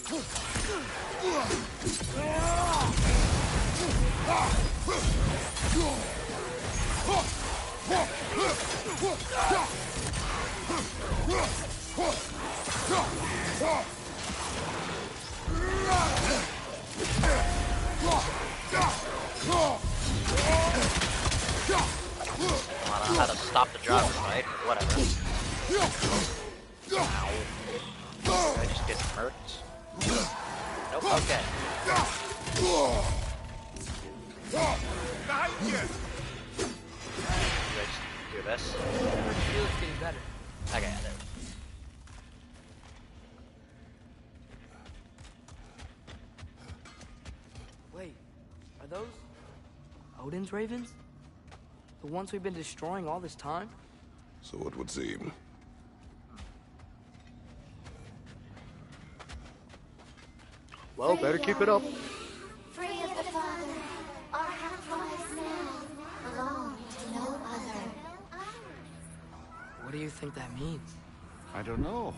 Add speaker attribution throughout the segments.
Speaker 1: I don't know how to stop the driver fight, but whatever. Ow. Did I just get hurt? Nope, okay.
Speaker 2: Behind you!
Speaker 1: Do I just do this?
Speaker 3: I feel it's getting better.
Speaker 1: Okay, there.
Speaker 3: Wait, are those Odin's ravens? The ones we've been destroying all this time?
Speaker 4: So it would seem.
Speaker 1: Well, better keep it up.
Speaker 5: Free of the Father, our half-lives now belong to no other.
Speaker 3: What do you think that means?
Speaker 2: I don't know,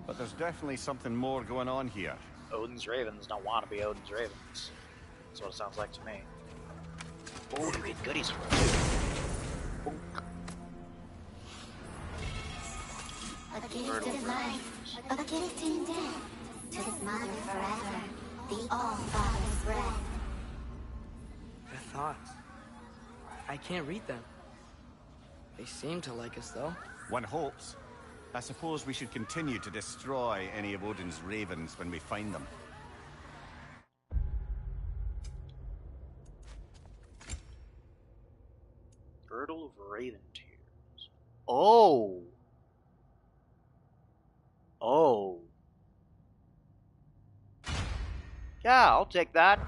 Speaker 2: but there's definitely something more going on here.
Speaker 1: Odin's ravens don't want to be Odin's ravens. That's what it sounds like to me. Oh, we get goodies for it too.
Speaker 5: A gift of life, a gift in death, to his mother forever, the All-Father's breath.
Speaker 3: Their thoughts. I can't read them. They seem to like us, though.
Speaker 2: One hopes. I suppose we should continue to destroy any of Odin's ravens when we find them.
Speaker 1: Girdle of Raven Tears. Oh! Oh. Yeah, I'll take that.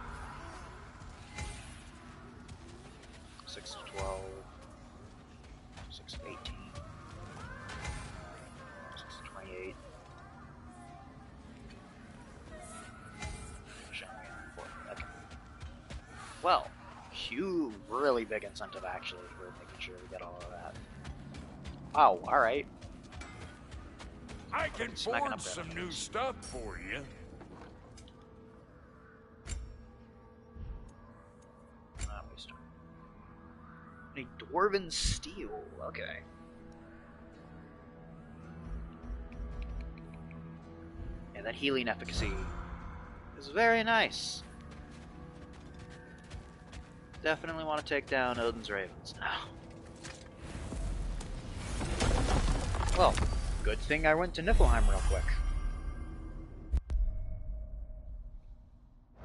Speaker 1: 6 of 12. 6 of 18. 6 of 28. Okay. Well, really big incentive actually for making sure we get all of that. Wow, alright.
Speaker 6: I can forge some new stuff for you.
Speaker 1: A dwarven steel, okay. Yeah, that healing efficacy is very nice. Definitely want to take down Odin's ravens now. Well, good thing I went to Niflheim real quick.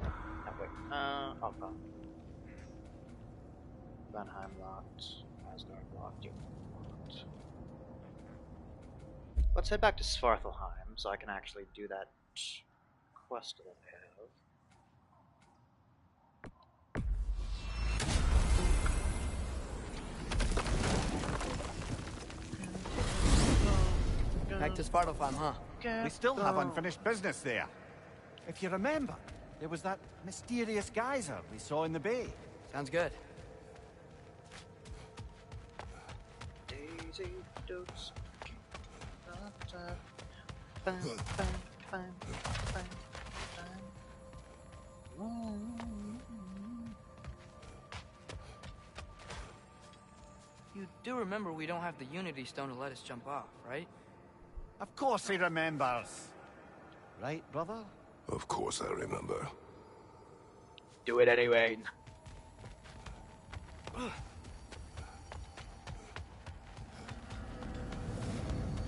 Speaker 1: Oh, wait. Oh, God. Vanheim locked. Asgard locked. Yep, locked. Let's head back to Svartalheim so I can actually do that quest that I have.
Speaker 3: Back to Svartalfheim, huh?
Speaker 2: We still have unfinished business there. If you remember, there was that mysterious geyser we saw in the bay.
Speaker 3: Sounds good.
Speaker 1: Daisy Dukes.
Speaker 3: You do remember we don't have the Unity Stone to let us jump off, right?
Speaker 2: Of course he remembers. Right, brother?
Speaker 4: Of course I remember.
Speaker 1: Do it anyway.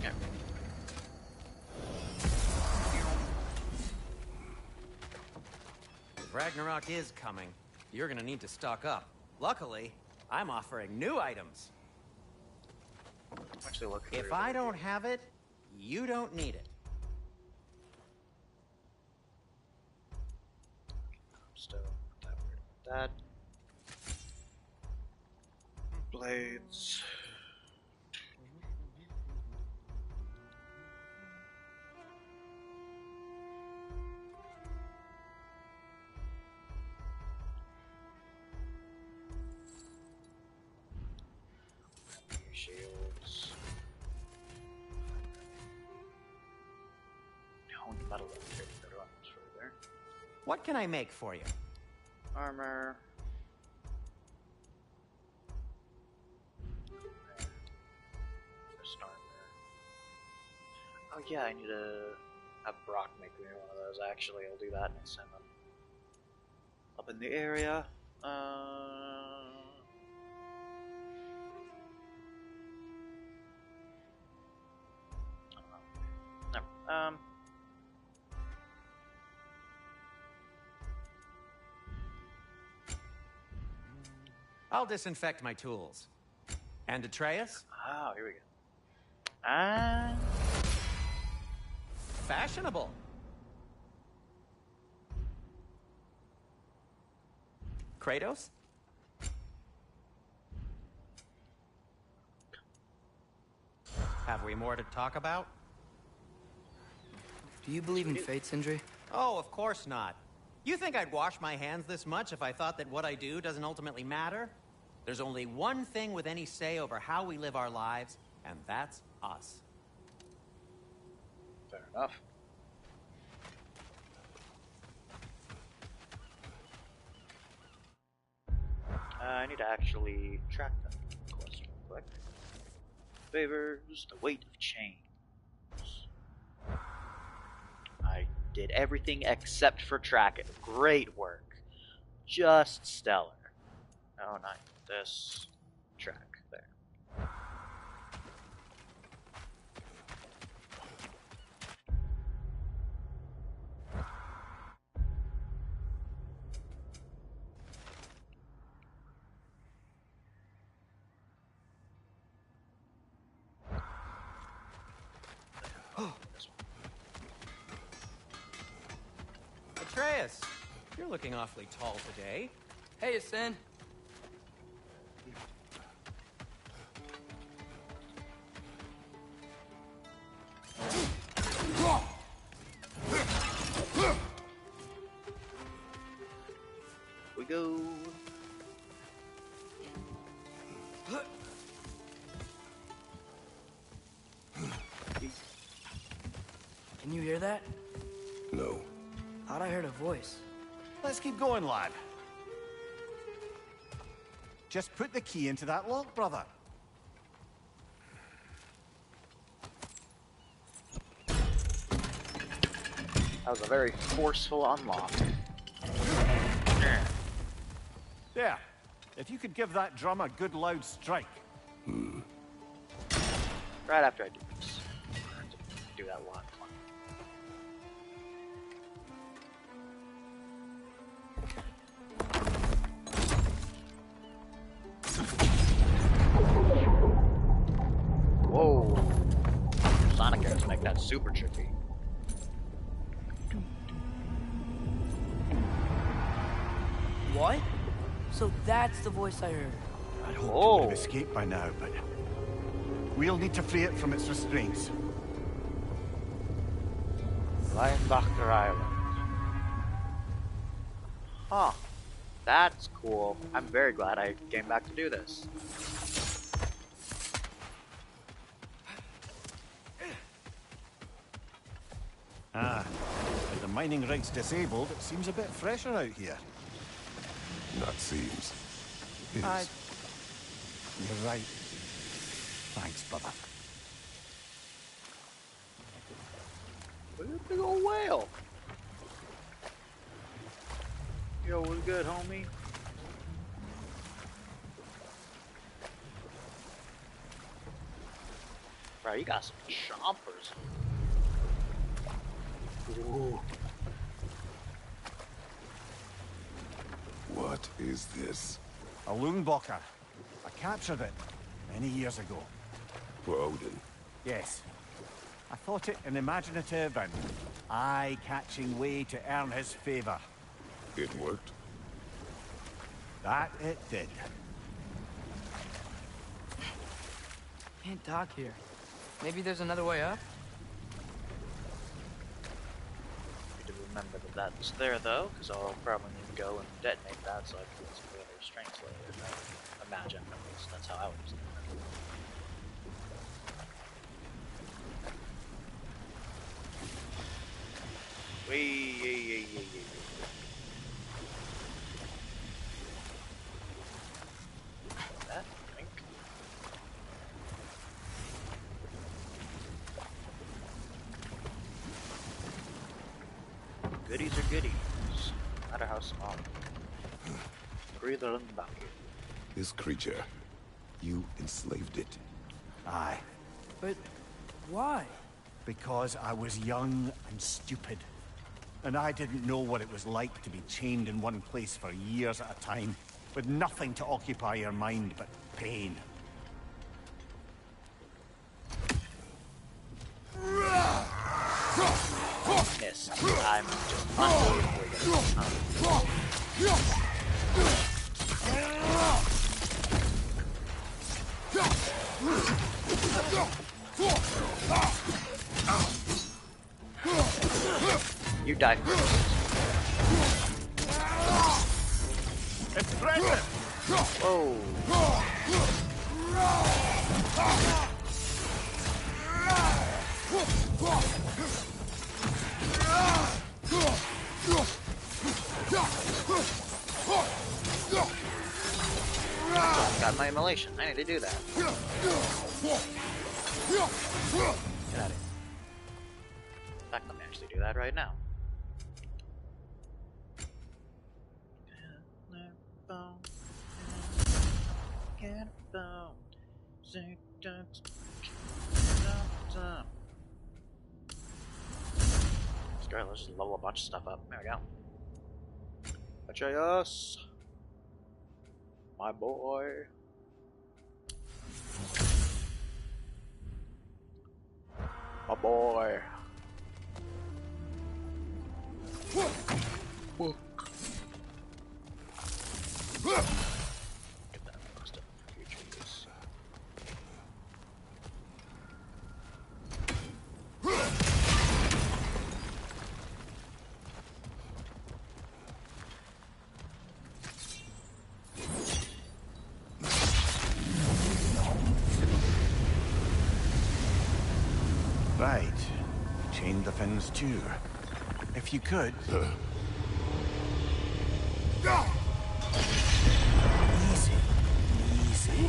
Speaker 1: Yeah.
Speaker 7: If Ragnarok is coming, you're gonna need to stock up. Luckily, I'm offering new items.
Speaker 1: Actually, look.
Speaker 7: If I don't have it, you don't need it.
Speaker 1: Still, that. Blades. Shields. Honed battle upgrade that runs for there.
Speaker 7: What can I make for you?
Speaker 1: Armor. Just armor. Oh yeah, I need to have Brock make me one of those. Actually, I'll do that next time I'm up in the area. No.
Speaker 7: I'll disinfect my tools. And Atreus?
Speaker 1: Oh, here we go. And
Speaker 7: Fashionable. Kratos? Have we more to talk about?
Speaker 3: Do you believe in fate, Sindri?
Speaker 7: Oh, of course not. You think I'd wash my hands this much if I thought that what I do doesn't ultimately matter? There's only one thing with any say over how we live our lives, and that's us.
Speaker 1: fair enough. I need to actually track that quest real quick. Favors the weight of chains. I did everything except for track it. Great work. Just stellar. No, not this track there. This one.
Speaker 7: Atreus, you're looking awfully tall today.
Speaker 3: Hey, Asen.
Speaker 1: We go.
Speaker 3: Can you hear that?
Speaker 4: No.
Speaker 3: Thought I heard a voice.
Speaker 2: Let's keep going, lad. Just put the key into that lock, brother.
Speaker 1: That was a very forceful unlock.
Speaker 2: There. If you could give that drum a good loud strike.
Speaker 1: Right after I do this. I have to do that one. Whoa. Sonic arrows make that super tricky.
Speaker 3: What? So that's the voice I heard.
Speaker 2: I'd hoped it would
Speaker 1: Oh.
Speaker 2: have escaped by now, but we'll need to free it from its restraints.
Speaker 1: Linebacker Island. Huh. That's cool. I'm very glad I came back to do this.
Speaker 2: Ah, with the mining rigs disabled, it seems a bit fresher out here.
Speaker 4: Not seems. Is.
Speaker 2: You're right. Thanks, brother.
Speaker 1: Look at the big old whale. Yo, what's good, homie? Bro, you got some chompers. Ooh.
Speaker 4: What is this?
Speaker 2: A Loonbocker. I captured it many years ago.
Speaker 4: For Odin.
Speaker 2: Yes. I thought it an imaginative and eye-catching way to earn his favor.
Speaker 4: It worked?
Speaker 2: That it did.
Speaker 3: Can't dock here. Maybe there's another way up?
Speaker 1: Need to remember that that's there though, because I'll probably need to go and detonate that so I can get some of the other strengths later. I imagine, at least. That's how I would use it. Wee, Goodies are goodies, no matter how small. Breather and bucket.
Speaker 4: This creature, you enslaved it.
Speaker 2: Aye.
Speaker 3: But why?
Speaker 2: Because I was young and stupid. And I didn't know what it was like to be chained in one place for years at a time, with nothing to occupy your mind but pain.
Speaker 1: Missed. I'm just unbelievably good. You die first.
Speaker 2: Impressive!
Speaker 1: Whoa. Got my immolation. I need to do that. Get out of here. In fact, let me actually do that right now. Alright, let's just level a bunch of stuff up. There we go. Atreus! My boy. My boy. Whoa. Get that most of the future use.
Speaker 2: Right. Chain the fins too. If you could. Easy. Easy.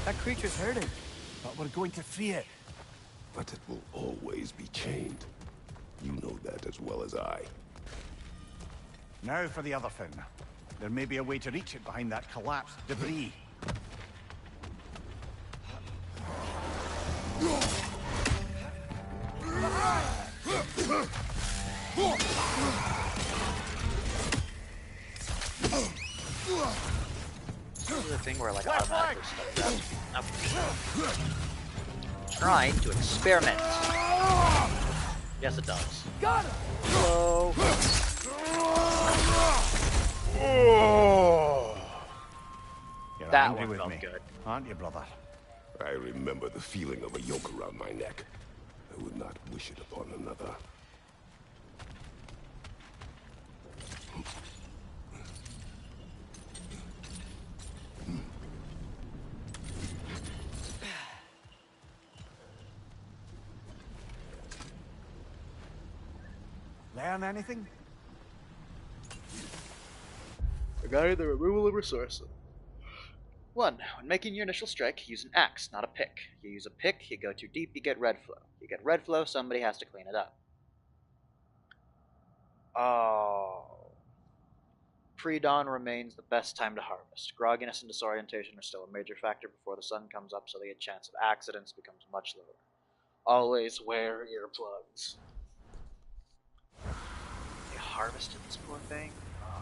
Speaker 3: That creature's hurting.
Speaker 2: But we're going to free it.
Speaker 4: But it will always be chained. You know that as well as I.
Speaker 2: Now for the other fin. There may be a way to reach it behind that collapsed debris.
Speaker 1: This is the thing where like automatically stuff does. Trying to experiment. Yes, it does.
Speaker 3: Got him!
Speaker 1: Hello.
Speaker 2: You're
Speaker 1: That
Speaker 2: angry
Speaker 1: one
Speaker 2: with
Speaker 1: felt
Speaker 2: me,
Speaker 1: good.
Speaker 2: aren't you, brother?
Speaker 4: I remember the feeling of a yoke around my neck. I would not wish it upon another.
Speaker 2: Learn anything?
Speaker 1: Regarding the removal of resources. 1. When making your initial strike, use an axe, not a pick. You use a pick, you go too deep, you get red flow. You get red flow, somebody has to clean it up. Oh. Pre-dawn remains the best time to harvest. Grogginess and disorientation are still a major factor before the sun comes up, so the chance of accidents becomes much lower. Always wear earplugs. They harvested this poor thing? Oh.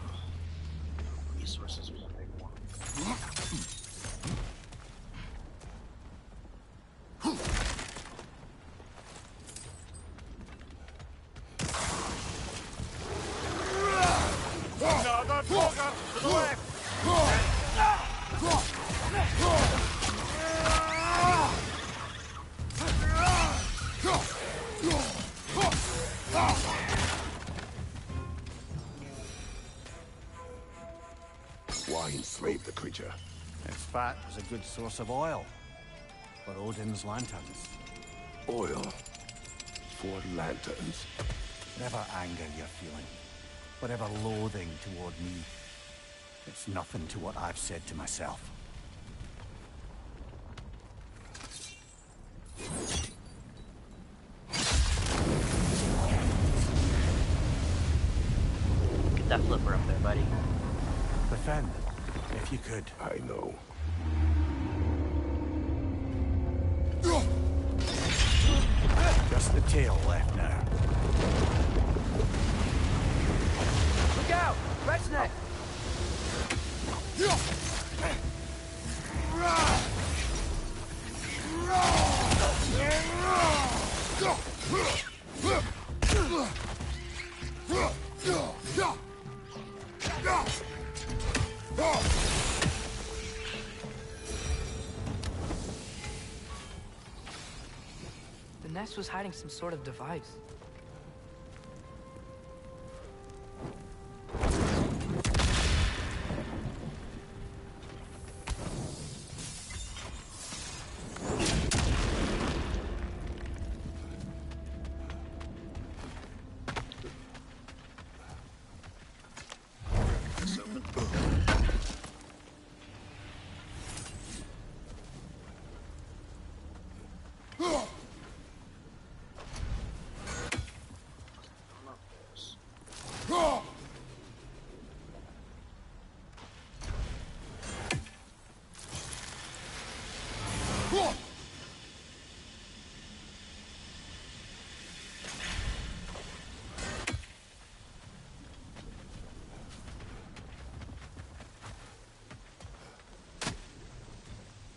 Speaker 1: Resources was a big one.
Speaker 2: Another dogger to the left!
Speaker 4: Why enslave the creature?
Speaker 2: Its fat was a good source of oil for Odin's lanterns.
Speaker 4: Oil. For lanterns.
Speaker 2: Whatever anger you're feeling, whatever loathing toward me, it's nothing to what I've said to myself.
Speaker 1: that flipper up there, buddy.
Speaker 2: Defend, if you could.
Speaker 4: I know.
Speaker 2: Just the tail left now.
Speaker 3: Look out! Red's neck! The nest was hiding some sort of device.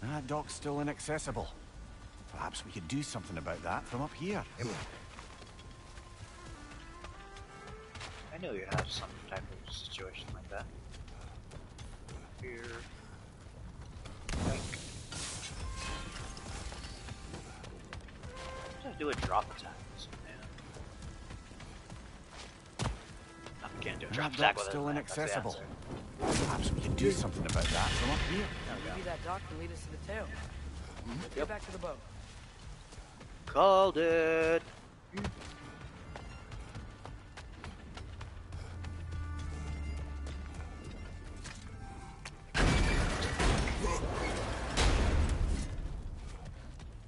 Speaker 2: That dock's still inaccessible. Perhaps we could do something about that from up here.
Speaker 1: I knew you had some type of situation like that. Here. Like. What did I do with drop attacks? Man. No, we can't do a drop
Speaker 2: That
Speaker 1: attack
Speaker 2: dock's
Speaker 1: with
Speaker 2: still
Speaker 1: it.
Speaker 2: inaccessible. Perhaps we could do something about that from up here.
Speaker 3: Maybe that dock can lead us to the tail. Let's get back to the boat.
Speaker 1: Called it.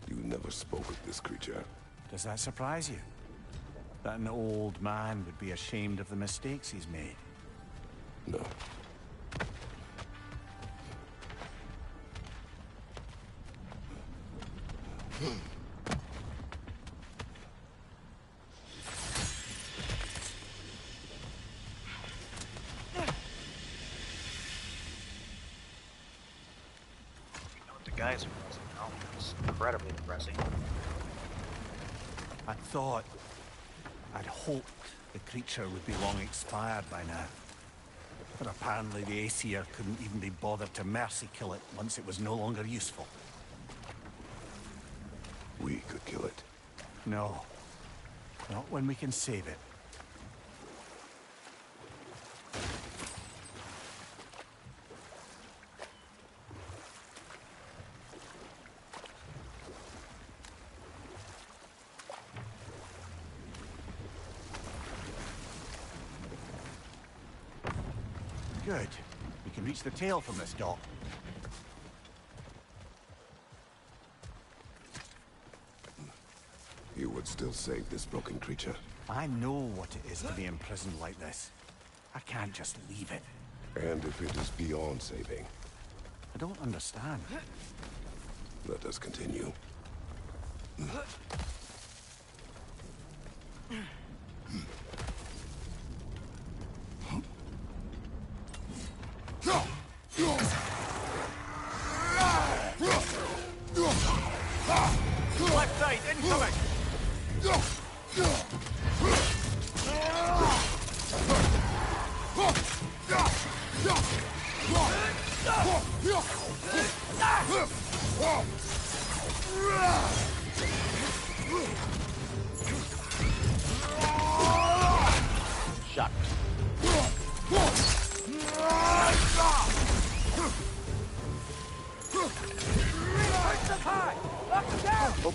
Speaker 4: You never spoke of this creature.
Speaker 2: Does that surprise you? That an old man would be ashamed of the mistakes he's made?
Speaker 4: No.
Speaker 1: The guys are depressing now. It's incredibly depressing.
Speaker 2: I'd hoped the creature would be long expired by now. But apparently the Aesir couldn't even be bothered to mercy kill it once it was no longer useful.
Speaker 4: We could kill it.
Speaker 2: No. Not when we can save it. Good. We can reach the tail from this dock.
Speaker 4: You would still save this broken creature.
Speaker 2: I know what it is to be imprisoned like this. I can't just leave it.
Speaker 4: And if it is beyond saving,
Speaker 2: I don't understand.
Speaker 4: let us continue.
Speaker 2: Left side, incoming!
Speaker 1: Shot. Oh.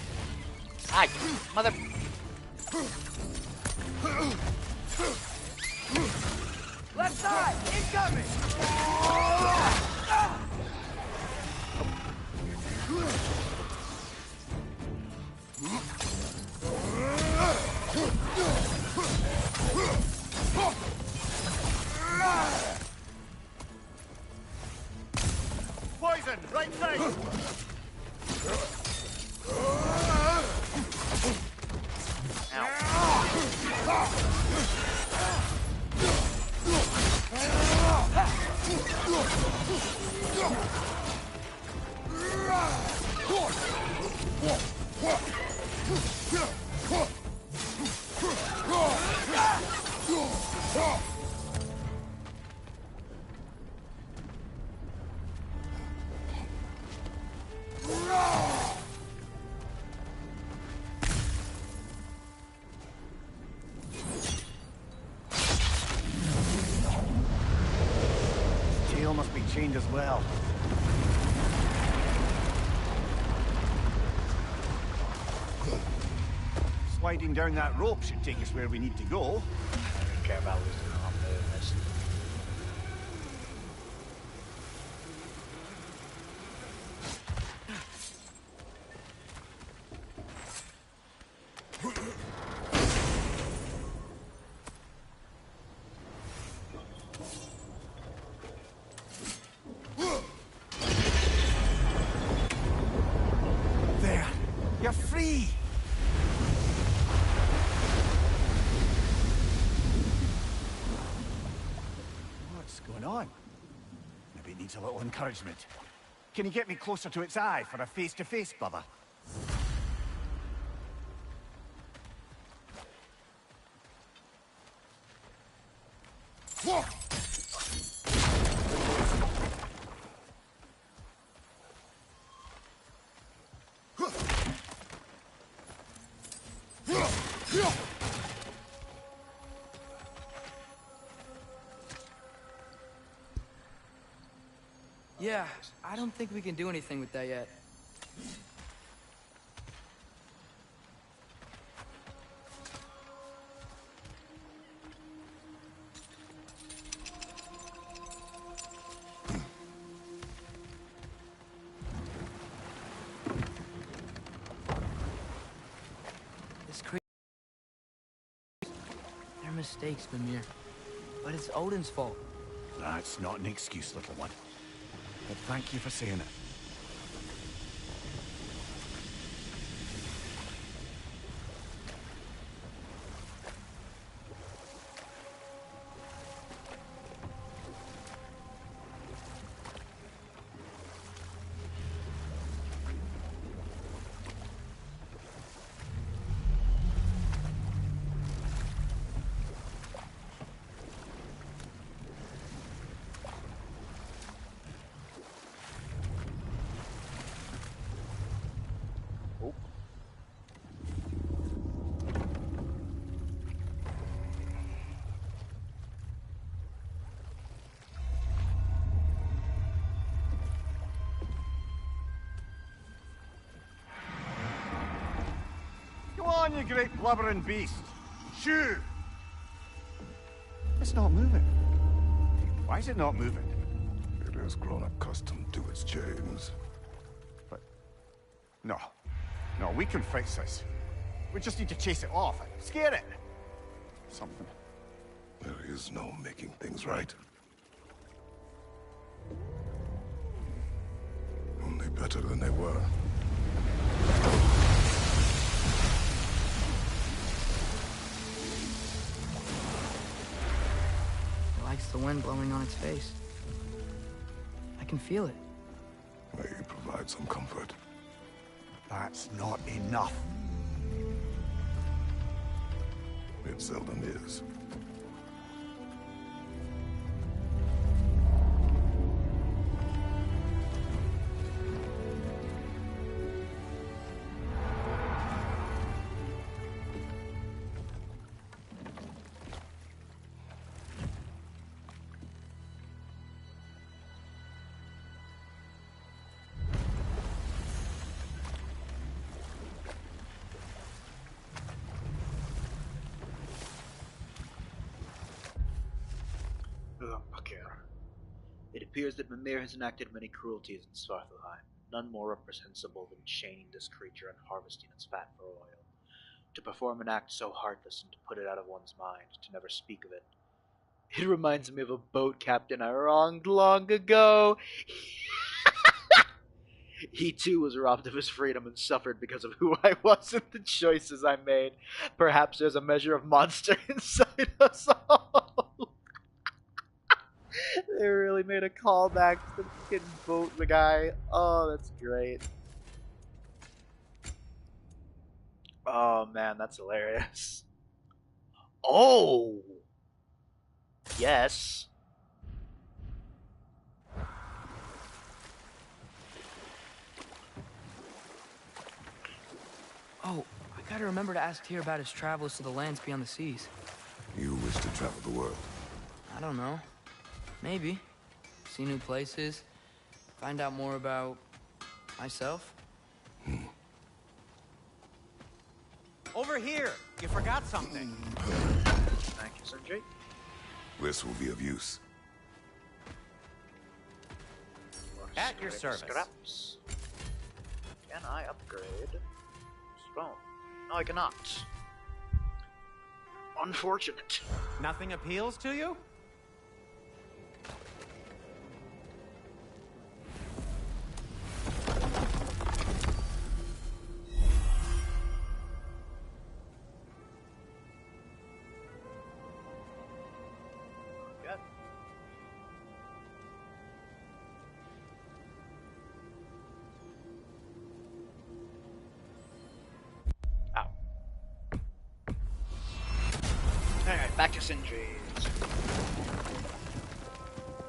Speaker 1: Hi, mother.
Speaker 3: Left side! Incoming!
Speaker 2: Tail must be chained as well. Sliding down that rope should take us where we need to go.
Speaker 1: I don't care about losing an arm in this.
Speaker 2: There! You're free! What's going on? Maybe it needs a little encouragement. Can you get me closer to its eye for a face-to-face, brother?
Speaker 3: Yeah, I don't think we can do anything with that yet. This creature... They're mistakes, Mimir. But it's Odin's fault.
Speaker 2: That's not an excuse, little one. But thank you for saying it. Go on, you great blubbering beast! Shoo! It's not moving. Why is it not moving?
Speaker 4: It has grown accustomed to its chains.
Speaker 2: But... No. No, we can fix this. We just need to chase it off and scare it. Something.
Speaker 4: There is no making things right. Only better than they were.
Speaker 3: It likes the wind blowing on its face. I can feel it.
Speaker 4: May you provide some comfort.
Speaker 2: That's not enough.
Speaker 4: It seldom is.
Speaker 1: It appears that Mimir has enacted many cruelties in Svartalheim, none more reprehensible than chaining this creature and harvesting its fat for oil. To perform an act so heartless and to put it out of one's mind, to never speak of it. It reminds me of a boat captain I wronged long ago. He too was robbed of his freedom and suffered because of who I was and the choices I made. Perhaps there's a measure of monster inside us all. They really made a callback to the fucking boat guy. Oh, that's great. Oh man, that's hilarious. Oh! Yes.
Speaker 3: Oh, I gotta remember to ask Tyr about his travels to the lands beyond the seas.
Speaker 4: You wish to travel the world?
Speaker 3: I don't know. Maybe. See new places. Find out more about... myself.
Speaker 7: Over here! You forgot something.
Speaker 1: Thank you, Sindri.
Speaker 4: This will be of use.
Speaker 7: At your service.
Speaker 1: Scraps. Can I upgrade stone? No, I cannot. Unfortunate.
Speaker 7: Nothing appeals to you?
Speaker 1: Good. Ow. Alright, back to Sindri's.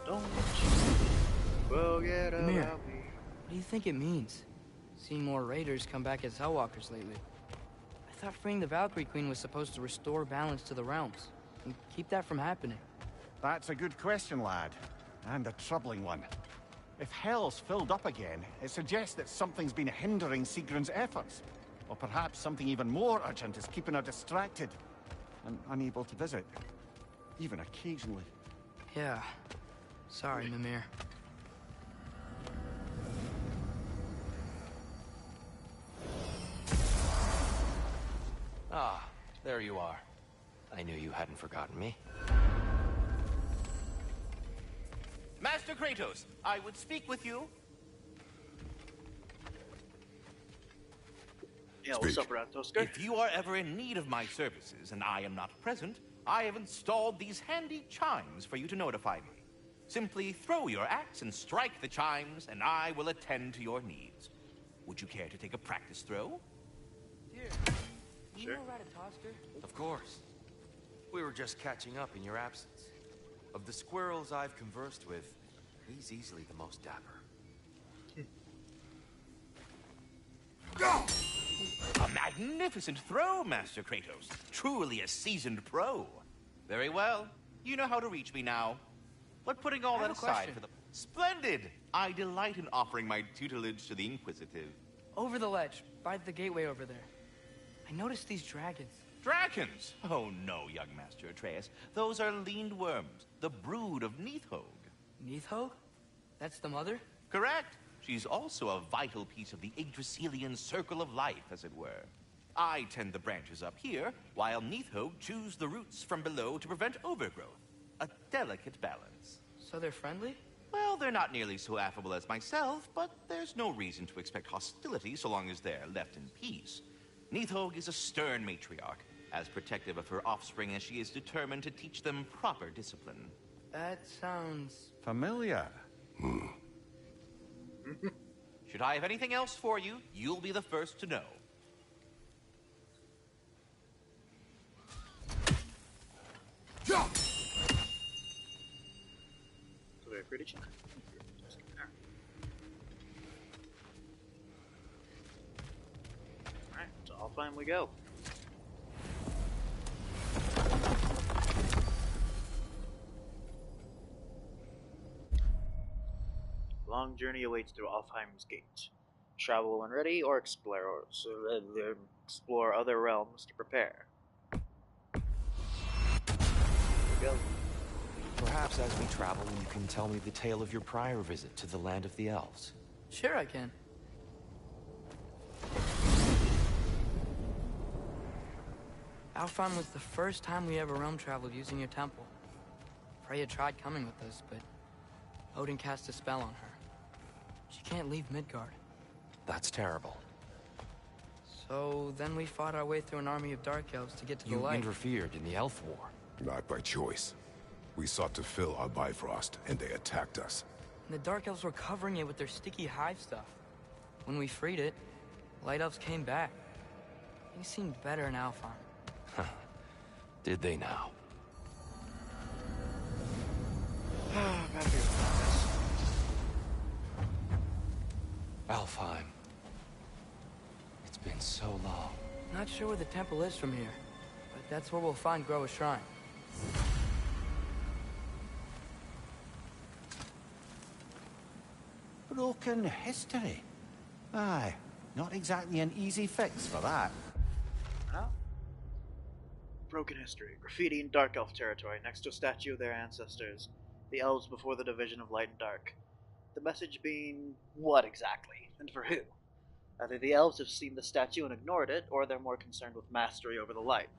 Speaker 1: Don't forget
Speaker 3: Mimir,
Speaker 1: about me.
Speaker 3: what do you think it means? Seeing more raiders come back as Hellwalkers lately. I thought freeing the Valkyrie Queen was supposed to restore balance to the realms and keep that from happening.
Speaker 2: That's a good question, lad. And a troubling one. If Hell's filled up again, it suggests that something's been hindering Sigrun's efforts. Or perhaps something even more urgent is keeping her distracted and unable to visit. Even occasionally.
Speaker 3: Yeah. Sorry, Mimir.
Speaker 8: Ah, there you are. I knew you hadn't forgotten me. Master Kratos, I would speak with you.
Speaker 1: Yeah, what's up, Ratatosker?
Speaker 8: If you are ever in need of my services and I am not present, I have installed these handy chimes for you to notify me. Simply throw your axe and strike the chimes, and I will attend to your needs. Would you care to take a practice throw?
Speaker 3: Here. You know Ratatosker?
Speaker 9: Of course. We were just catching up in your absence. Of the squirrels I've conversed with, he's easily the most dapper.
Speaker 8: A magnificent throw, Master Kratos. Truly a seasoned pro. Very well. You know how to reach me now. But putting all
Speaker 3: I
Speaker 8: that
Speaker 3: have a
Speaker 8: aside
Speaker 3: question.
Speaker 8: for the... Splendid! I delight in offering my tutelage to the Inquisitive.
Speaker 3: Over the ledge, by the gateway over there. I noticed these dragons.
Speaker 8: Dragons? Oh no, young Master Atreus. Those are leaned worms, the brood of Neithhog.
Speaker 3: Neithhog? That's the mother?
Speaker 8: Correct. She's also a vital piece of the Yggdrasilian circle of life, as it were. I tend the branches up here, while Neithhog chews the roots from below to prevent overgrowth. A delicate balance.
Speaker 3: So they're friendly?
Speaker 8: Well, they're not nearly so affable as myself, but there's no reason to expect hostility so long as they're left in peace. Neithhog is a stern matriarch, as protective of her offspring as she is determined to teach them proper discipline.
Speaker 3: That sounds...
Speaker 2: Familiar.
Speaker 8: Should I have anything else for you, you'll be the first to know.
Speaker 1: Very pretty. Alright, to Alfheim we go. Long journey awaits through Alfheim's gate. Travel when ready, or explore other realms to prepare. Here we go.
Speaker 9: Perhaps as we travel, you can tell me the tale of your prior visit to the land of the elves.
Speaker 3: Sure I can. Alfheim was the first time we ever realm traveled using your temple. Freya tried coming with us, but Odin cast a spell on her. She can't leave Midgard.
Speaker 9: That's terrible.
Speaker 3: So then we fought our way through an army of dark elves to get to the
Speaker 9: You
Speaker 3: light.
Speaker 9: interfered in the elf war.
Speaker 4: Not by choice. We sought to fill our Bifrost, and they attacked us.
Speaker 3: And the dark elves were covering it with their sticky hive stuff. When we freed it, light elves came back. Things seemed better in Alfheim.
Speaker 9: Did they now?
Speaker 1: Gotta be honest.
Speaker 9: Alfheim. It's been so long.
Speaker 3: Not sure where the temple is from here, but that's where we'll find Groa's shrine.
Speaker 2: Broken history. Aye, not exactly an easy fix for that.
Speaker 1: No? Broken history. Graffiti in Dark Elf territory, next to a statue of their ancestors, the elves before the division of light and dark. The message being what exactly, and for who? Either the elves have seen the statue and ignored it, or they're more concerned with mastery over the light.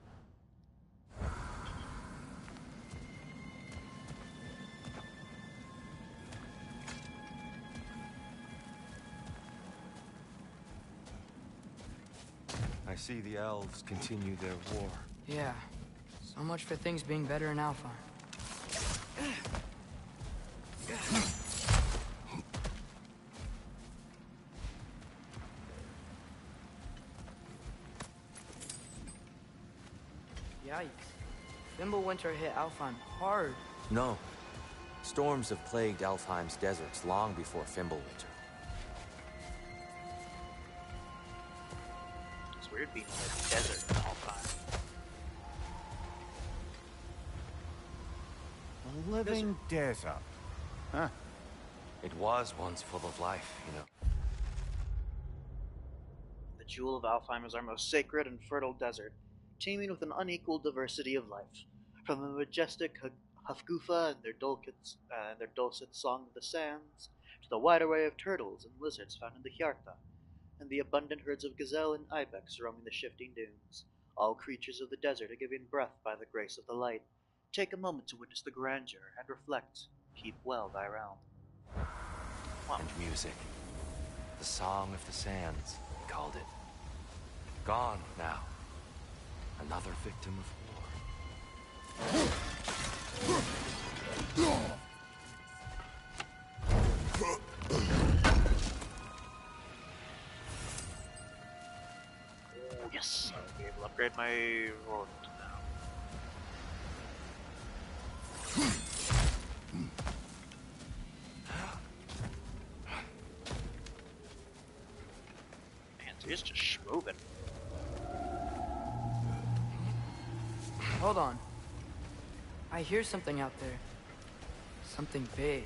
Speaker 9: I see the elves continue their war.
Speaker 3: Yeah, so much for things being better in Alfheim. Yikes. Fimbulwinter hit Alfheim hard.
Speaker 9: No. Storms have plagued Alfheim's deserts long before Fimbulwinter.
Speaker 1: It's weird being in a desert in Alfheim.
Speaker 2: A living desert. Huh.
Speaker 9: It was once full of life, you know.
Speaker 1: The jewel of Alfheim is our most sacred and fertile desert, teeming with an unequaled diversity of life. From the majestic Hafgufa and their dulcet song of the sands, to the wide array of turtles and lizards found in the Hjarta, and the abundant herds of gazelle and ibex roaming the shifting dunes. All creatures of the desert are given breath by the grace of the light. Take a moment to witness the grandeur and reflect. Keep well thy realm. Wow.
Speaker 9: And music. The Song of the Sands, we called it. Gone now. Another victim of war.
Speaker 1: Oh, yes, I'll be able to upgrade my road now. Man, he's just moving.
Speaker 3: Hold on. I hear something out there. Something big.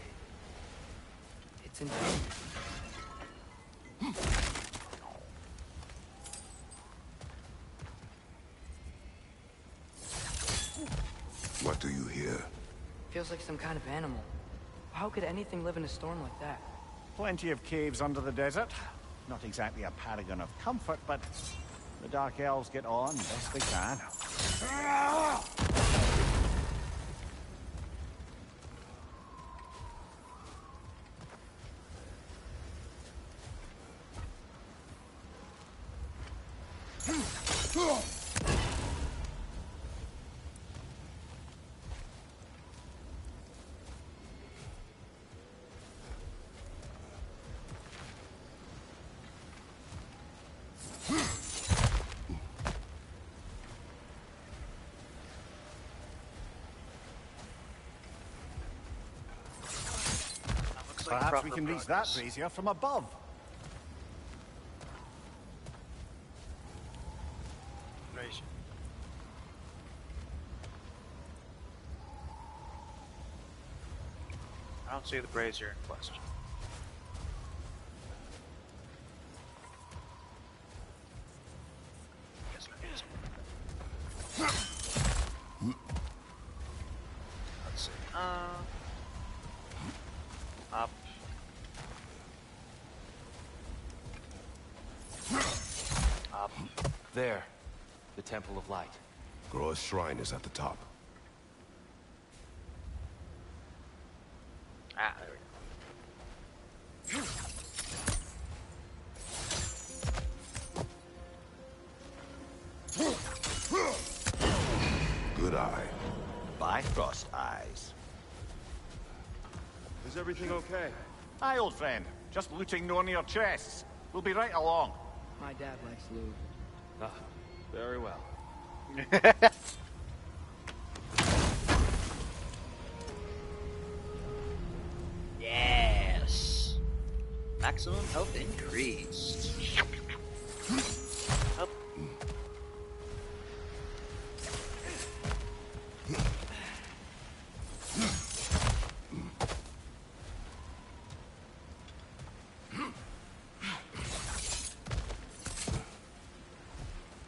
Speaker 3: It's intended.
Speaker 4: What do you hear?
Speaker 3: Feels like some kind of animal. How could anything live in a storm like that?
Speaker 2: Plenty of caves under the desert. Not exactly a paragon of comfort, but the Dark Elves get on best they can. Perhaps we can reach that brazier from above.
Speaker 1: Brazier. I don't see the brazier in question. Guess that is. Let's see. Up. Up.
Speaker 9: There. The Temple of Light.
Speaker 4: Groa's shrine is at the top.
Speaker 1: Ah, there we go.
Speaker 4: Good eye.
Speaker 2: Bifrost eyes.
Speaker 9: Is everything okay?
Speaker 2: Aye, old friend. Just looting no near chests. We'll be right along.
Speaker 3: My dad likes loot.
Speaker 9: Very well.
Speaker 1: Yes. Maximum health increased. Up.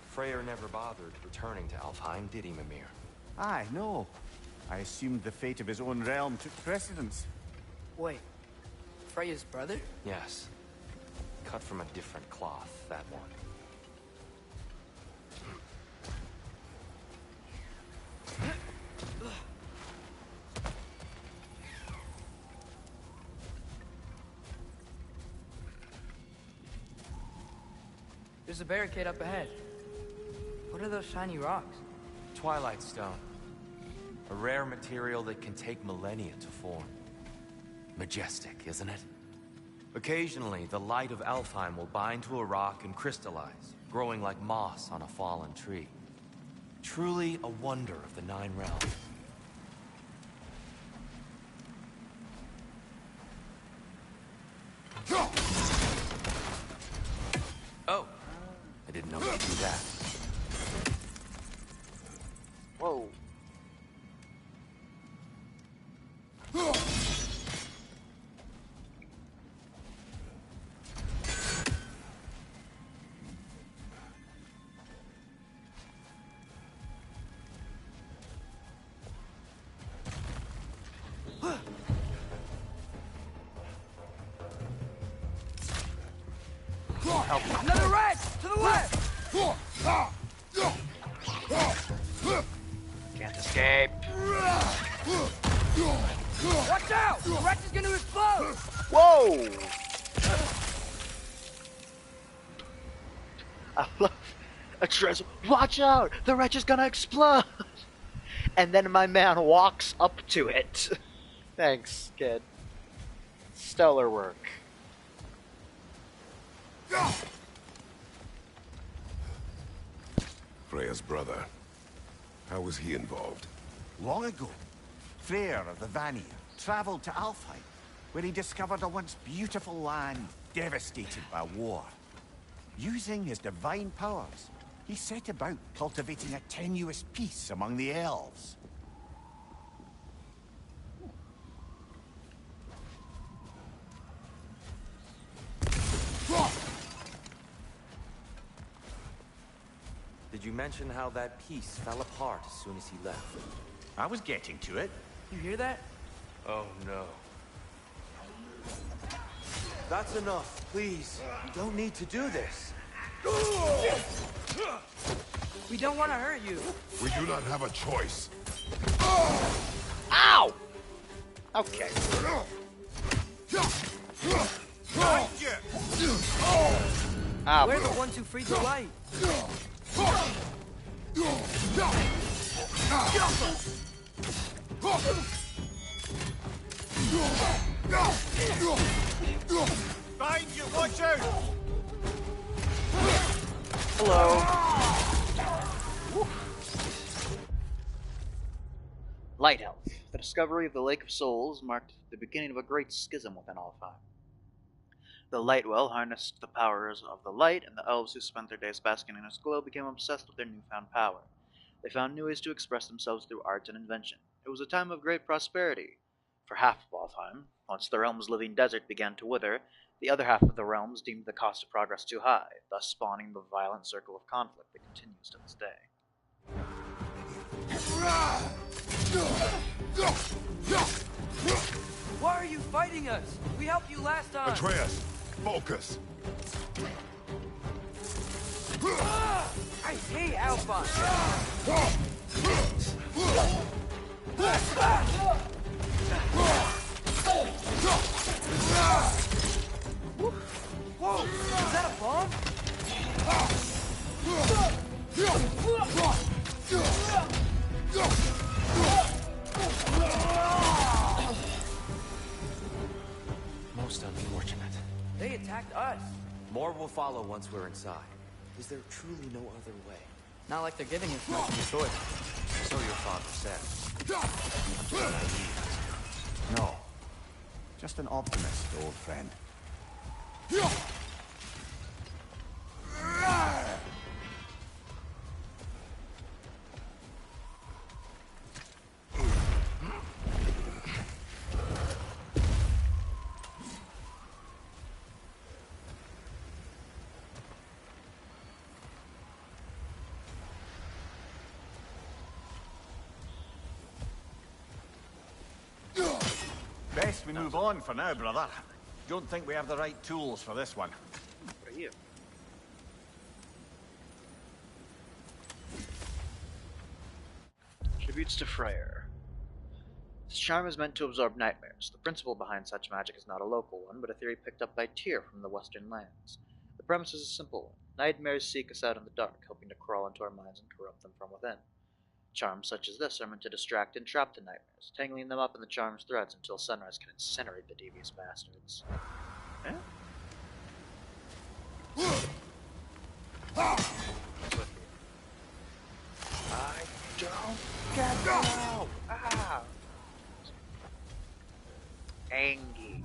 Speaker 9: Freyr never bothered returning to Alfheim, did he, Mimir?
Speaker 2: Aye, no. I assumed the fate of his own realm took precedence.
Speaker 3: Wait, Freya's brother?
Speaker 9: Yes. Cut from a different cloth, that one.
Speaker 3: There's a barricade up ahead. What are those shiny rocks?
Speaker 9: Twilight Stone. A rare material that can take millennia to form. Majestic, isn't it? Occasionally, the light of Alfheim will bind to a rock and crystallize, growing like moss on a fallen tree. Truly a wonder of the Nine Realms. Oh, I didn't know you could do that.
Speaker 1: Whoa.
Speaker 3: Another red! To the left!
Speaker 1: Can't escape.
Speaker 3: Watch out! The wretch is gonna explode!
Speaker 1: Whoa! I love Atreus. Watch out! The wretch is gonna explode! And then my man walks up to it. Thanks, kid. Stellar work.
Speaker 4: Freya's brother. How was he involved?
Speaker 2: Long ago, Freyr of the Vanir traveled to Alfheim, where he discovered a once beautiful land devastated by war. Using his divine powers, he set about cultivating a tenuous peace among the elves.
Speaker 9: Did you mention how that piece fell apart as soon as he left?
Speaker 2: I was getting to it.
Speaker 3: You hear that?
Speaker 9: Oh no. That's enough, please. You don't need to do this.
Speaker 3: We don't want to hurt you.
Speaker 4: We do not have a choice.
Speaker 1: Ow! Okay. Ah,
Speaker 3: We're the ones who freed the light.
Speaker 2: Behind you, watch out!
Speaker 1: hello. Light Elf. The discovery of the Lake of Souls marked the beginning of a great schism within Alfheim. The Lightwell harnessed the powers of the light, and the elves who spent their days basking in its glow became obsessed with their newfound power. They found new ways to express themselves through art and invention. It was a time of great prosperity for half of Alfheim. Once the realm's living desert began to wither, the other half of the realms deemed the cost of progress too high, thus spawning the violent circle of conflict that continues to this day.
Speaker 3: Why are you fighting us? We helped you last time.
Speaker 4: Atreus, focus.
Speaker 3: I hate Alpha. Whoa! Is that a bomb?
Speaker 9: Most unfortunate.
Speaker 3: They attacked us.
Speaker 9: More will follow once we're inside. Is there truly no other way?
Speaker 3: Not like they're giving us much choice.
Speaker 9: So your father said.
Speaker 2: No. Just an optimist, old friend. Best we move on for now, brother. Don't think we have the right tools for this one.
Speaker 1: What are you? Tributes to Freyr. This charm is meant to absorb nightmares. The principle behind such magic is not a local one, but a theory picked up by Tyr from the Western lands. The premise is a simple one. Nightmares seek us out in the dark, helping to crawl into our minds and corrupt them from within. Charms such as this are meant to distract and trap the nightmares, tangling them up in the charm's threads until sunrise can incinerate the devious bastards. Eh? I don't get now! Ah! Angie.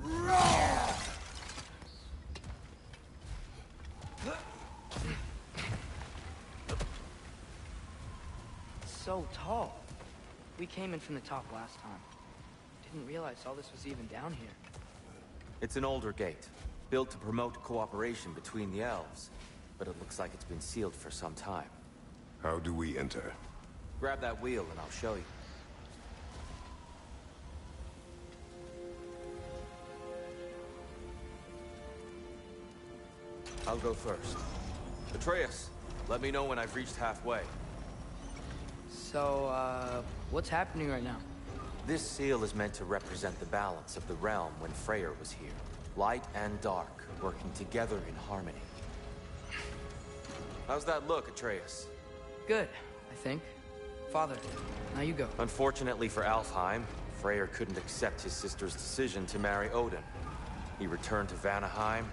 Speaker 3: So tall. We came in from the top last time. Didn't realize all this was even down here.
Speaker 9: It's an older gate, built to promote cooperation between the elves. But it looks like it's been sealed for some time.
Speaker 4: How do we enter?
Speaker 9: Grab that wheel and I'll show you. I'll go first. Atreus, let me know when I've reached halfway.
Speaker 3: So, what's happening right now?
Speaker 9: This seal is meant to represent the balance of the realm when Freyr was here. Light and dark, working together in harmony. How's that look, Atreus?
Speaker 3: Good, I think. Father, now you go.
Speaker 9: Unfortunately for Alfheim, Freyr couldn't accept his sister's decision to marry Odin. He returned to Vanaheim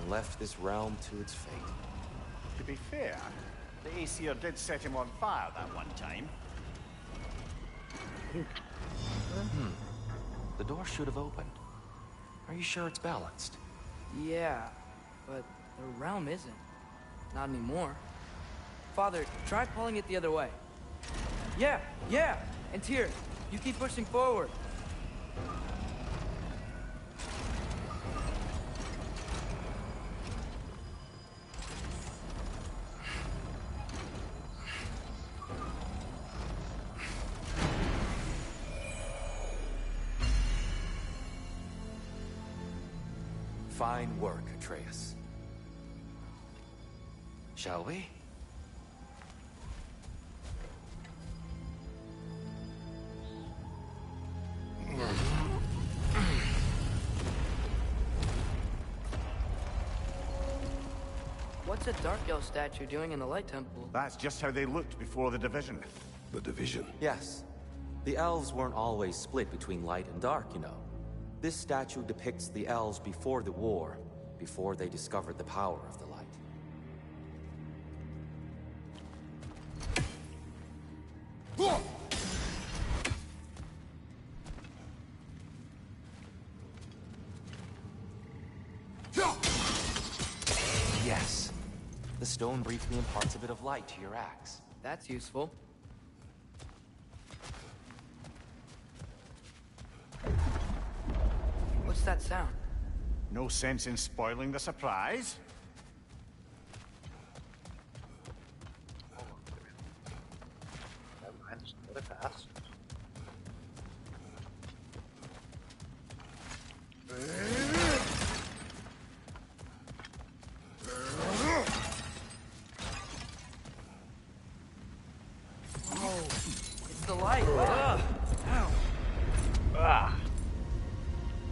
Speaker 9: and left this realm to its fate.
Speaker 2: To be fair, the Aesir did set him on fire that one time.
Speaker 9: The door should have opened. Are you sure it's balanced?
Speaker 3: Yeah, but the realm isn't. Not anymore. Father, try pulling it the other way. Yeah! And Tyr, you keep pushing forward.
Speaker 9: Fine work, Atreus. Shall we?
Speaker 3: What's a Dark Elf statue doing in the Light Temple?
Speaker 2: That's just how they looked before the division.
Speaker 4: The division.
Speaker 9: Yes. The elves weren't always split between light and dark, you know. This statue depicts the elves before the war, before they discovered the power of the light. Yes. The stone briefly imparts a bit of light to your axe.
Speaker 3: That's useful. What's that sound?
Speaker 2: No sense in spoiling the surprise.
Speaker 1: Never mind, there's another path.
Speaker 3: Oh, it's the light. Ugh. Ow.
Speaker 1: Ah!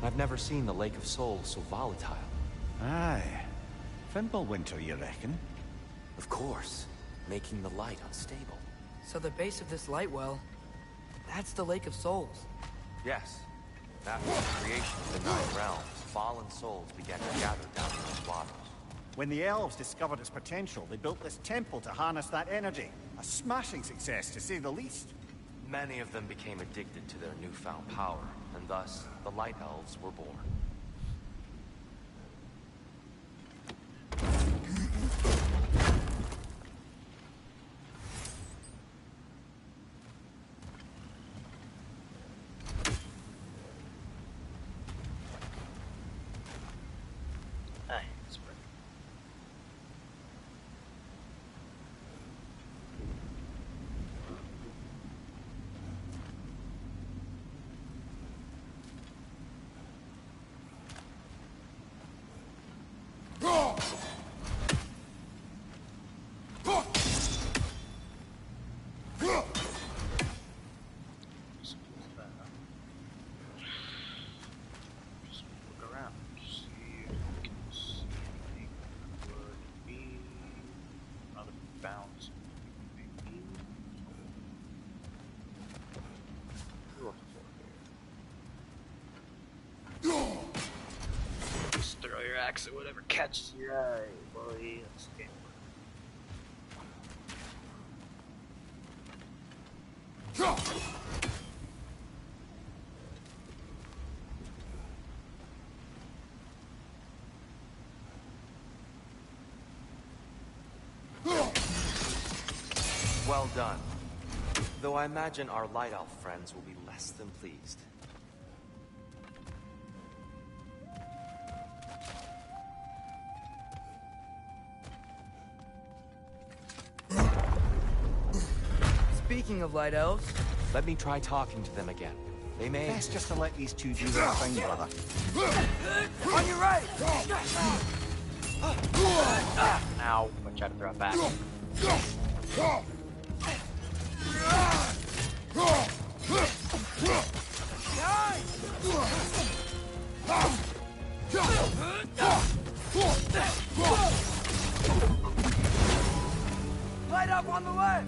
Speaker 9: I've never seen the Lake of Souls so volatile.
Speaker 2: Aye. Fimbulwinter, you reckon?
Speaker 9: Of course, making the light unstable.
Speaker 3: So the base of this light well, that's the Lake of Souls.
Speaker 9: Yes. After the creation of the Nine Realms, fallen souls began to gather down in those waters.
Speaker 2: When the elves discovered its potential, they built this temple to harness that energy. A smashing success, to say the least.
Speaker 9: Many of them became addicted to their newfound power, and thus, the Light Elves were born.
Speaker 1: Throw your axe at whatever catches your eye, boy. That's the game.
Speaker 9: Well done. Though I imagine our Light Elf friends will be less than pleased.
Speaker 3: Speaking of Light Elves,
Speaker 9: Let me try talking to them again. They may...
Speaker 2: Best just to let these two do their thing, brother.
Speaker 3: on your right!
Speaker 1: Ow. I tried to throw it back.
Speaker 3: Light up on the left!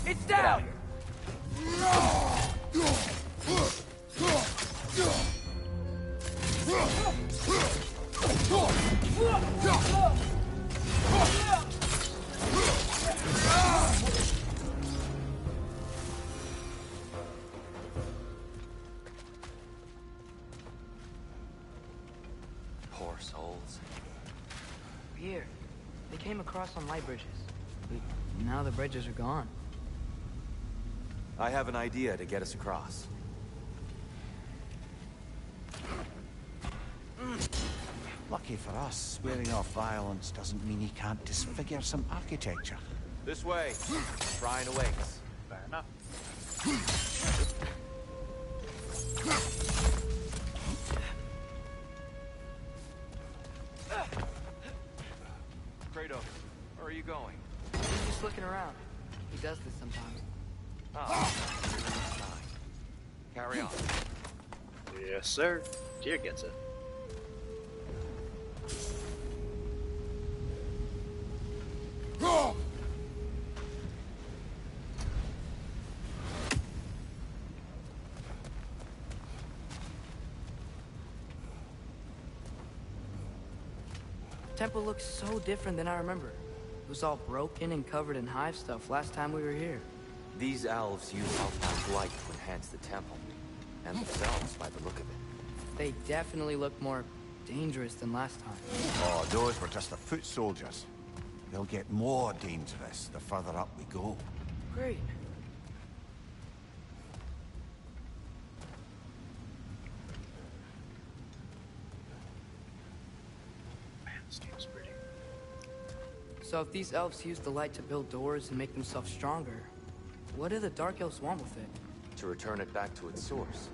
Speaker 3: It's down!
Speaker 9: Poor souls.
Speaker 3: Here, they came across on light bridges. But now the bridges are gone.
Speaker 9: I have an idea to get us across.
Speaker 2: Lucky for us, swearing off violence doesn't mean he can't disfigure some architecture.
Speaker 9: This way. Shrine awaits.
Speaker 1: Fair enough.
Speaker 9: Kratos, where are you going?
Speaker 3: He's just looking around. He does this sometimes.
Speaker 9: Oh, fine. Carry on.
Speaker 1: Yes, sir. Tyr gets it.
Speaker 3: Temple looks so different than I remember. It was all broken and covered in hive stuff last time we were here.
Speaker 9: These elves use Alphine's light to enhance the temple. And themselves, by the look of it.
Speaker 3: They definitely look more dangerous than last time.
Speaker 2: Oh, those were just the foot soldiers. They'll get more dangerous the further up we go.
Speaker 3: Great.
Speaker 1: Man, this game's pretty.
Speaker 3: So if these elves use the light to build doors and make themselves stronger, what do the Dark Elves want with it?
Speaker 9: To return it back to its source.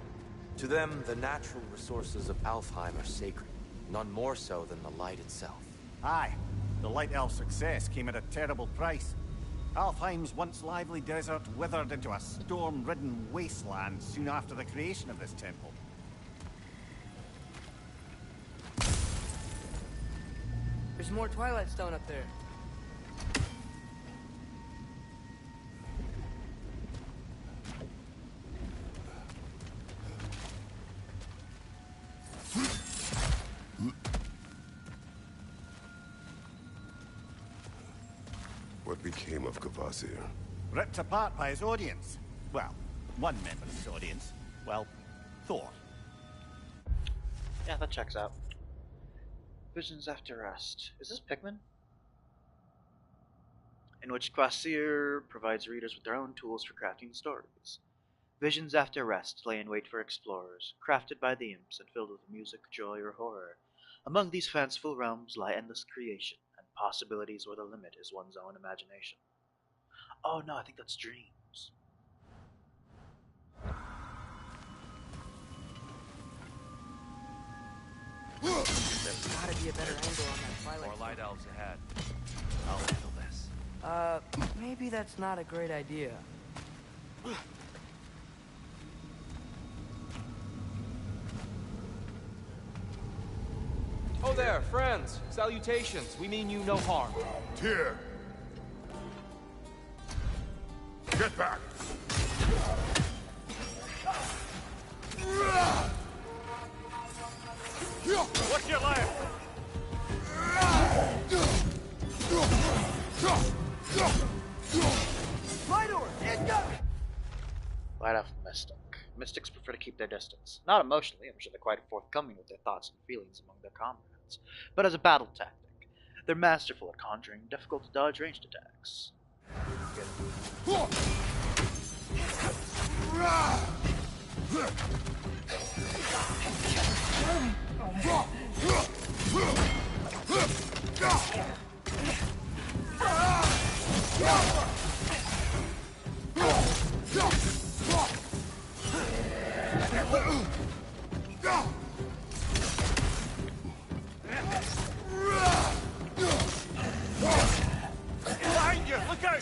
Speaker 9: To them, the natural resources of Alfheim are sacred. None more so than the light itself.
Speaker 2: Aye, the Light Elf success came at a terrible price. Alfheim's once lively desert withered into a storm-ridden wasteland soon after the creation of this temple.
Speaker 3: There's more Twilight Stone up there.
Speaker 4: came of Kvasir?
Speaker 2: Ripped apart by his audience. Well, one member of his audience. Well, Thor.
Speaker 1: Yeah, that checks out. Visions After Rest. Is this Pikmin? In which Kvasir provides readers with their own tools for crafting stories. Visions After Rest lay in wait for explorers, crafted by the imps and filled with music, joy, or horror. Among these fanciful realms lie endless creation, and possibilities where the limit is one's own imagination. Oh no, I think that's dreams.
Speaker 3: There's gotta be a better angle on that twilight.
Speaker 9: More light elves ahead. I'll handle this.
Speaker 3: Maybe that's not a great idea.
Speaker 10: Oh there, friends. Salutations. We mean you no harm.
Speaker 4: Tyr! Get back!
Speaker 2: What's your left?
Speaker 1: Light off Mystic. Mystics prefer to keep their distance. Not emotionally, I'm sure they're quite forthcoming with their thoughts and feelings among their comrades, but as a battle tactic. They're masterful at conjuring difficult to dodge ranged attacks.
Speaker 2: Behind you! Look out!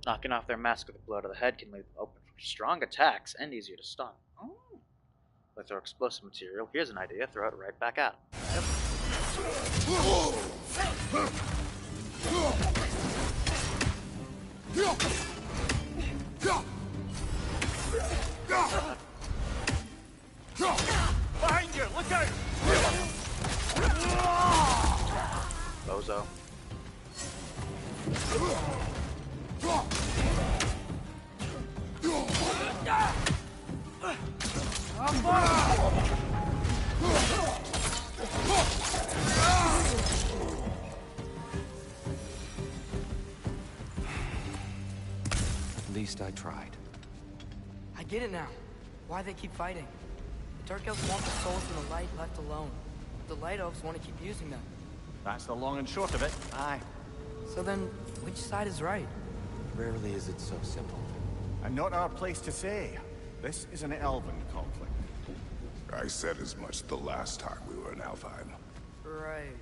Speaker 1: Knocking off their mask with a blow to the head can leave them open for strong attacks and easier to stun. Oh. They throw explosive material. Here's an idea. Throw it right back at them.
Speaker 2: Behind you! Look out!
Speaker 1: Bozo.
Speaker 9: At least I tried.
Speaker 3: I get it now. Why they keep fighting. The Dark Elves want the souls in the light left alone. The Light Elves want to keep using them.
Speaker 2: That's the long and short of it. Aye.
Speaker 3: So then, which side is right?
Speaker 9: Rarely is it so simple.
Speaker 2: And not our place to say. This is an elven conflict.
Speaker 4: I said as much the last time we were in Alfheim.
Speaker 3: Right.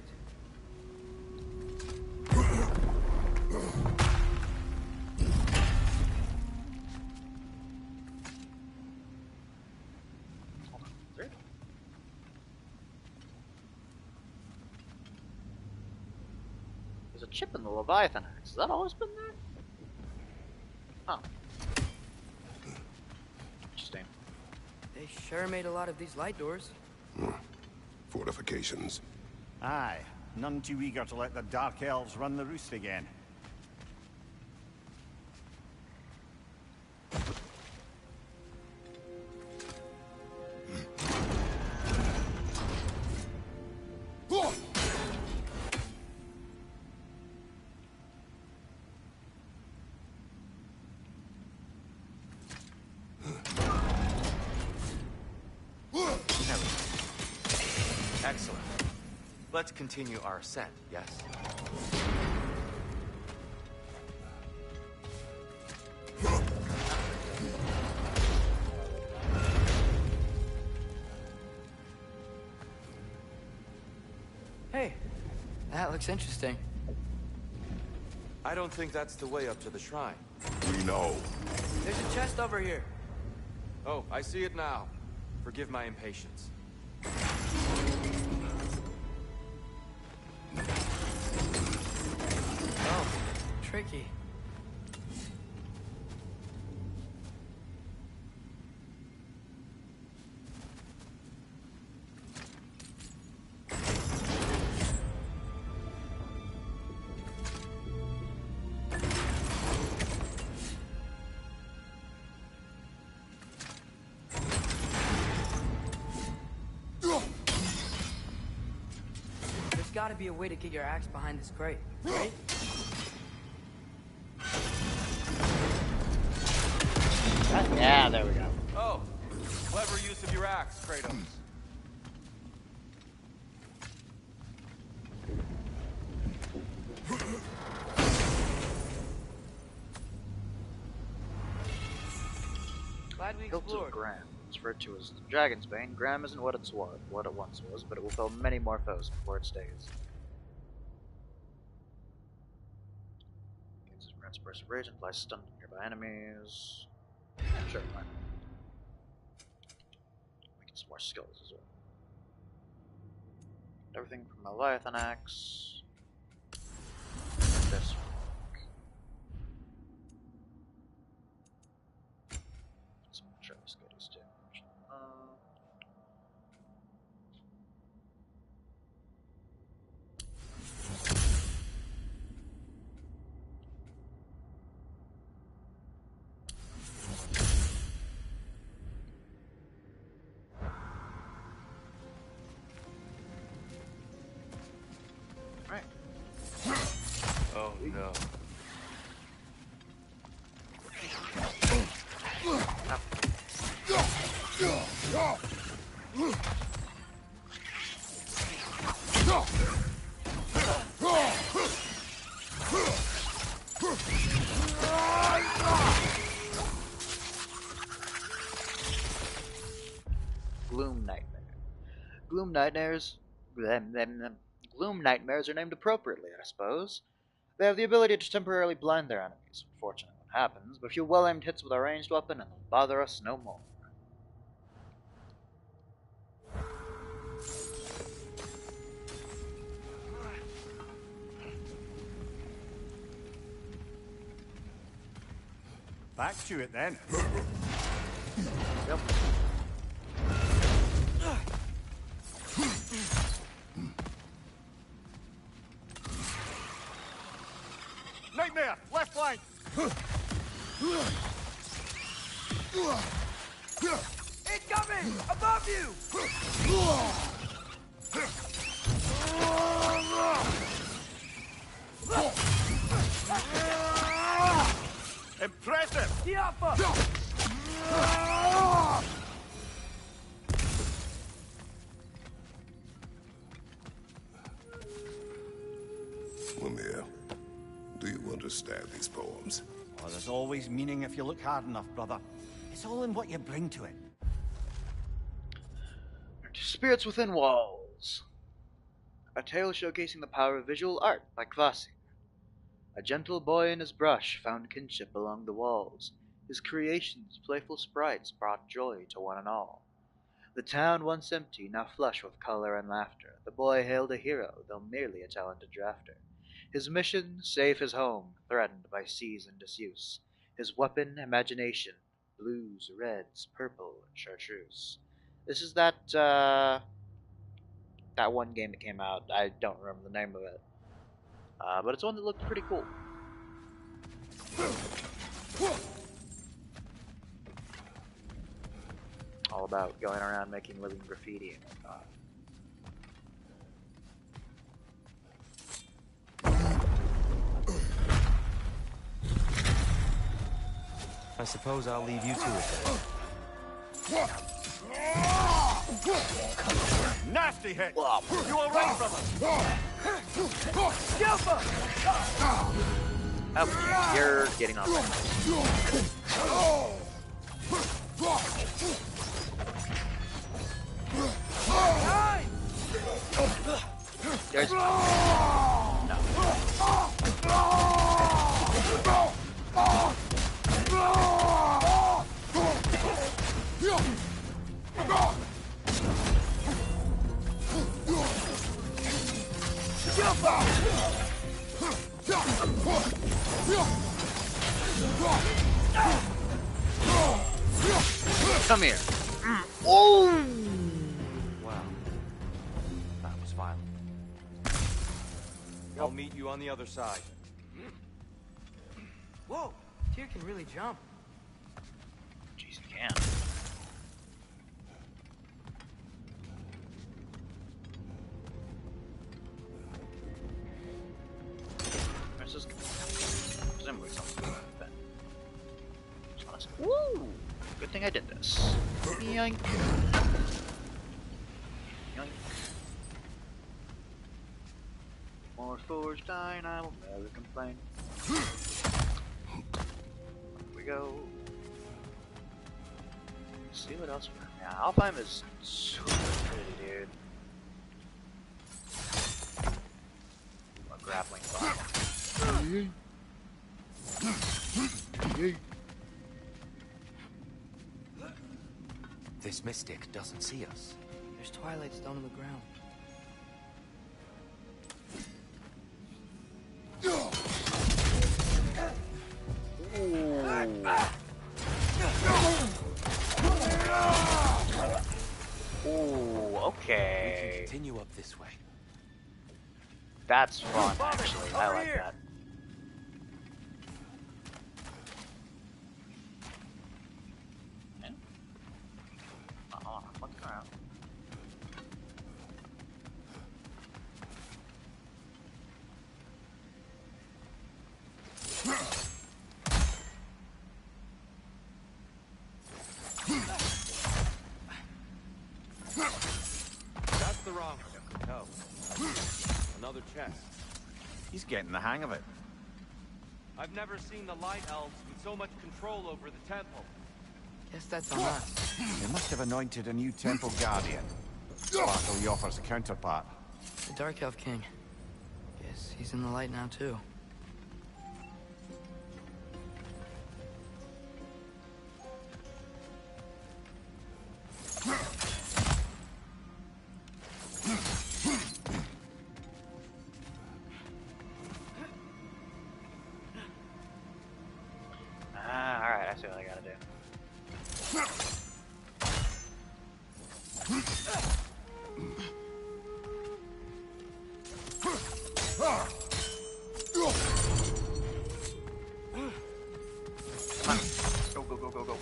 Speaker 1: There's a chip in the Leviathan axe. Has that always been there? Huh. Interesting.
Speaker 3: They sure made a lot of these light doors.
Speaker 4: Fortifications.
Speaker 2: Aye. None too eager to let the Dark Elves run the roost again.
Speaker 9: Excellent. Let's continue our ascent, yes?
Speaker 3: Hey, that looks interesting.
Speaker 10: I don't think that's the way up to the shrine.
Speaker 4: We know.
Speaker 3: There's a chest over here.
Speaker 10: Oh, I see it now. Forgive my impatience.
Speaker 3: Oh, tricky. There's gotta be a way to get your axe behind this crate, right?
Speaker 1: Yeah, there we go.
Speaker 10: Oh, clever use of your axe, Kratos.
Speaker 3: Glad we
Speaker 1: Hilt of
Speaker 3: explored.
Speaker 1: Graham, referred to as the Dragon's Bane. Graham isn't what it once was, but it will fell many more foes before it stays. Gains grants burst of rage and flies stunned to nearby enemies. Sure, fine. We get some more skills as well. Everything from my Leviathan axe. This some Travis goodies too. Right.
Speaker 10: Oh no.
Speaker 1: Gloom Nightmare. Gloom Nightmares. Gloom Nightmares are named appropriately, I suppose. They have the ability to temporarily blind their enemies. Unfortunately, what happens, but a few well-aimed hits with a ranged weapon, and they'll bother us no more.
Speaker 2: Back to it then.
Speaker 1: Yep.
Speaker 2: Nightmare, left flank.
Speaker 3: Incoming! Above you!
Speaker 2: Impressive.
Speaker 3: Tiafa!
Speaker 4: Lemire, do you understand these poems?
Speaker 2: Oh, there's always meaning if you look hard enough, brother. It's all in what you bring to it.
Speaker 1: Spirits Within Walls. A tale showcasing the power of visual art by Kvasir. A gentle boy and his brush found kinship along the walls. His creations, playful sprites, brought joy to one and all. The town once empty, now flush with color and laughter. The boy hailed a hero, though merely a talented drafter. His mission, save his home, threatened by seas and disuse. His weapon, imagination, blues, reds, purple, chartreuse. This is that one game that came out. I don't remember the name of it. But it's one that looked pretty cool. All about going around making living graffiti and whatnot.
Speaker 9: I suppose I'll leave you to it then.
Speaker 2: Nasty hit. You all right, brother?
Speaker 1: Oh, you're getting off. There's no. Come here. Oh!
Speaker 9: Wow. That was violent.
Speaker 10: I'll meet you on the other side.
Speaker 3: Whoa! Tyr can really jump.
Speaker 1: Jeez, you can. Where's this going? Presumably something like that. Just wanna say, woo! Good thing I did this. Yoink. Yoink. More forged iron, I will never complain. Here we go. Let's see what else we got. Yeah, Alfheim is super pretty, dude. A grappling bot.
Speaker 9: This mystic doesn't see us.
Speaker 3: There's Twilight Stone on the ground.
Speaker 1: Ooh, okay.
Speaker 9: We can continue up this way.
Speaker 1: That's fun, actually. I like that. Yeah. Oh, I'm looking around.
Speaker 10: That's the wrong one. No. Another chest.
Speaker 2: He's getting the hang of it.
Speaker 10: I've never seen the Light Elves with so much control over the temple.
Speaker 3: Guess that's on us.
Speaker 2: They must have anointed a new temple guardian. Sparkle Yoffer's counterpart.
Speaker 3: The Dark Elf King. Guess he's in the light now, too.
Speaker 1: Alright, I see what I gotta do. Come on. Go, go, go, go, go.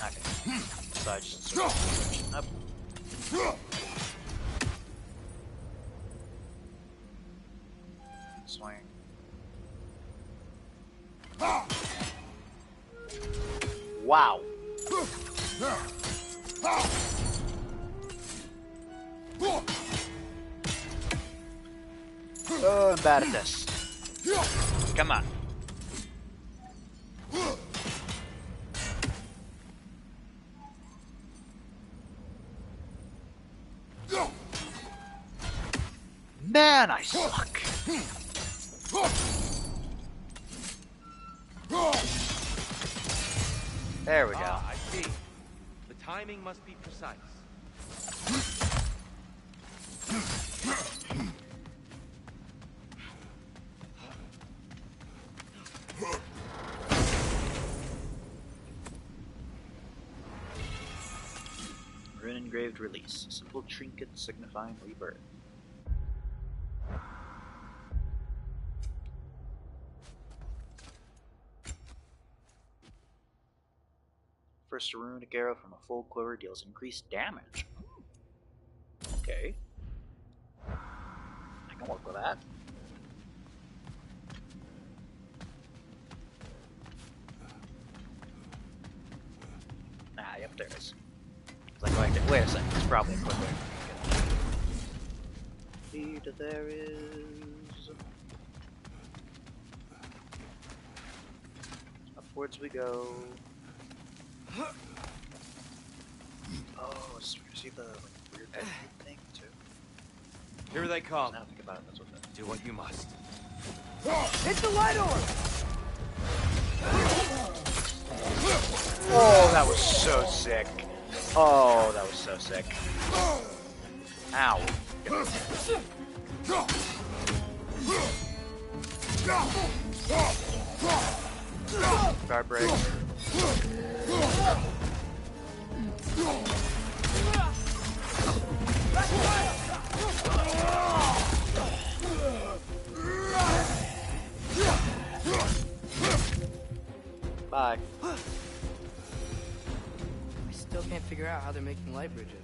Speaker 1: Okay. So I just switch up. Swing. Wow. Oh, I'm bad at this. Come on. Man, I suck. There we go.
Speaker 10: Ah, I see. The timing must be precise.
Speaker 1: Rune engraved release. Simple trinket signifying rebirth. First runic arrow from a full quiver deals increased damage. Okay. I can work with that. Ah, yep, there it is. It's like, wait a second, it's probably a quick way. Indeed, there is. Upwards we go. Oh, see the weird thing too.
Speaker 9: Here they come.
Speaker 1: Now think about it. That's what that is.
Speaker 9: Do what you must.
Speaker 3: Hit the light orb!
Speaker 1: Oh, that was so sick. Oh, that was so sick. Ow. Guard break. Bye.
Speaker 3: I still can't figure out how they're making light bridges.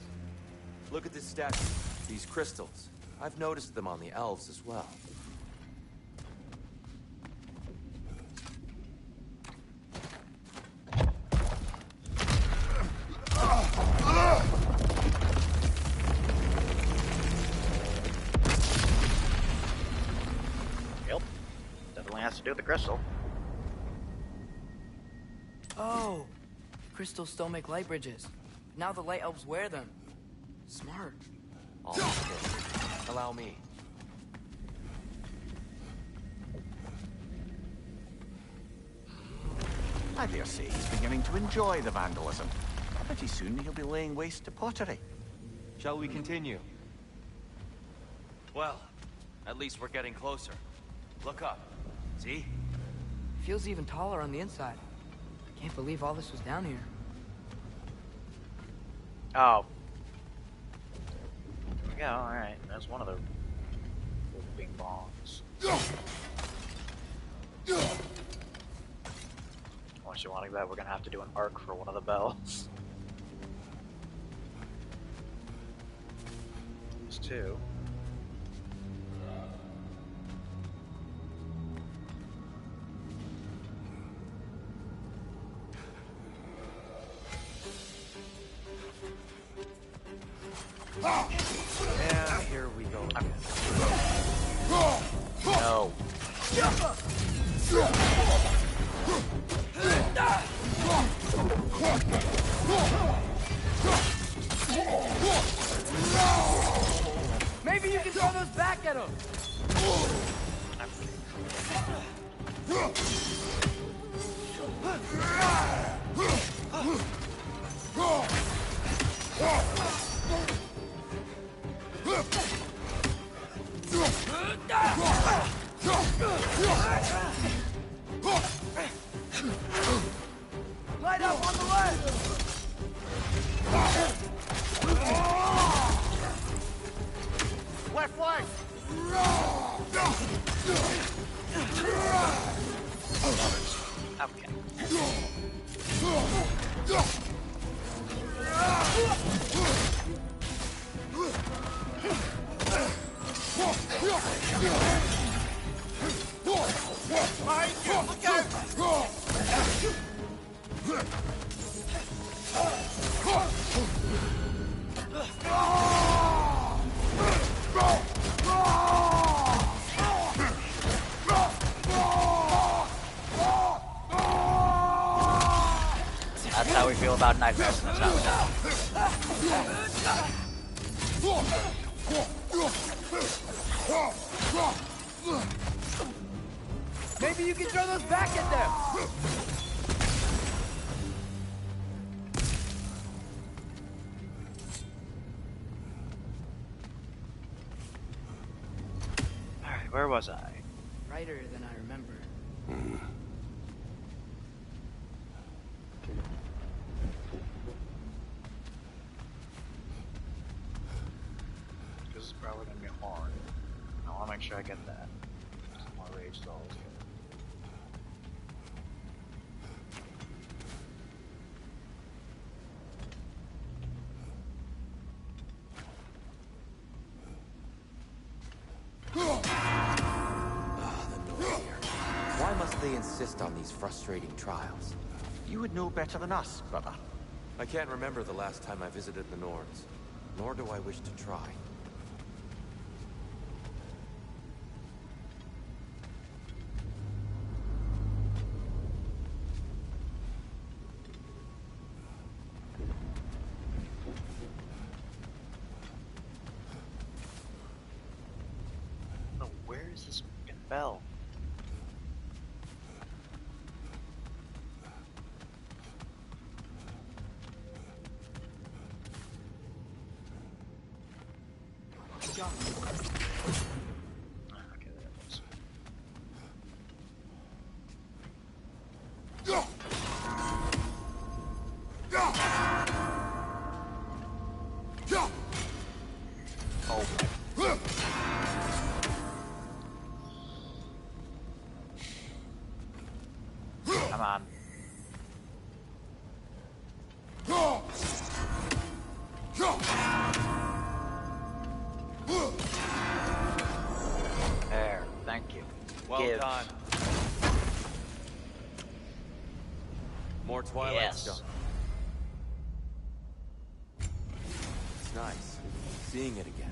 Speaker 9: Look at this statue. These crystals. I've noticed them on the elves as well.
Speaker 1: Yep. Definitely has to do with the crystal.
Speaker 3: Oh! Crystals still make light bridges. Now the light elves wear them. Smart.
Speaker 9: All right. Allow me.
Speaker 2: I dare say he's beginning to enjoy the vandalism. Pretty soon he'll be laying waste to pottery.
Speaker 10: Shall we continue?
Speaker 9: Well, at least we're getting closer. Look up. See?
Speaker 3: Feels even taller on the inside. Can't believe all this was down here.
Speaker 1: Oh. There we go, alright. That's one of the bing bongs. Unless you want to bet, we're gonna have to do an arc for one of the bells. There's two.
Speaker 9: Yeah, here we go again.
Speaker 1: No.
Speaker 3: Maybe you can throw those back at him! Light up on the left!
Speaker 2: Left flank!
Speaker 1: That's how we feel about nightmares in this house.
Speaker 3: Maybe you can throw those back at them!
Speaker 1: Alright, where was I?
Speaker 3: Brighter than I remember.
Speaker 1: This is probably gonna be hard. I wanna make sure I get that. Some more rage dolls here.
Speaker 9: Why must they insist on these frustrating trials?
Speaker 2: You would know better than us, brother.
Speaker 9: I can't remember the last time I visited the Nords, nor do I wish to try.
Speaker 1: Where's this fucking bell? Okay, there it is. Oh my. Come on. There, thank you.
Speaker 10: Well
Speaker 1: Give.
Speaker 10: done. More Twilight
Speaker 1: Yes.
Speaker 10: stuff.
Speaker 9: It's nice seeing it again.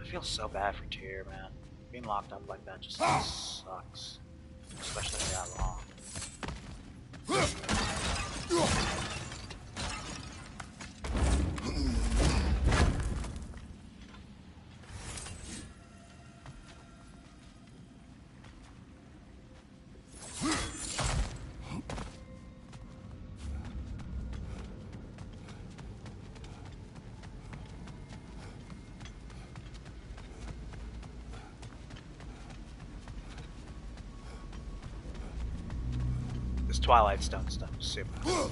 Speaker 1: I feel so bad for Tyr, man. Being locked up like that just sucks. Especially for that long. This Twilight Stone stuff is super cool.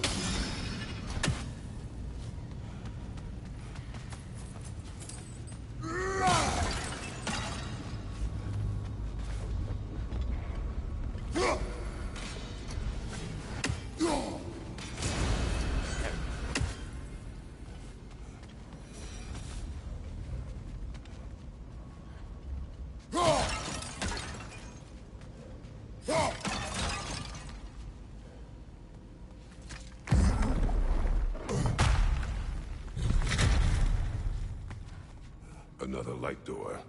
Speaker 4: Another light door.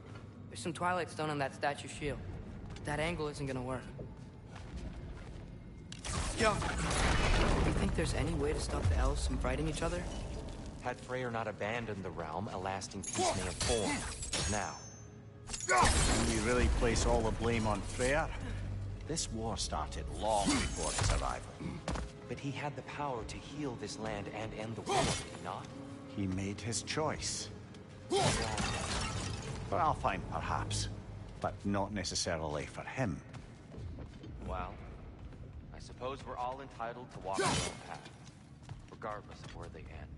Speaker 3: There's some Twilight Stone on that statue shield. That angle isn't gonna work.
Speaker 10: Yeah.
Speaker 3: Do you think there's any way to stop the elves from fighting each other?
Speaker 9: Had Freyr not abandoned the realm, a lasting peace may have formed. Now,
Speaker 2: Can we really place all the blame on Freyr? This war started long before his arrival.
Speaker 9: but he had the power to heal this land and end the war, did he not?
Speaker 2: He made his choice. For Alfheim, perhaps, but not necessarily for him.
Speaker 9: Well, I suppose we're all entitled to walk our own path, regardless of where they end.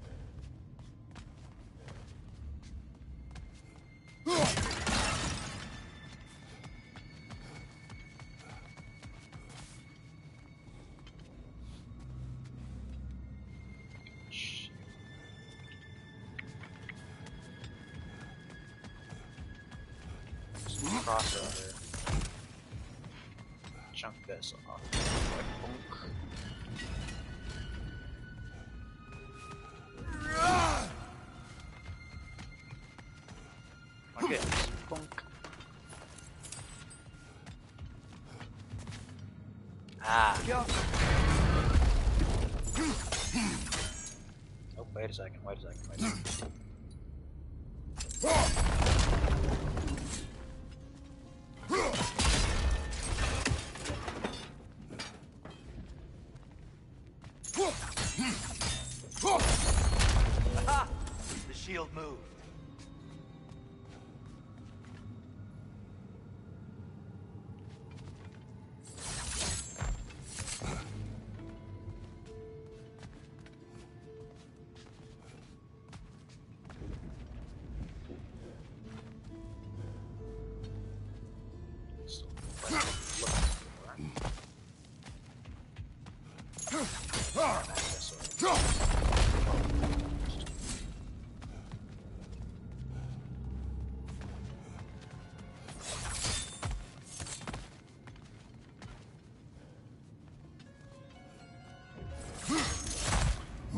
Speaker 1: Crossover. Chunk this off. Like, bonk. My goodness. Bonk. Ah. Oh, wait a second, wait a second, wait a second.
Speaker 10: Aha! The shield moved.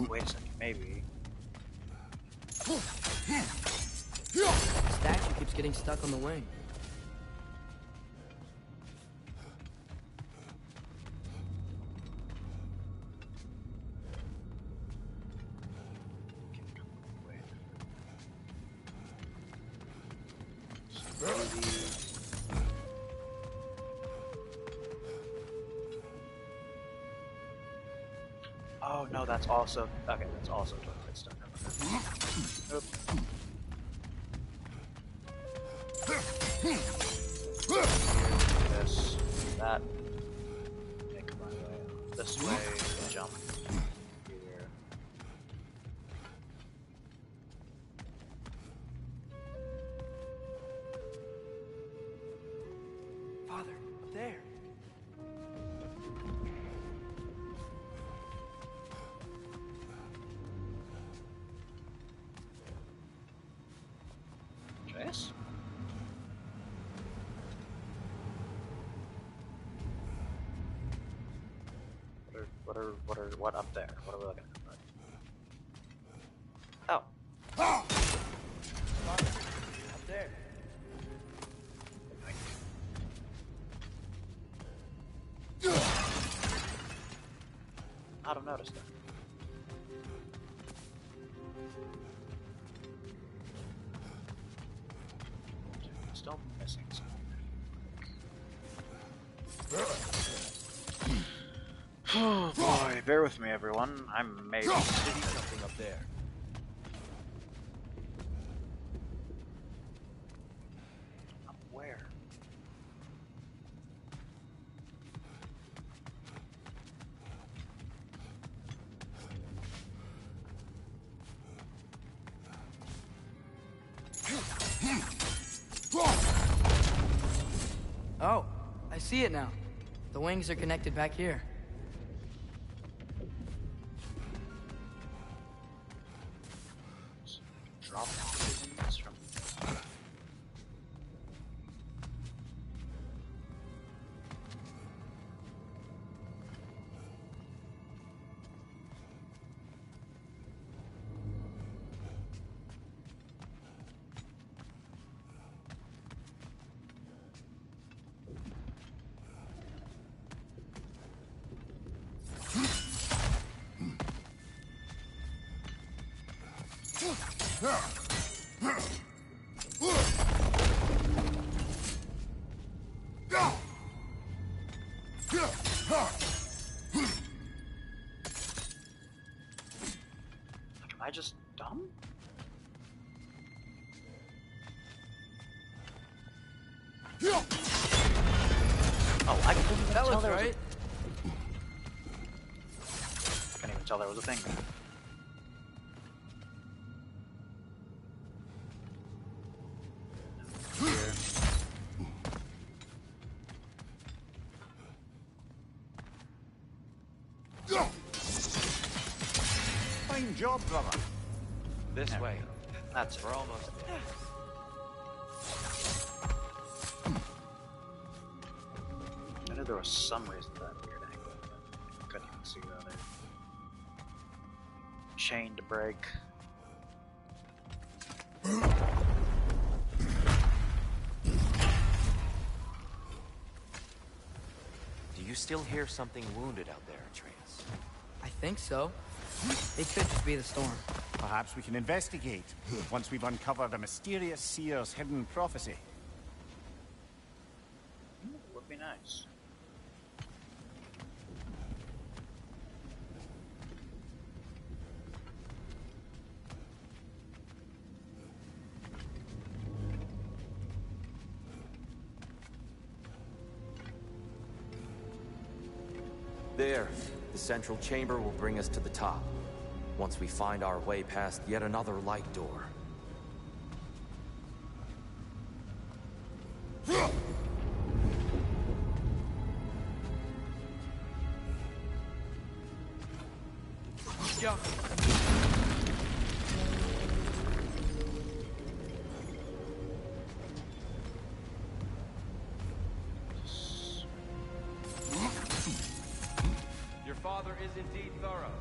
Speaker 1: Wait a second, maybe.
Speaker 3: The statue keeps getting stuck on the wing.
Speaker 1: Oh no, that's also okay. That's also Twilight stuff. Oop. This, that. Make my way this way. Jump here.
Speaker 3: Father, up there.
Speaker 1: Chase? What up there? What are we looking at? Oh.
Speaker 3: Father, up there.
Speaker 1: I'd have noticed that. Still missing something. Oh boy, bear with me everyone. I'm maybe seeing something up there. Up where?
Speaker 3: Oh, I see it now. The wings are connected back here.
Speaker 1: Drop these from. Am I just dumb? Oh, I couldn't even tell there was
Speaker 3: right.
Speaker 1: I couldn't even tell there was a thing. Here.
Speaker 2: Fine job, brother.
Speaker 10: This
Speaker 1: There we
Speaker 10: way.
Speaker 1: go. That's it.
Speaker 10: We're almost there.
Speaker 1: I knew there was some reason for that weird angle, but I couldn't even see the other chain to break.
Speaker 9: Do you still hear something wounded out there, Atreus?
Speaker 3: I think so. It could just be the storm.
Speaker 2: Perhaps we can investigate once we've uncovered a mysterious seer's hidden prophecy.
Speaker 1: Would be nice.
Speaker 9: There. The central chamber will bring us to the top. Once we find our way past yet another light door.
Speaker 3: Yo.
Speaker 10: Your father is indeed thorough.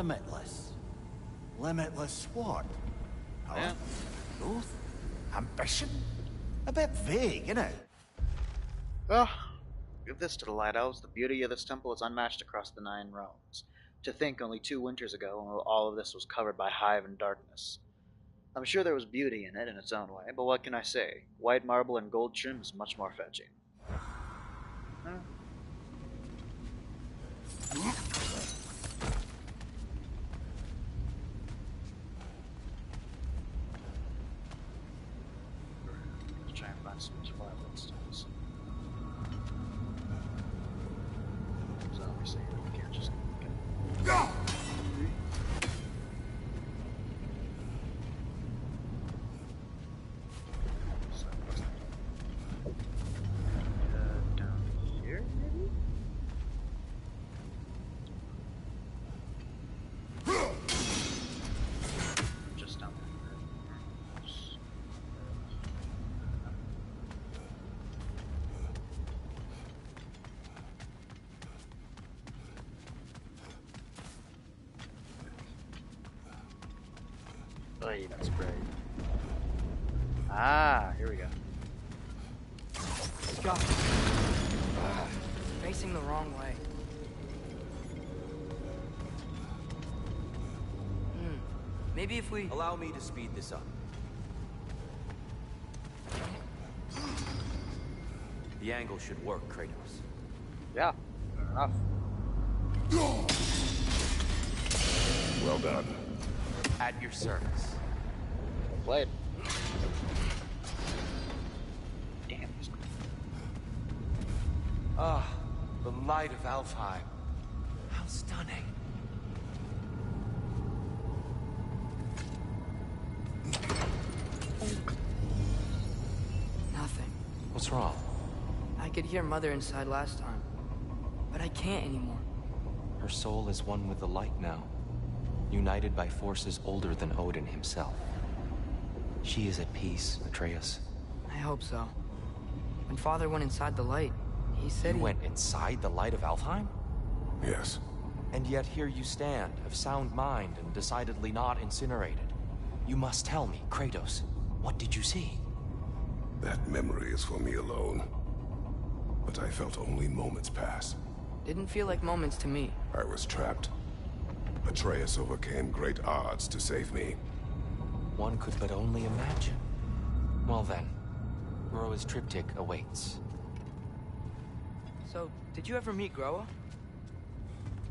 Speaker 2: limitless. Limitless what?
Speaker 1: Yeah.
Speaker 2: Growth? Ambition? A bit vague, innit?
Speaker 1: Well, give this to the Light Elves. The beauty of this temple is unmatched across the 9 realms. To think only 2 winters ago, all of this was covered by hive and darkness. I'm sure there was beauty in it in its own way, but what can I say? White marble and gold trim is much more fetching. Let's try and find some twilight stones. So obviously we can't just go. Down here, maybe? Just down there. Oh, that's great. Ah, here we go.
Speaker 3: Let's go. Facing the wrong way. Maybe if we...
Speaker 9: Allow me to speed this up. The angle should work, Kratos.
Speaker 1: Yeah, fair enough.
Speaker 4: Well done.
Speaker 9: At your service.
Speaker 1: Well played. Damn.
Speaker 9: Ah, the light of Alfheim. How stunning.
Speaker 3: Nothing.
Speaker 9: What's wrong?
Speaker 3: I could hear Mother inside last time, but I can't anymore.
Speaker 9: Her soul is one with the light now, united by forces older than Odin himself. She is at peace, Atreus.
Speaker 3: I hope so. When Father went inside the light, he said
Speaker 9: You went inside the light of Alfheim?
Speaker 4: Yes.
Speaker 9: And yet here you stand, of sound mind and decidedly not incinerated. You must tell me, Kratos, what did you see?
Speaker 4: That memory is for me alone. But I felt only moments pass.
Speaker 3: Didn't feel like moments to me.
Speaker 4: I was trapped. Atreus overcame great odds to save me.
Speaker 9: One could but only imagine. Well then, Groa's triptych awaits.
Speaker 3: So, did you ever meet Groa?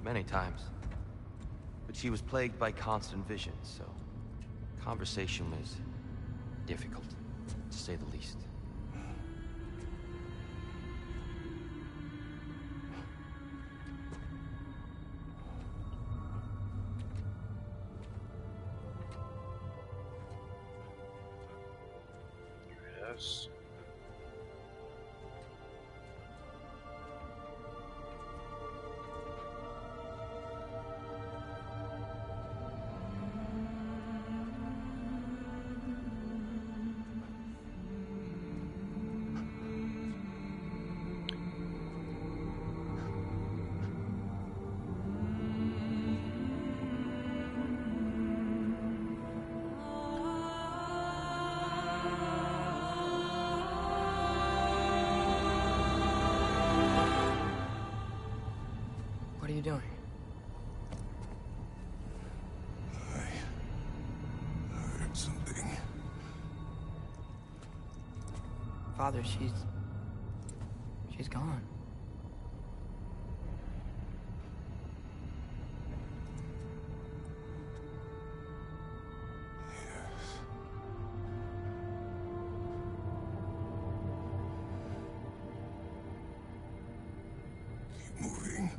Speaker 9: Many times. But she was plagued by constant visions, so conversation was difficult, to say the least.
Speaker 1: Yes.
Speaker 3: What are you doing?
Speaker 4: I heard something.
Speaker 3: Father, she's gone.
Speaker 4: Keep moving.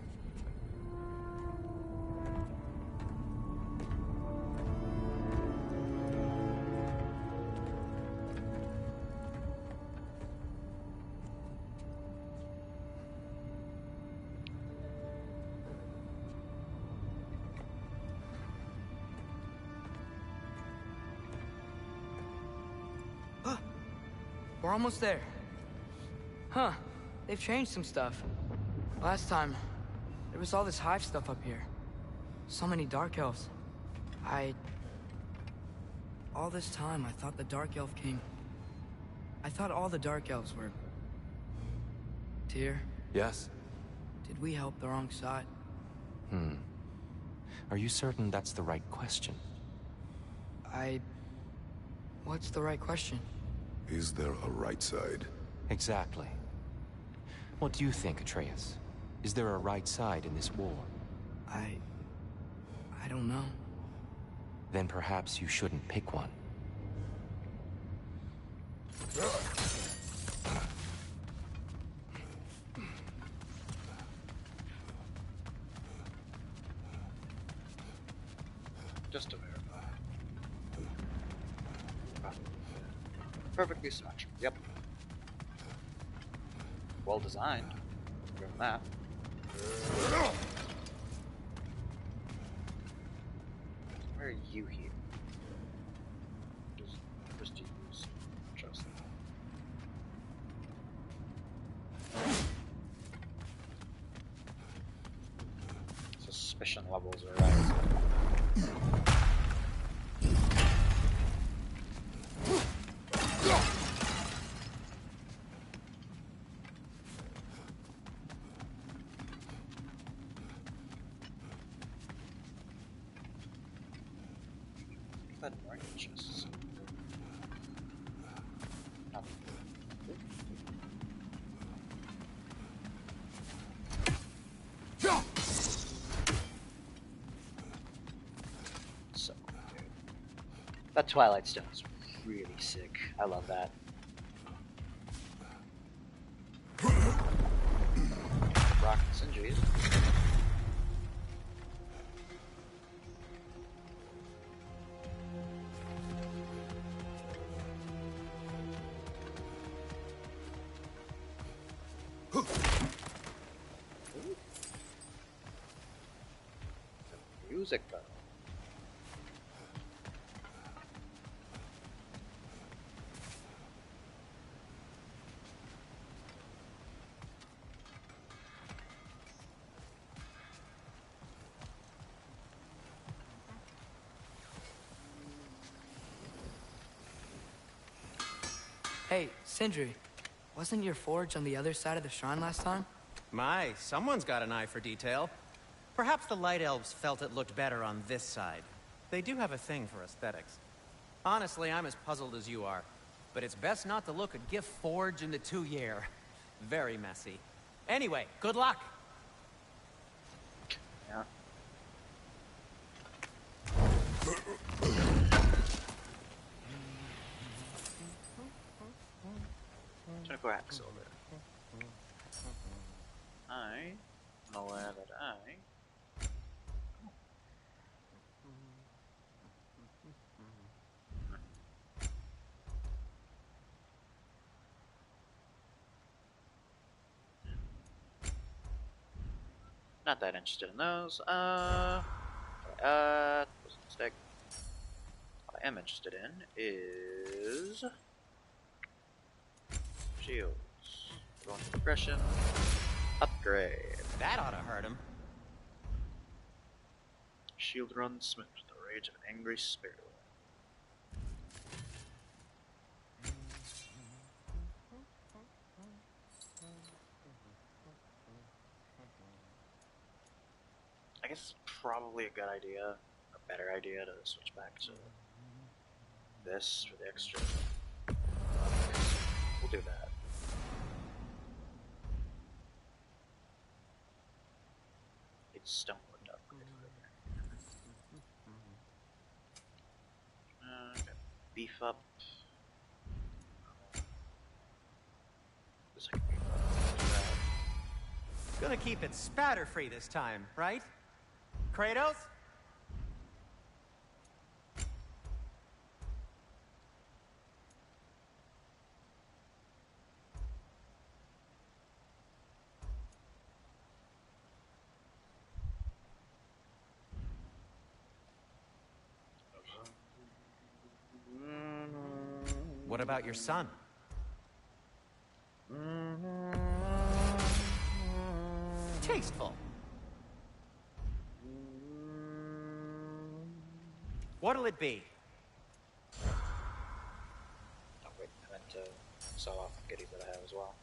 Speaker 3: We're almost there. Huh. They've changed some stuff. Last time, there was all this hive stuff up here. So many Dark Elves. All this time, I thought the Dark Elf King... I thought all the Dark Elves were... Tyr?
Speaker 9: Yes?
Speaker 3: Did we help the wrong side?
Speaker 9: Are you certain that's the right question?
Speaker 3: What's the right question?
Speaker 4: Is there a right side?
Speaker 9: Exactly. What do you think, Atreus? Is there a right side in this war?
Speaker 3: I don't know.
Speaker 9: Then perhaps you shouldn't pick one.
Speaker 1: Just to verify. Perfectly symmetrical. Yep. Well designed. Give them that. Where are you here? Just to use. Trust them. Suspicion levels are rising. That Twilight Stone is really sick. I love that. Rock and Sindri's. Music though.
Speaker 3: Hey, Sindri. Wasn't your forge on the other side of the shrine last time?
Speaker 7: My, someone's got an eye for detail. Perhaps the Light Elves felt it looked better on this side. They do have a thing for aesthetics. Honestly, I'm as puzzled as you are. But it's best not to look at Gift Forge in the two-year. Very messy. Anyway, good luck!
Speaker 1: Yeah. For Axel there. I'm aware that not that interested in those. Was a mistake. What I am interested in is shields. Going to progression. Upgrade.
Speaker 7: That ought to hurt him.
Speaker 1: Shield run smith with the rage of an angry spirit. I guess it's probably a good idea, a better idea to switch back to this for the extra. We'll do that. It's stonewood to upgrade further. Okay. Beef up. This I can beef up.
Speaker 7: Gonna keep it spatter-free this time, right? Kratos? What about your son? Tasteful. What'll it be?
Speaker 1: Oh wait, I meant to sell off the goodies that I have as well.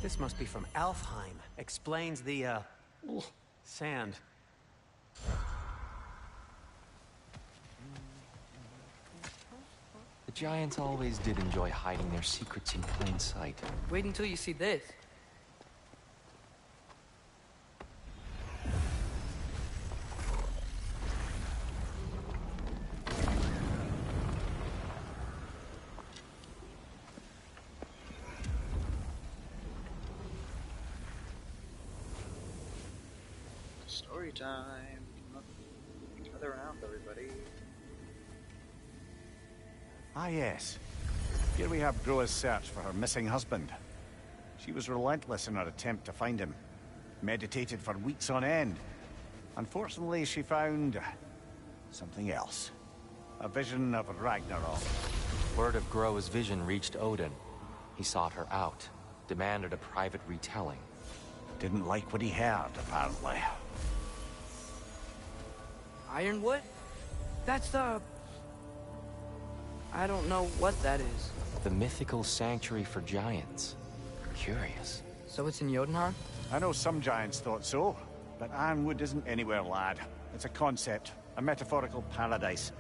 Speaker 7: This must be from Alfheim. Explains the, sand.
Speaker 9: The giants always did enjoy hiding their secrets in plain sight.
Speaker 3: Wait until you see this.
Speaker 1: Story time. Gather around, everybody.
Speaker 2: Ah, yes. Here we have Groa's search for her missing husband. She was relentless in her attempt to find him. Meditated for weeks on end. Unfortunately, she found something else. A vision of Ragnarok.
Speaker 9: Word of Groa's vision reached Odin. He sought her out, demanded a private retelling.
Speaker 2: Didn't like what he heard, apparently.
Speaker 3: Ironwood? That's the... I don't know what that is.
Speaker 9: The mythical sanctuary for giants. Curious.
Speaker 3: So it's in Jotunheim?
Speaker 2: I know some giants thought so, but Ironwood isn't anywhere, lad. It's a concept, a metaphorical paradise.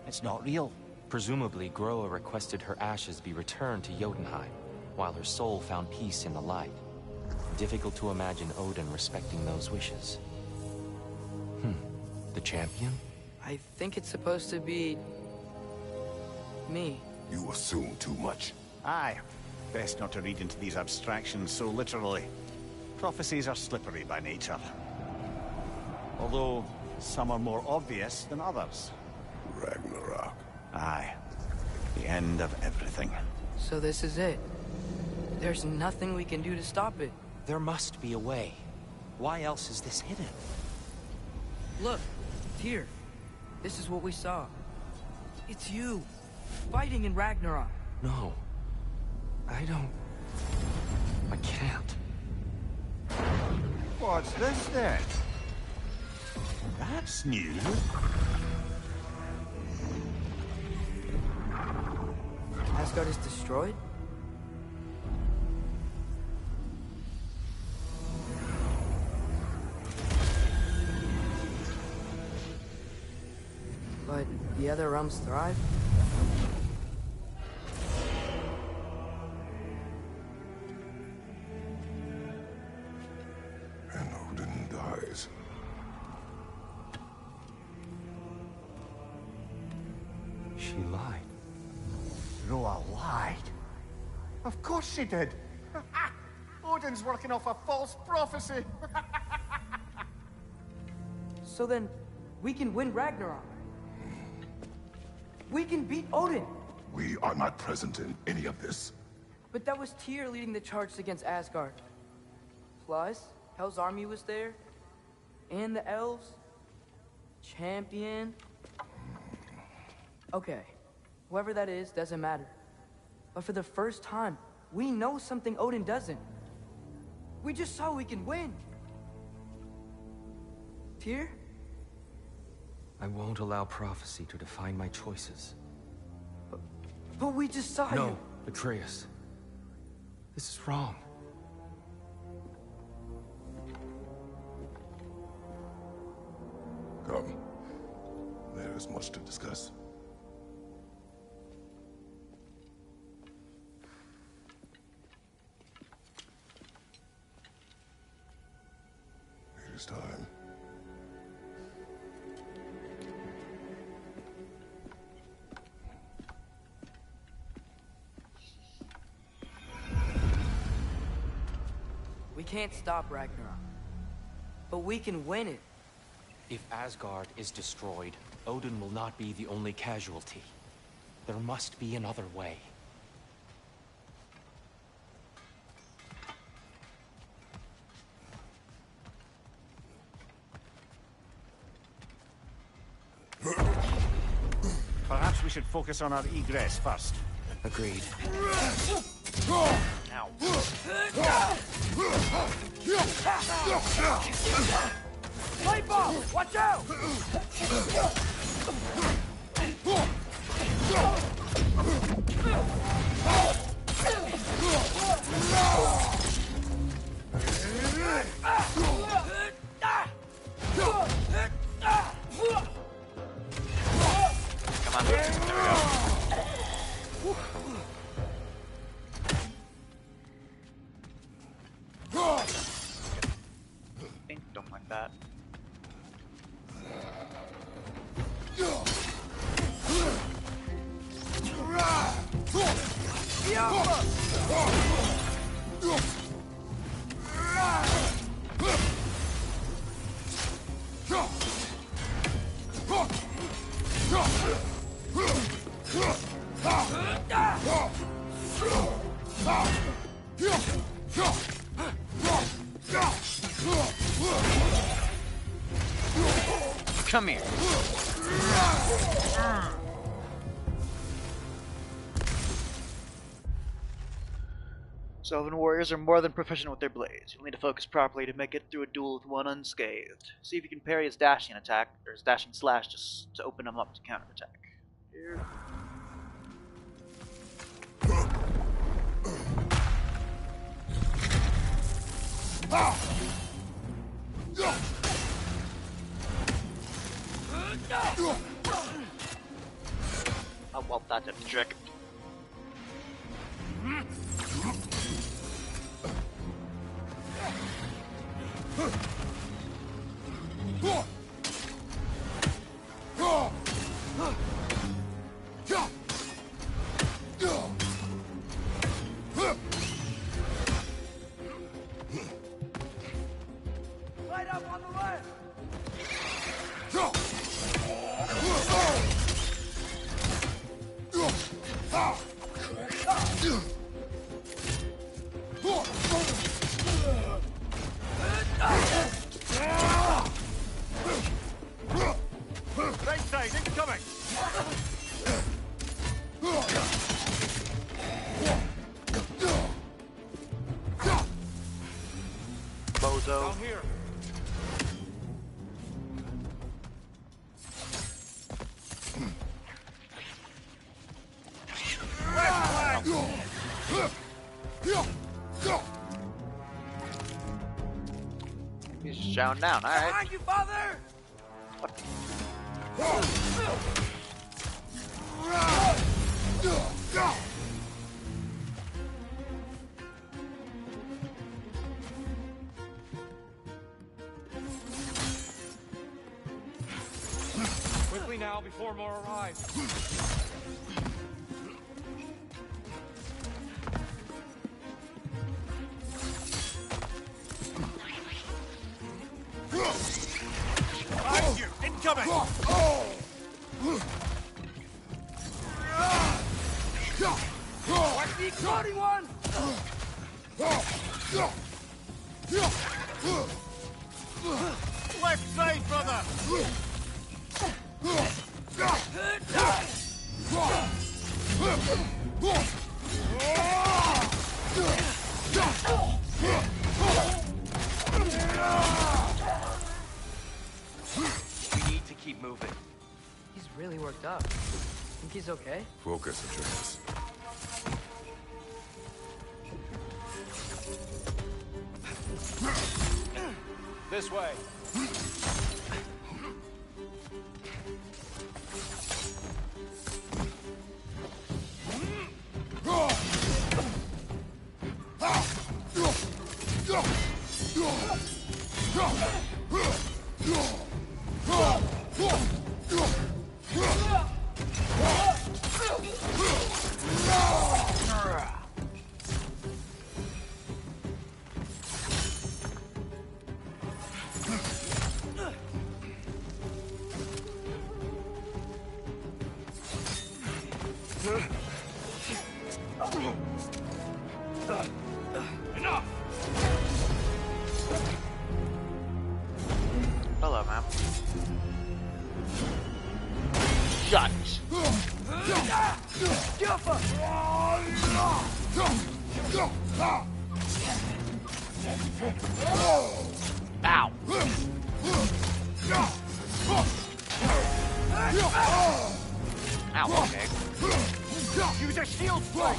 Speaker 2: It's not real.
Speaker 9: Presumably, Groa requested her ashes be returned to Jotunheim, while her soul found peace in the light. Difficult to imagine Odin respecting those wishes. The champion?
Speaker 3: I think it's supposed to be... me.
Speaker 4: You assume too much.
Speaker 2: Aye. Best not to read into these abstractions so literally. Prophecies are slippery by nature. Although, some are more obvious than others.
Speaker 4: Ragnarok.
Speaker 2: Aye. The end of everything.
Speaker 3: So this is it. There's nothing we can do to stop it.
Speaker 9: There must be a way. Why else is this hidden?
Speaker 3: Look, here. This is what we saw. It's you, fighting in Ragnarok.
Speaker 9: No. I can't.
Speaker 2: What's this then? That's new.
Speaker 3: Asgard is destroyed? But the other realms thrive?
Speaker 4: And Odin dies.
Speaker 9: She lied.
Speaker 2: Groa lied. Of course she did. Odin's working off a false prophecy.
Speaker 3: So then, we can win Ragnarok. We can beat Odin.
Speaker 4: We are not present in any of this.
Speaker 3: But that was Tyr leading the charge against Asgard. Plus, Hell's army was there. And the elves. Champion. Okay. Whoever that is, doesn't matter. But for the first time, we know something Odin doesn't. We just saw we can win. Tyr?
Speaker 9: I won't allow prophecy to define my choices.
Speaker 3: But we just saw you.
Speaker 9: No, Atreus. This is wrong.
Speaker 4: Come. There is much to discuss. It is time.
Speaker 3: We can't stop Ragnarok. But we can win it.
Speaker 9: If Asgard is destroyed, Odin will not be the only casualty. There must be another way.
Speaker 2: Perhaps we should focus on our egress first.
Speaker 9: Agreed.
Speaker 1: Ow.
Speaker 11: Light ball! Watch out!
Speaker 1: Come on. There we go. Don't like that. Come here. Sylvan warriors are more than proficient with their blades. You'll need to focus properly to make it through a duel with one unscathed. See if you can parry his dashing attack, or his dashing slash, just to open him up to counterattack. Here. Oh, well, that did the trick.
Speaker 11: Light up on the left!
Speaker 2: Right side, incoming!
Speaker 1: Bozo.
Speaker 10: Down here.
Speaker 1: He's just shouting down, alright.
Speaker 11: Behind you, father!
Speaker 10: Quickly now, before more arrive.
Speaker 2: Behind you, incoming!
Speaker 11: Watch the exploding one!
Speaker 2: Left side, brother!
Speaker 10: We need to keep moving.
Speaker 3: He's really worked up. Think he's okay?
Speaker 4: Focus, Atreus.
Speaker 10: This way.
Speaker 1: Hello, ma'am. Shots. Ow! Ow, okay.
Speaker 2: Use a shield strike!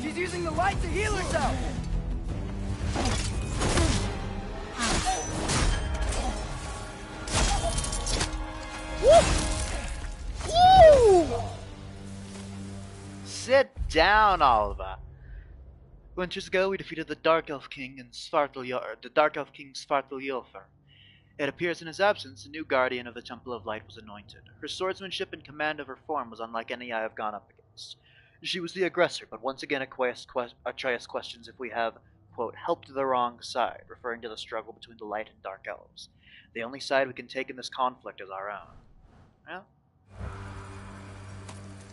Speaker 11: She's using the light to heal herself!
Speaker 1: Sit down, Oliver. Winters ago, we defeated the Dark Elf King and Svartalfur. It appears in his absence, a new guardian of the Temple of Light was anointed. Her swordsmanship and command of her form was unlike any I have gone up against. She was the aggressor, but once again Atreus questions if we have, quote, helped the wrong side, referring to the struggle between the Light and Dark Elves. The only side we can take in this conflict is our own. Well?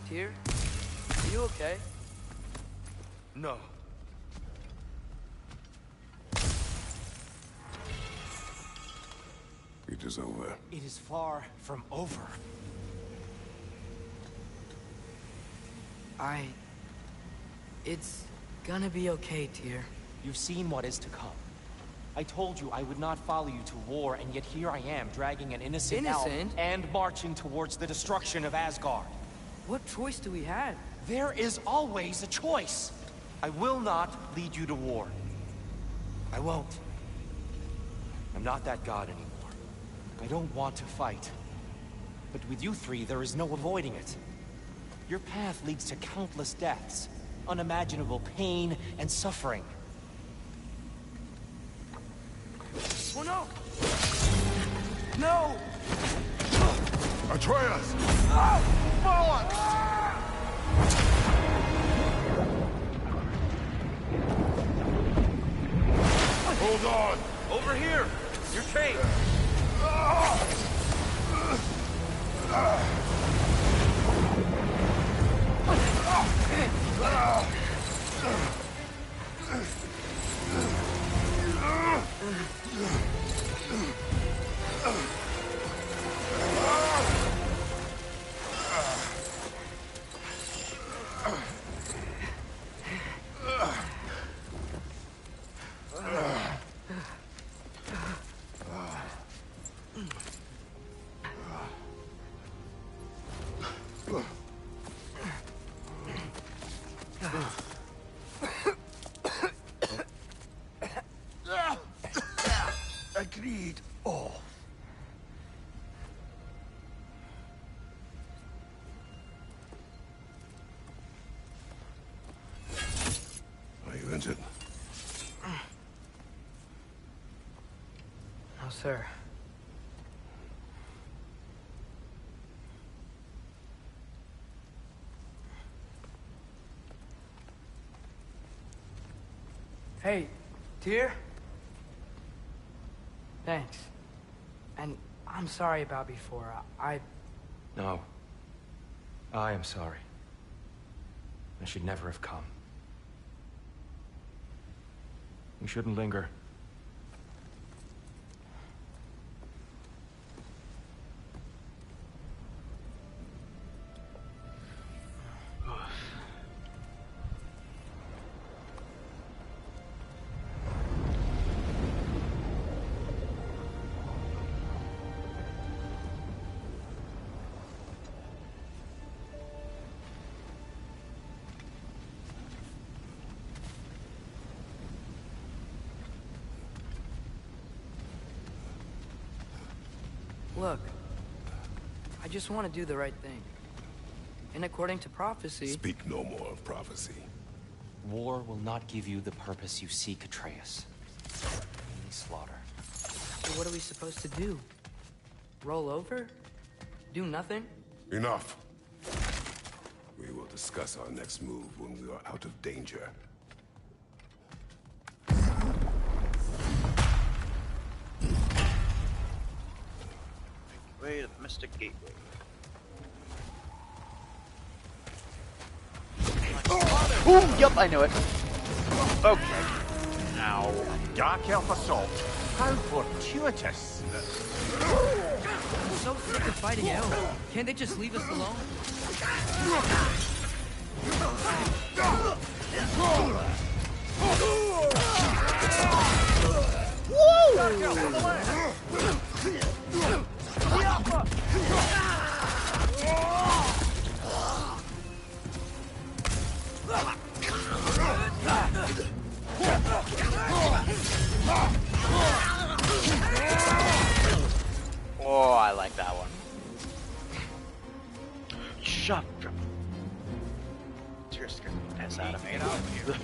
Speaker 3: Tyr, are you okay?
Speaker 9: No.
Speaker 4: It is over.
Speaker 9: It is far from over.
Speaker 3: It's gonna be okay, Tyr.
Speaker 12: You've seen what is to come. I told you I would not follow you to war, and yet here I am, dragging an innocent elf and marching towards the destruction of Asgard.
Speaker 3: What choice do we have?
Speaker 12: There is always a choice. I will not lead you to war. I won't. I'm not that god anymore. I don't want to fight. But with you three, there is no avoiding it. Your path leads to countless deaths, unimaginable pain and suffering.
Speaker 11: Oh no! No!
Speaker 4: Atreus! Hold on!
Speaker 10: Over here! Your chain!
Speaker 4: Agreed. Oh. Are you injured?
Speaker 3: No, sir. Hey, Tyr? Thanks. And I'm sorry about before.
Speaker 12: No. I am sorry. I should never have come. We shouldn't linger.
Speaker 3: Look, I just want to do the right thing. And according to prophecy...
Speaker 4: Speak no more of prophecy.
Speaker 12: War will not give you the purpose you seek, Atreus. Only slaughter.
Speaker 3: So what are we supposed to do? Roll over? Do nothing?
Speaker 4: Enough. We will discuss our next move when we are out of danger.
Speaker 1: Way to the Mystic Gateway. Ooh, yup, I knew it. Okay. Ow.
Speaker 2: Dark Elf Assault. How fortuitous.
Speaker 3: I'm so sick of fighting elves. Can't they just leave us alone?
Speaker 1: Oh, I like that one. Shut up. You're scaring the piss out of me. Hold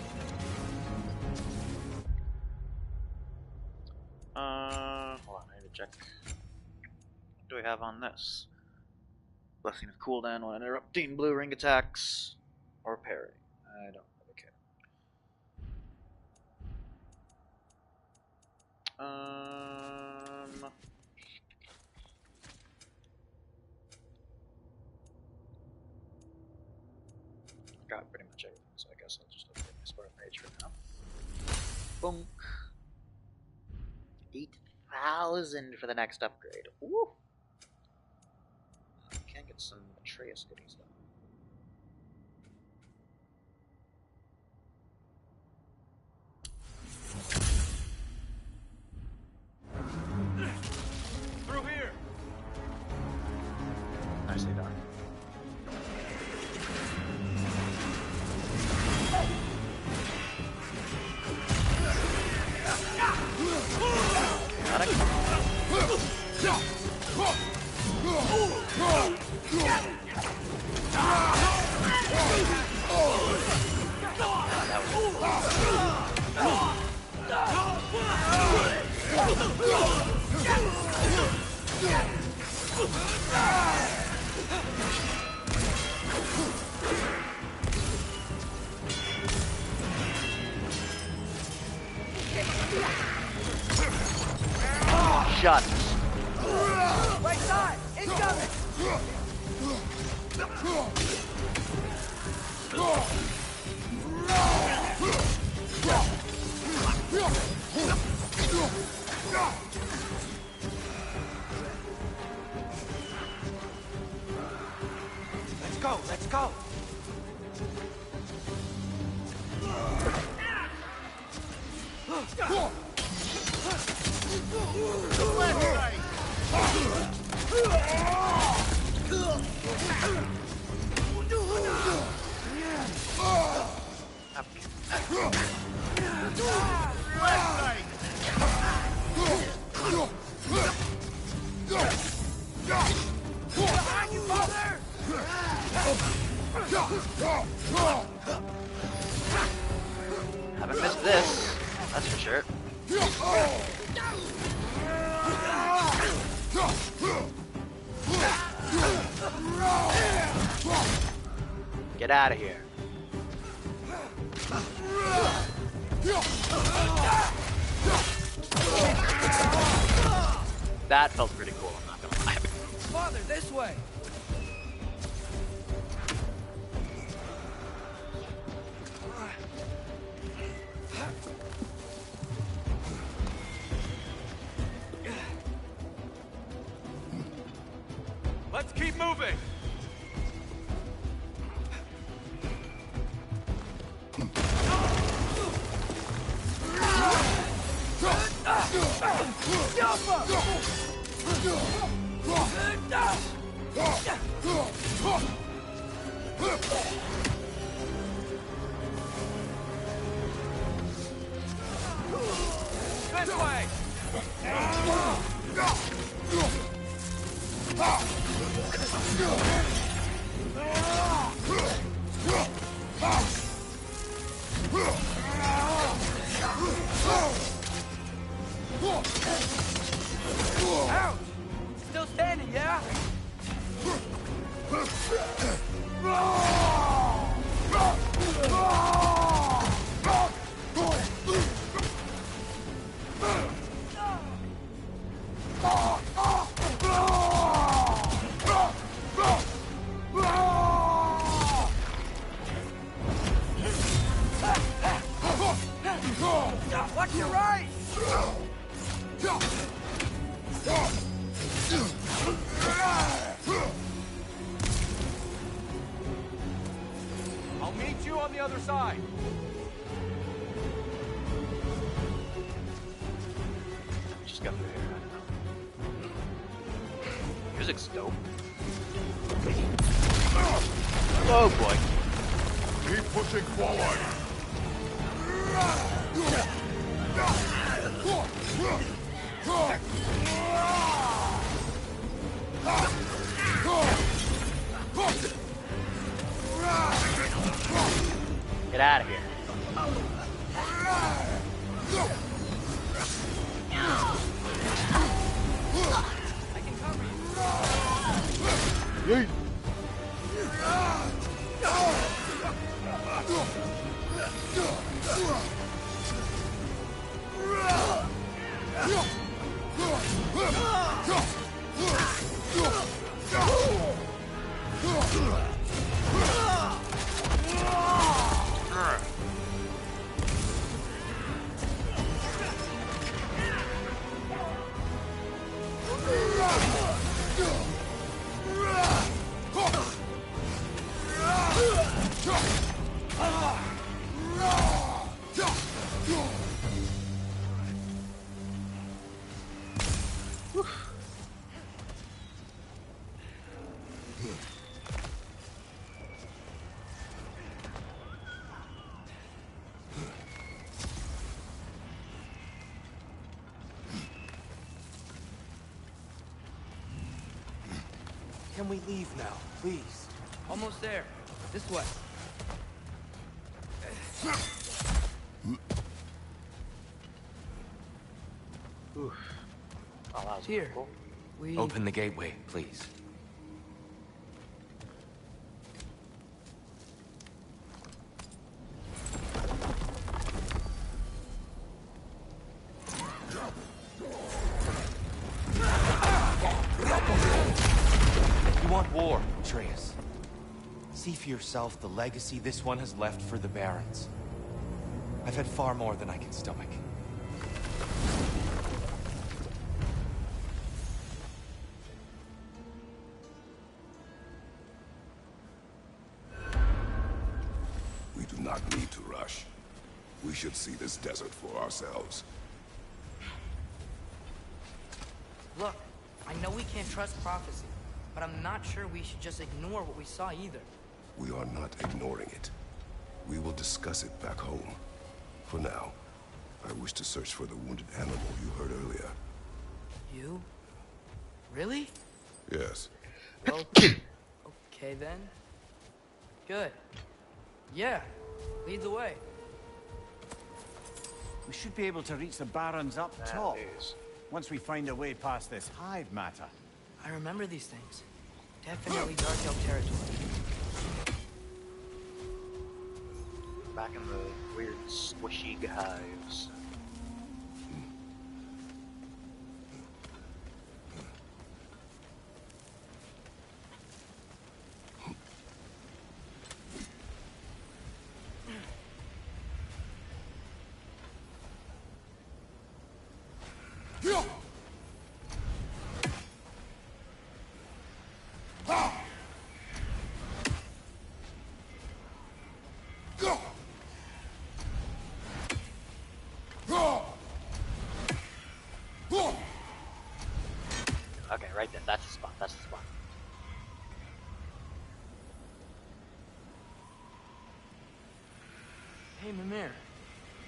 Speaker 1: on, I need to check. What do we have on this? Blessing of cooldown when interrupting blue ring attacks or parry. I don't really care. Got pretty much everything, so I guess I'll just upgrade my Spartan Rage for now. Boom. 8,000 for the next upgrade. Woo! Can get some Atreus goodies though.
Speaker 10: Through here.
Speaker 1: Nicely done. Got it. Shot.
Speaker 11: Right side! Incoming!
Speaker 12: Let's go, let's go!
Speaker 1: Haven't missed this, that's for sure. Get out of here. That felt pretty cool, I'm not gonna lie.
Speaker 11: Father, this way!
Speaker 10: Let's keep moving. This way.
Speaker 11: Ouch! Still standing, yeah? Watch your right!
Speaker 10: I'll meet you on the other side.
Speaker 1: Just got through here. Music's dope. Oh boy.
Speaker 4: Keep pushing forward.
Speaker 1: Get out of here.
Speaker 11: I can cover you.
Speaker 1: Yeet.
Speaker 12: Can we leave now, please?
Speaker 3: Almost there. This way.
Speaker 1: Oof. Oh, that was
Speaker 3: Here.
Speaker 1: cool.
Speaker 3: We...
Speaker 9: Open the gateway, please.
Speaker 12: You want war, Atreus. See for yourself the legacy this one has left for the Barons. I've had far more than I can stomach.
Speaker 4: We do not need to rush. We should see this desert for ourselves.
Speaker 3: Look, I know we can't trust prophecy, but I'm not sure we should just ignore what we saw either.
Speaker 4: We are not ignoring it. We will discuss it back home. For now, I wish to search for the wounded animal you heard earlier.
Speaker 3: You? Really?
Speaker 4: Yes.
Speaker 3: Well, okay then. Good. Yeah, lead the way.
Speaker 2: We should be able to reach the Barons up top. Once we find a way past this hive matter.
Speaker 3: I remember these things. Definitely Dark Elf territory.
Speaker 1: Back in the weird squishy hives. Okay, right there. That's the spot. That's the spot.
Speaker 3: Hey, Mimir.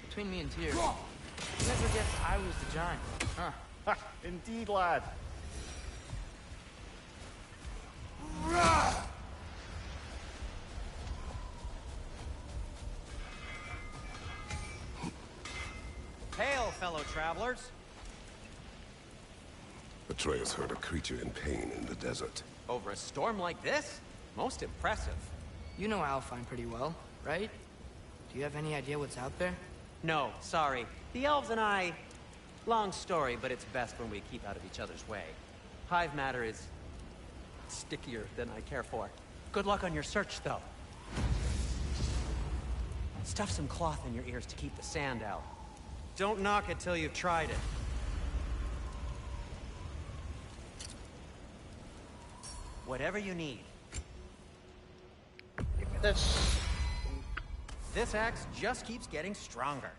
Speaker 3: Between me and Tyr, you never guessed I was the giant, huh?
Speaker 2: Indeed, lad.
Speaker 7: fellow travelers.
Speaker 4: Atreus heard a creature in pain in the desert.
Speaker 7: Over a storm like this? Most impressive.
Speaker 3: You know Alfheim pretty well, right? Do you have any idea what's out there?
Speaker 7: No, sorry. The elves and I... Long story, but it's best when we keep out of each other's way. Hive matter is... stickier than I care for. Good luck on your search, though. Stuff some cloth in your ears to keep the sand out. Don't knock it till you've tried it. Whatever you need.
Speaker 1: Give me this.
Speaker 7: This axe just keeps getting stronger.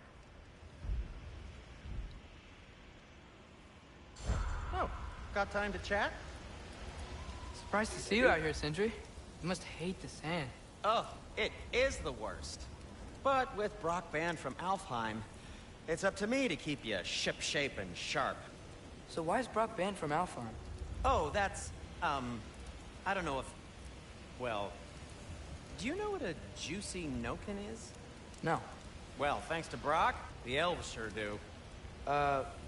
Speaker 7: Oh, got time to chat?
Speaker 3: Surprised to see you out here, Sindri. You must hate the sand.
Speaker 7: Oh, it is the worst. But with Brock banned from Alfheim, it's up to me to keep you ship-shape and sharp.
Speaker 3: So why is Brock banned from Alfheim?
Speaker 7: Oh, that's, I don't know if... Well, do you know what a juicy Noken is?
Speaker 3: No.
Speaker 7: Well, thanks to Brock, the elves sure do.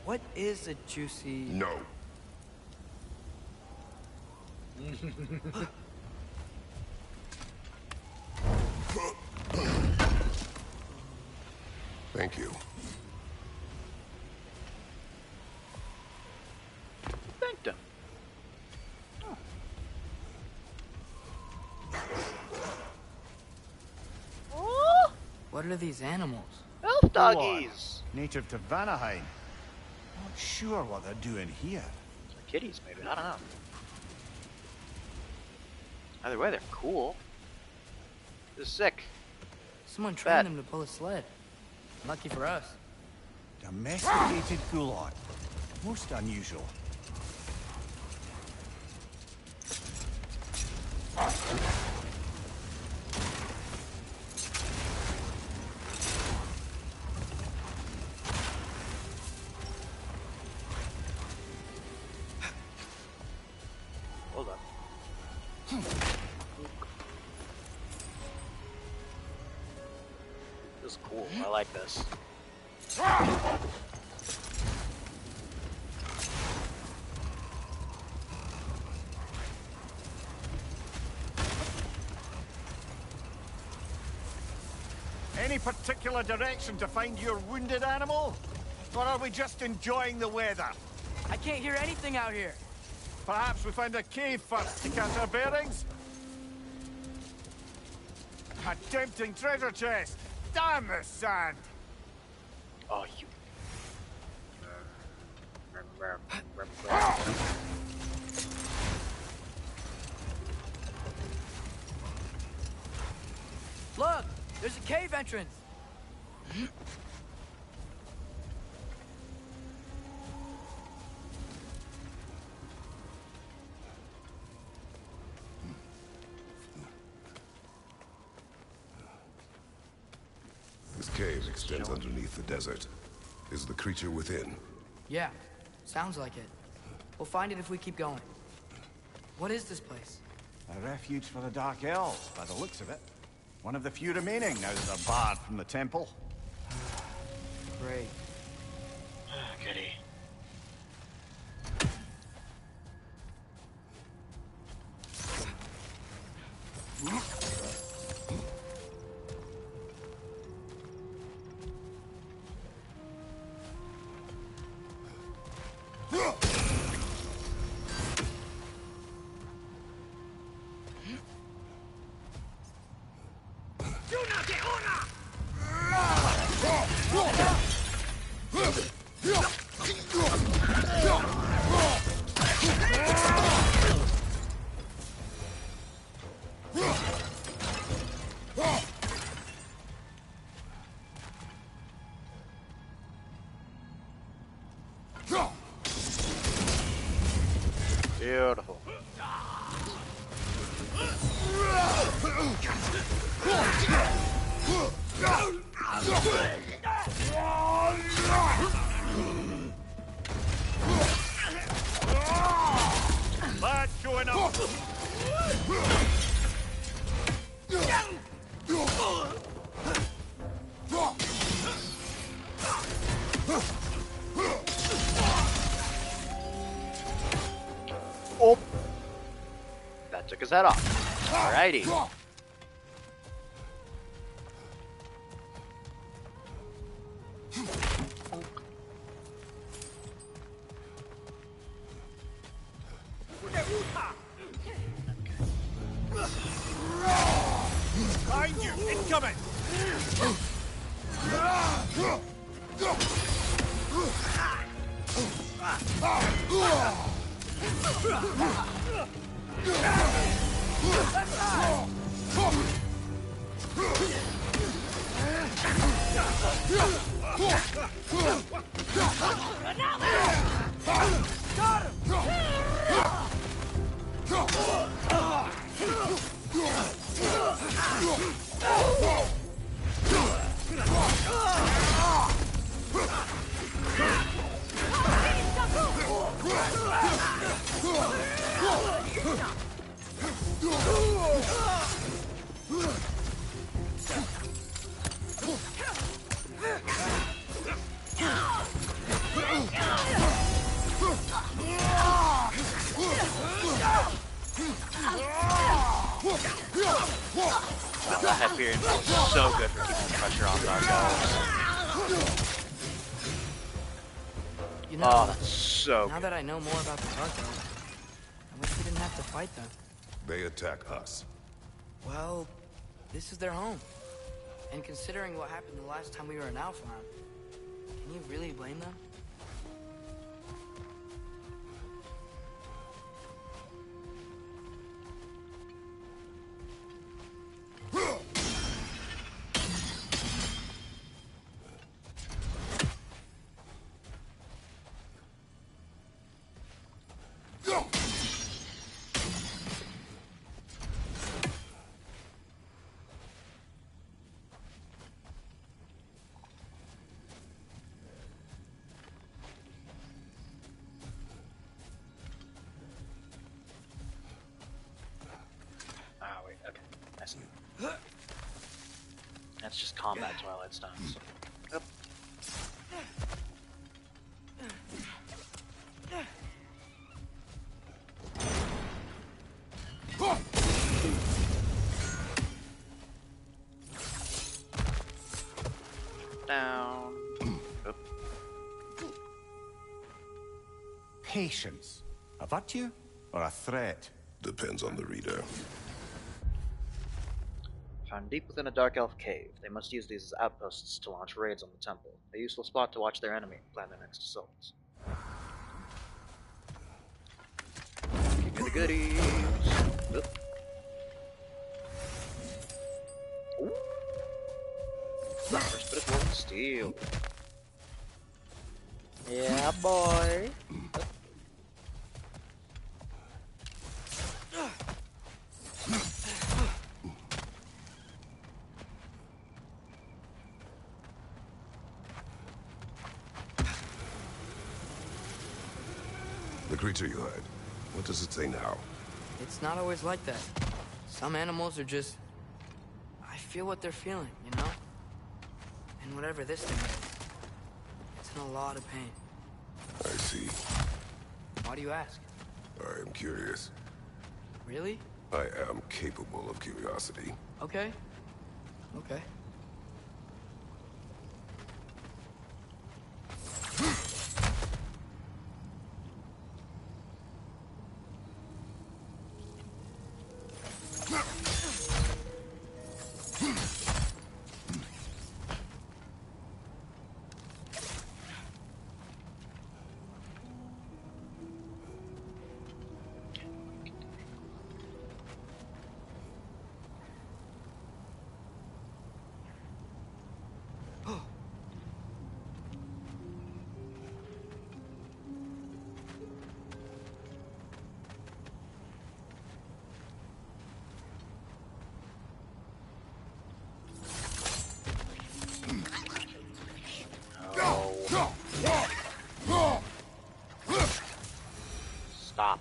Speaker 3: What is a juicy...
Speaker 4: No. Thank you.
Speaker 1: Thanked him. Oh.
Speaker 3: What are these animals?
Speaker 1: Elf doggies.
Speaker 2: Native to Vanaheim. Not sure what they're doing here.
Speaker 1: They're kitties, maybe. I don't know. Either way, they're cool. This is sick.
Speaker 3: Someone trained them to pull a sled. Lucky for us.
Speaker 2: Domesticated Gulon. Most unusual.
Speaker 1: Hold on. This is cool. I like this.
Speaker 2: Any particular direction to find your wounded animal? Or are we just enjoying the weather?
Speaker 3: I can't hear anything out here.
Speaker 2: Perhaps we find a cave first to catch our bearings? A tempting treasure chest! Damn the sand!
Speaker 1: Oh, you.
Speaker 3: Look! There's a cave entrance!
Speaker 4: This cave extends underneath the desert. Is the creature within?
Speaker 3: Yeah, sounds like it. We'll find it if we keep going. What is this place?
Speaker 2: A refuge for the Dark Elves, by the looks of it. One of the few remaining now that they're barred from the temple.
Speaker 3: Great.
Speaker 1: Goody. Beautiful.
Speaker 2: Lads showing up!
Speaker 1: That took his head off. Alrighty.
Speaker 6: Behind you! Incoming!
Speaker 1: The Hyperion is so good for keeping pressure on Dark Elves.
Speaker 3: You know,
Speaker 1: Oh, that's so
Speaker 3: now
Speaker 1: good.
Speaker 3: that I know more about the Dark Elves, I wish we didn't have to fight them.
Speaker 4: They attack us.
Speaker 3: Well, this is their home. And considering what happened the last time we were in Alfheim, can you really blame them?
Speaker 1: Ah, wait, okay. I see. That's just combat Twilight Stones. Yep. Down. Oop.
Speaker 2: Patience. A virtue or a threat?
Speaker 4: Depends on the reader.
Speaker 1: Found deep within a dark elf cave. They must use these as outposts to launch raids on the temple. A useful spot to watch their enemy and plan their next assaults. Give me the goodies. Oop. Ooh. First bit of golden steel. Yeah, boy.
Speaker 4: The creature you had, what does it say now?
Speaker 3: It's not always like that. Some animals are just... I feel what they're feeling, you know? And whatever this thing is, it's in a lot of pain.
Speaker 4: I see.
Speaker 3: Why do you ask?
Speaker 4: I am curious.
Speaker 3: Really?
Speaker 4: I am capable of curiosity.
Speaker 3: Okay. Okay.
Speaker 1: Stop.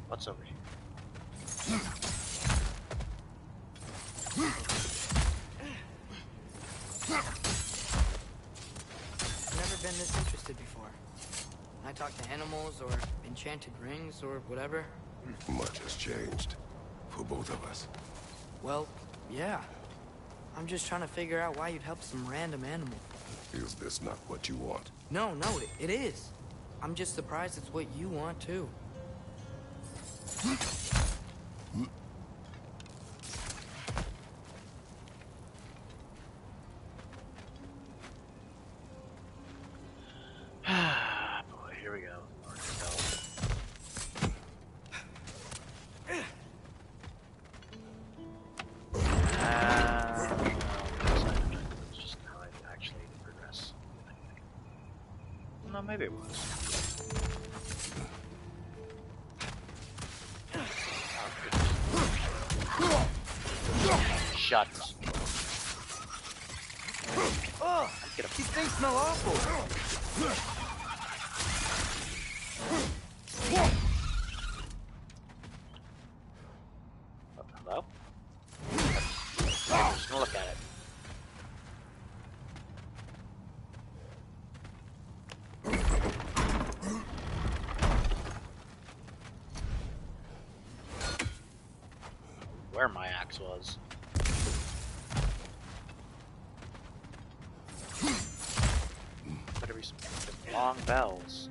Speaker 1: What's over here?
Speaker 3: I've never been this interested before. When I talk to animals or enchanted rings or whatever.
Speaker 4: Much has changed. For both of us.
Speaker 3: Well, yeah. I'm just trying to figure out why you'd help some random animal.
Speaker 4: Is this not what you want?
Speaker 3: No, it is. I'm just surprised it's what you want, too.
Speaker 1: Boy, here we go. Just how I actually progress. No, maybe it was. Shut.
Speaker 11: Oh, these things smell awful.
Speaker 1: Hello? I'm just gonna look at it. Where my axe was. Better be some long bells.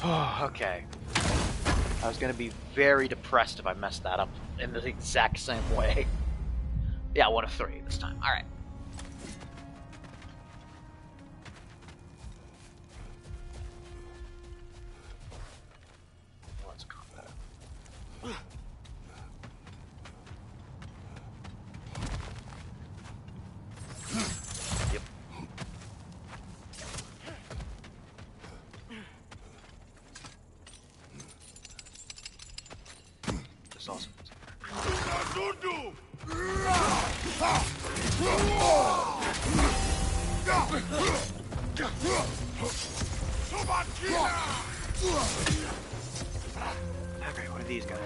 Speaker 1: Oh, okay. I was gonna be very depressed if I messed that up in the exact same way. Yeah, 1 of 3 this time. Alright. Let's combat. Yep. This also okay, what are these guys?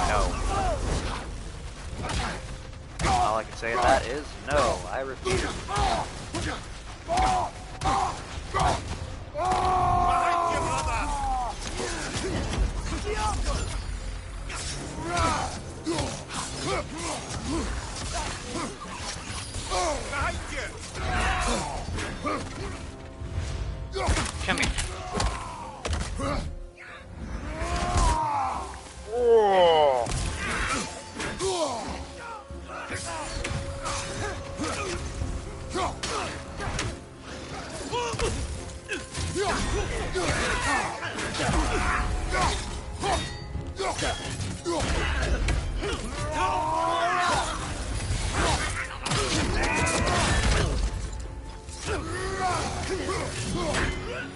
Speaker 1: No. All I can say to that is no. I refuse. Come here. Oh.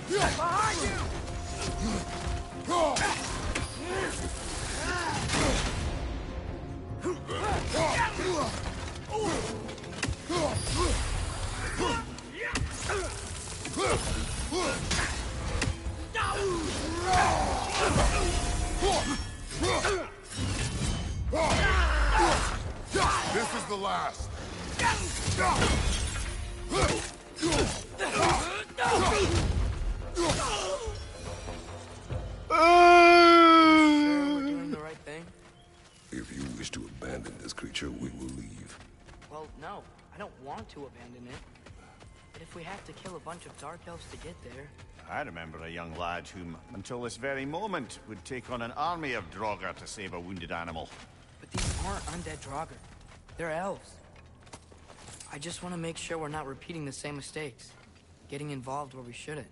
Speaker 11: Behind you!
Speaker 4: This is the last.
Speaker 3: We're doing the right thing?
Speaker 4: If you wish to abandon this creature, we will leave.
Speaker 3: Well, no. I don't want to abandon it. But if we have to kill a bunch of Dark Elves to get there...
Speaker 2: I remember a young lad whom, until this very moment, would take on an army of Draugr to save a wounded animal.
Speaker 3: But these aren't undead Draugr. They're elves. I just want to make sure we're not repeating the same mistakes. Getting involved where we shouldn't.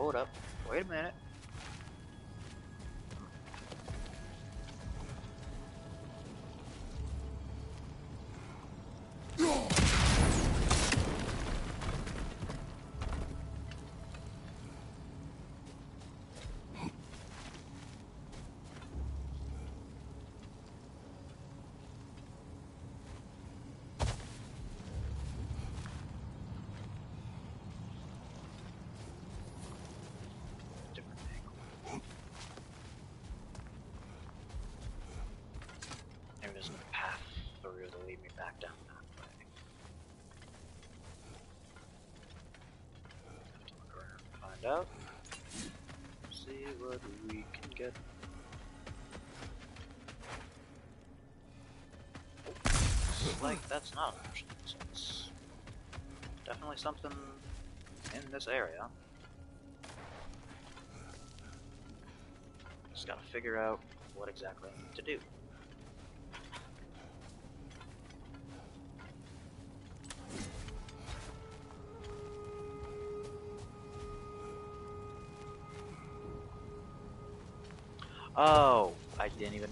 Speaker 1: hold up. Wait a minute. Maybe there's a path through to lead me back down that way. Have to look around and find out. See what we can get. Looks like that's not an option, so it's definitely something in this area. Just gotta figure out what exactly I need to do. Oh, I didn't even.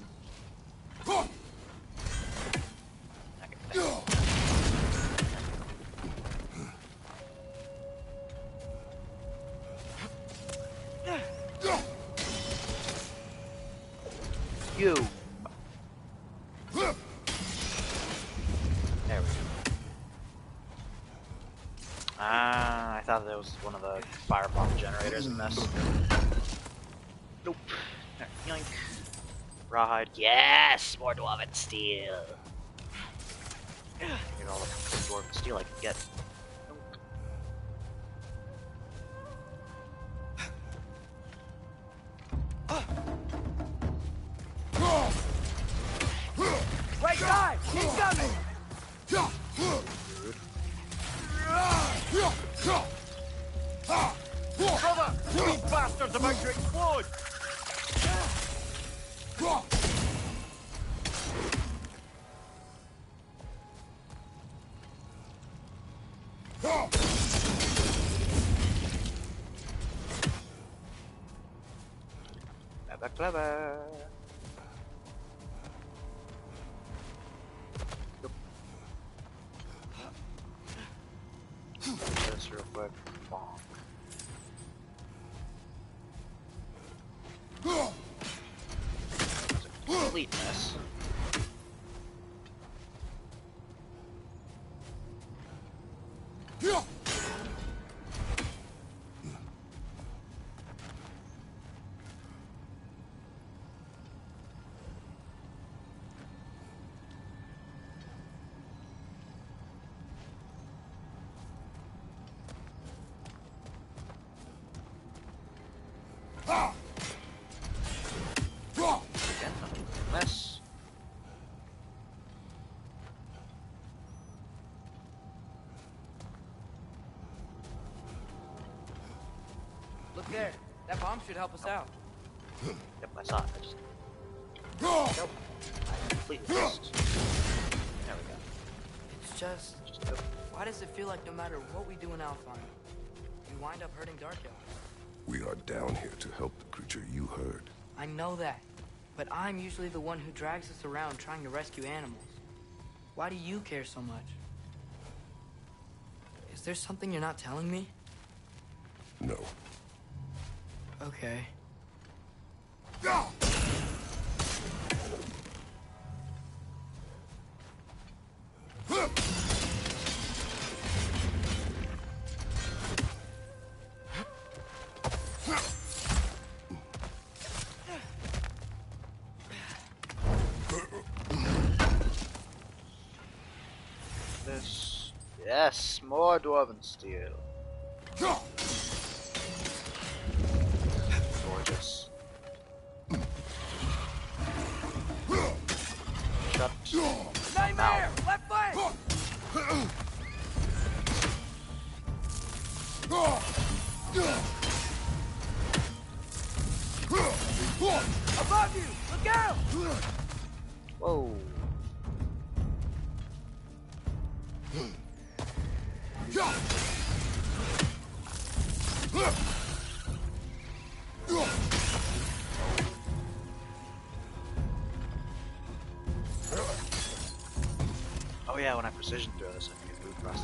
Speaker 1: You. There we go. Ah, I thought that was one of the fire pump generators in this. Nope. Yoink. Rawhide. Yes! More dwarven steel. Get all the dwarven steel I can get.
Speaker 11: Right side! He's coming!
Speaker 2: Brother! You bastards about to explode!
Speaker 1: Clever, clever. This real quick. Bonk. It's a complete mess. Mess.
Speaker 3: Look there. That bomb should help us out.
Speaker 1: Yep, I saw it. I just. Nope. I completely missed. There we go.
Speaker 3: It's just
Speaker 1: go.
Speaker 3: why does it feel like no matter what we do in Alfheim, we wind up hurting Dark Elves?
Speaker 4: We are down here to help the creature you heard.
Speaker 3: I know that, but I'm usually the one who drags us around trying to rescue animals. Why do you care so much? Is there something you're not telling me?
Speaker 4: No.
Speaker 3: Okay.
Speaker 1: This. Yes, more dwarven steel. Gorgeous. Shut.
Speaker 11: Nightmare! Left flank! Above you! Look out!
Speaker 1: Whoa. yeah, when I precision throw this, I can move across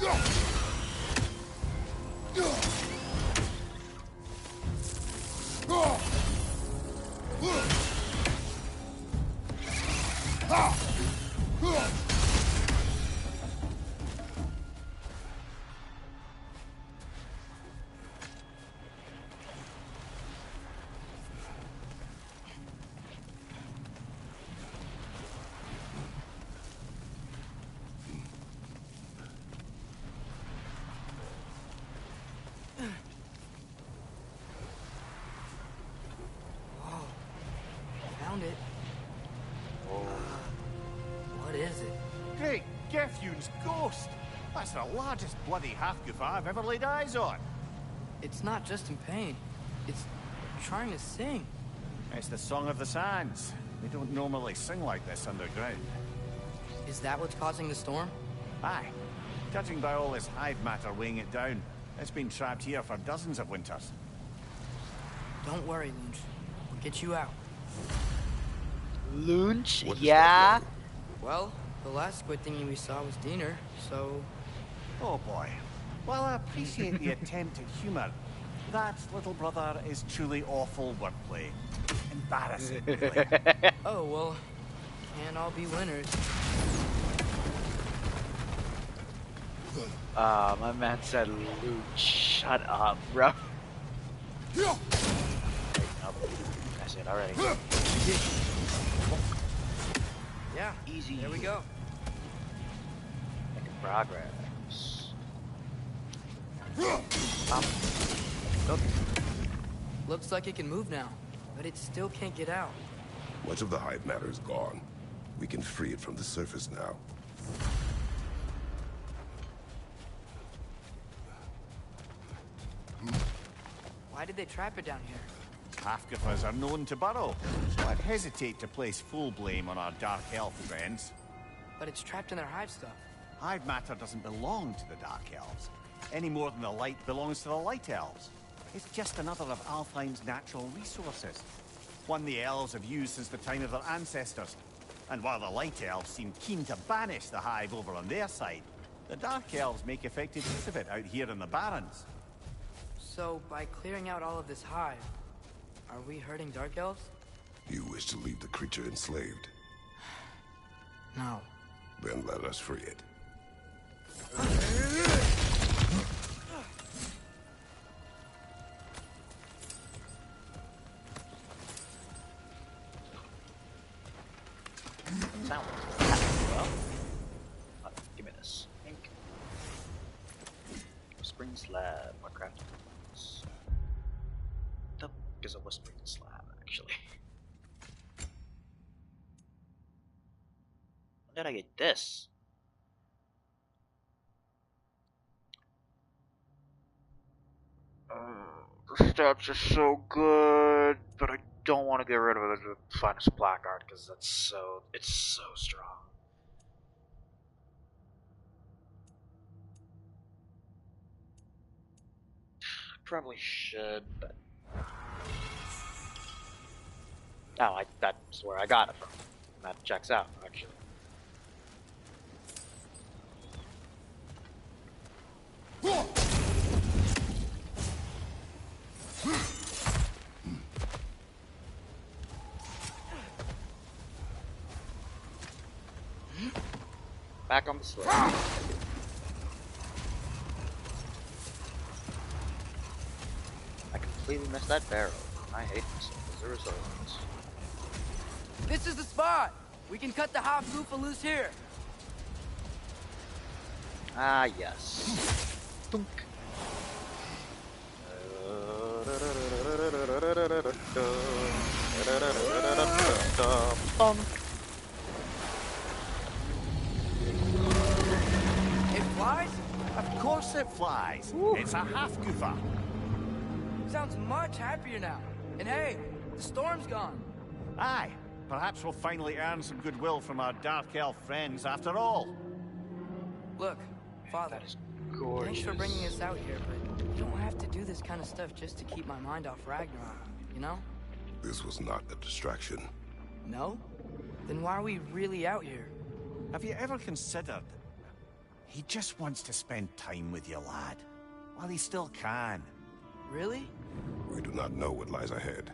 Speaker 3: Found it. What is it?
Speaker 2: Great Gefyun's ghost! That's the largest bloody half-goof I've ever laid eyes on.
Speaker 3: It's not just in pain. It's trying to sing.
Speaker 2: It's the Song of the Sands. They don't normally sing like this underground.
Speaker 3: Is that what's causing the storm?
Speaker 2: Aye. Judging by all this hive matter weighing it down, it's been trapped here for dozens of winters.
Speaker 3: Don't worry, Lunch. We'll get you out.
Speaker 1: Lunch? Yeah?
Speaker 3: Well, the last squid thingy we saw was Diener, so...
Speaker 2: Oh boy. While I appreciate the attempt at humor, that, little brother, is truly awful wordplay. Embarrassing, really.
Speaker 3: Oh, well, can't all be winners.
Speaker 1: My man said loot. Shut up, bro. Wait, nope. I said already.
Speaker 3: Yeah,
Speaker 1: easy.
Speaker 3: There we go.
Speaker 1: Making progress.
Speaker 3: Look. Looks like it can move now, but it still can't get out.
Speaker 4: Much of the hive matter is gone. We can free it from the surface now.
Speaker 3: Why did they trap it down here?
Speaker 2: Half-goofers are known to burrow, so I'd hesitate to place full blame on our dark elf friends.
Speaker 3: But it's trapped in their hive stuff.
Speaker 2: Hive matter doesn't belong to the Dark Elves, any more than the light belongs to the Light Elves. It's just another of Alfheim's natural resources, one the elves have used since the time of their ancestors. And while the Light Elves seem keen to banish the hive over on their side, the Dark Elves make effective use of it out here in the Barrens.
Speaker 3: So, by clearing out all of this hive, are we hurting Dark Elves?
Speaker 4: You wish to leave the creature enslaved?
Speaker 3: No.
Speaker 4: Then let us free it.
Speaker 1: Sound well. Give me this. Ink. Whispering slab. More crafting. The fuck is a whispering slab, actually? When did I get this? The stats are so good, but I don't want to get rid of it to find a placard because it's so strong. Probably should, but that's where I got it from. That checks out, actually. Back on the sled. I completely missed that barrel. I hate myself as a result of this.
Speaker 11: This is the spot! We can cut the half-goofa loose here.
Speaker 1: Ah, yes. Dunk.
Speaker 11: It flies?
Speaker 2: Of course it flies. It's a half-goofa.
Speaker 11: Sounds much happier now. And hey, the storm's gone.
Speaker 2: Aye. Perhaps we'll finally earn some goodwill from our Dark Elf friends after all.
Speaker 3: Look, Father,
Speaker 1: gorgeous.
Speaker 3: Thanks for bringing us out here, but you don't have to do this kind of stuff just to keep my mind off Ragnarok, you know?
Speaker 4: This was not a distraction.
Speaker 3: No? Then why are we really out here?
Speaker 2: Have you ever considered He just wants to spend time with you, lad. While he still can.
Speaker 3: Really?
Speaker 4: We do not know what lies ahead.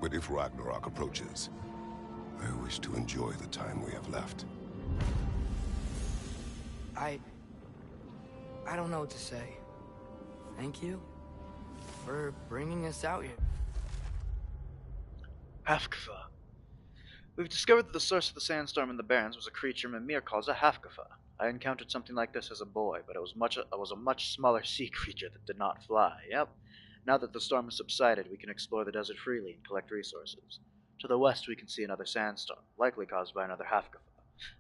Speaker 4: But if Ragnarok approaches, I wish to enjoy the time we have left.
Speaker 11: I don't know what to say. Thank you for bringing us out here.
Speaker 1: Hafkafa. We've discovered that the source of the sandstorm in the Barrens was a creature Mimir calls a Hafkafa. I encountered something like this as a boy, but it was a much smaller sea creature that did not fly. Yep. Now that the storm has subsided, we can explore the desert freely and collect resources. To the west, we can see another sandstorm, likely caused by another Hafkafa.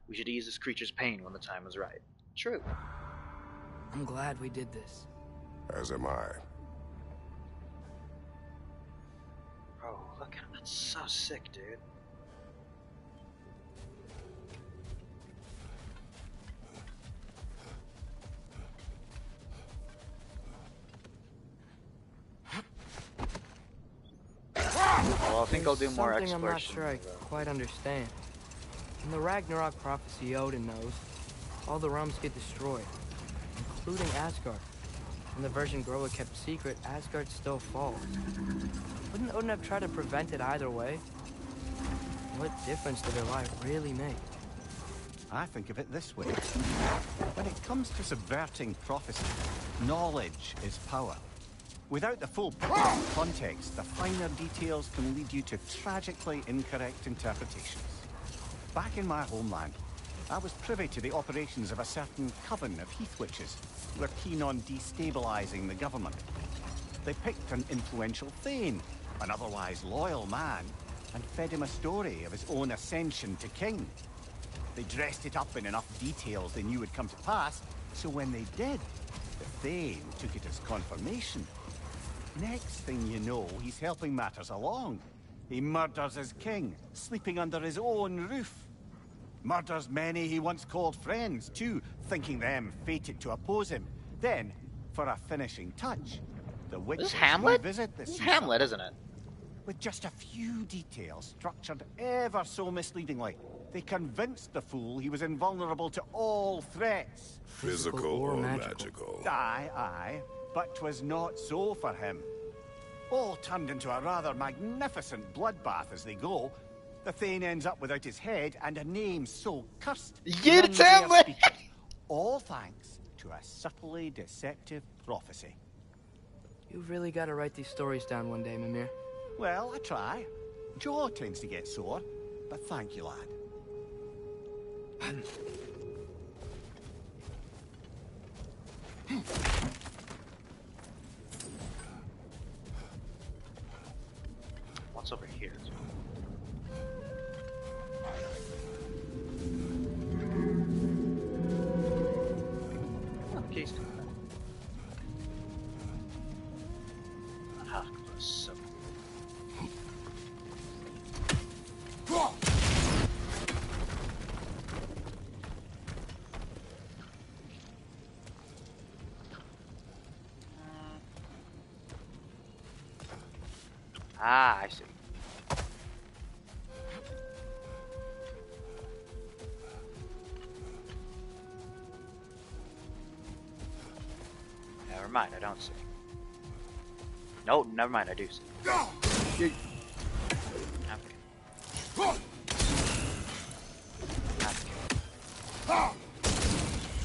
Speaker 1: We should ease this creature's pain when the time is right. True.
Speaker 11: I'm glad we did this.
Speaker 4: As am I.
Speaker 1: Bro, look at him. That's so sick, dude. Well, I think I'll do more exploration.
Speaker 11: Something I'm not sure I quite understand. In the Ragnarok prophecy Odin knows, all the realms get destroyed, including Asgard. In the version Groa kept secret, Asgard still falls. Wouldn't Odin have tried to prevent it either way? What difference did their life really make?
Speaker 2: I think of it this way. When it comes to subverting prophecy, knowledge is power. Without the full context, the finer details can lead you to tragically incorrect interpretations. Back in my homeland, I was privy to the operations of a certain coven of heath witches who were keen on destabilizing the government. They picked an influential Thane, an otherwise loyal man, and fed him a story of his own ascension to king. They dressed it up in enough details they knew would come to pass, so when they did, the Thane took it as confirmation. Next thing you know, he's helping matters along. He murders his king, sleeping under his own roof. Murders many he once called friends, too, thinking them fated to oppose him. Then, for a finishing touch, the witches revisit the
Speaker 1: This is Hamlet, isn't it?
Speaker 2: With just a few details structured ever so misleadingly, they convinced the fool he was invulnerable to all threats.
Speaker 4: Physical or magical?
Speaker 2: Aye, aye. But 'twas not so for him. All turned into a rather magnificent bloodbath as they go. The Thane ends up without his head and a name so cursed.
Speaker 1: Yeah, it's Hamlet!
Speaker 2: All thanks to a subtly deceptive prophecy.
Speaker 11: You've really got to write these stories down one day, Mimir.
Speaker 2: Well, I try. Jaw tends to get sore, but thank you, lad.
Speaker 1: What's over here? Oh, case to that. Half close, so. Ah, I see. Never mind, I don't see. No, never mind, I do see. Okay.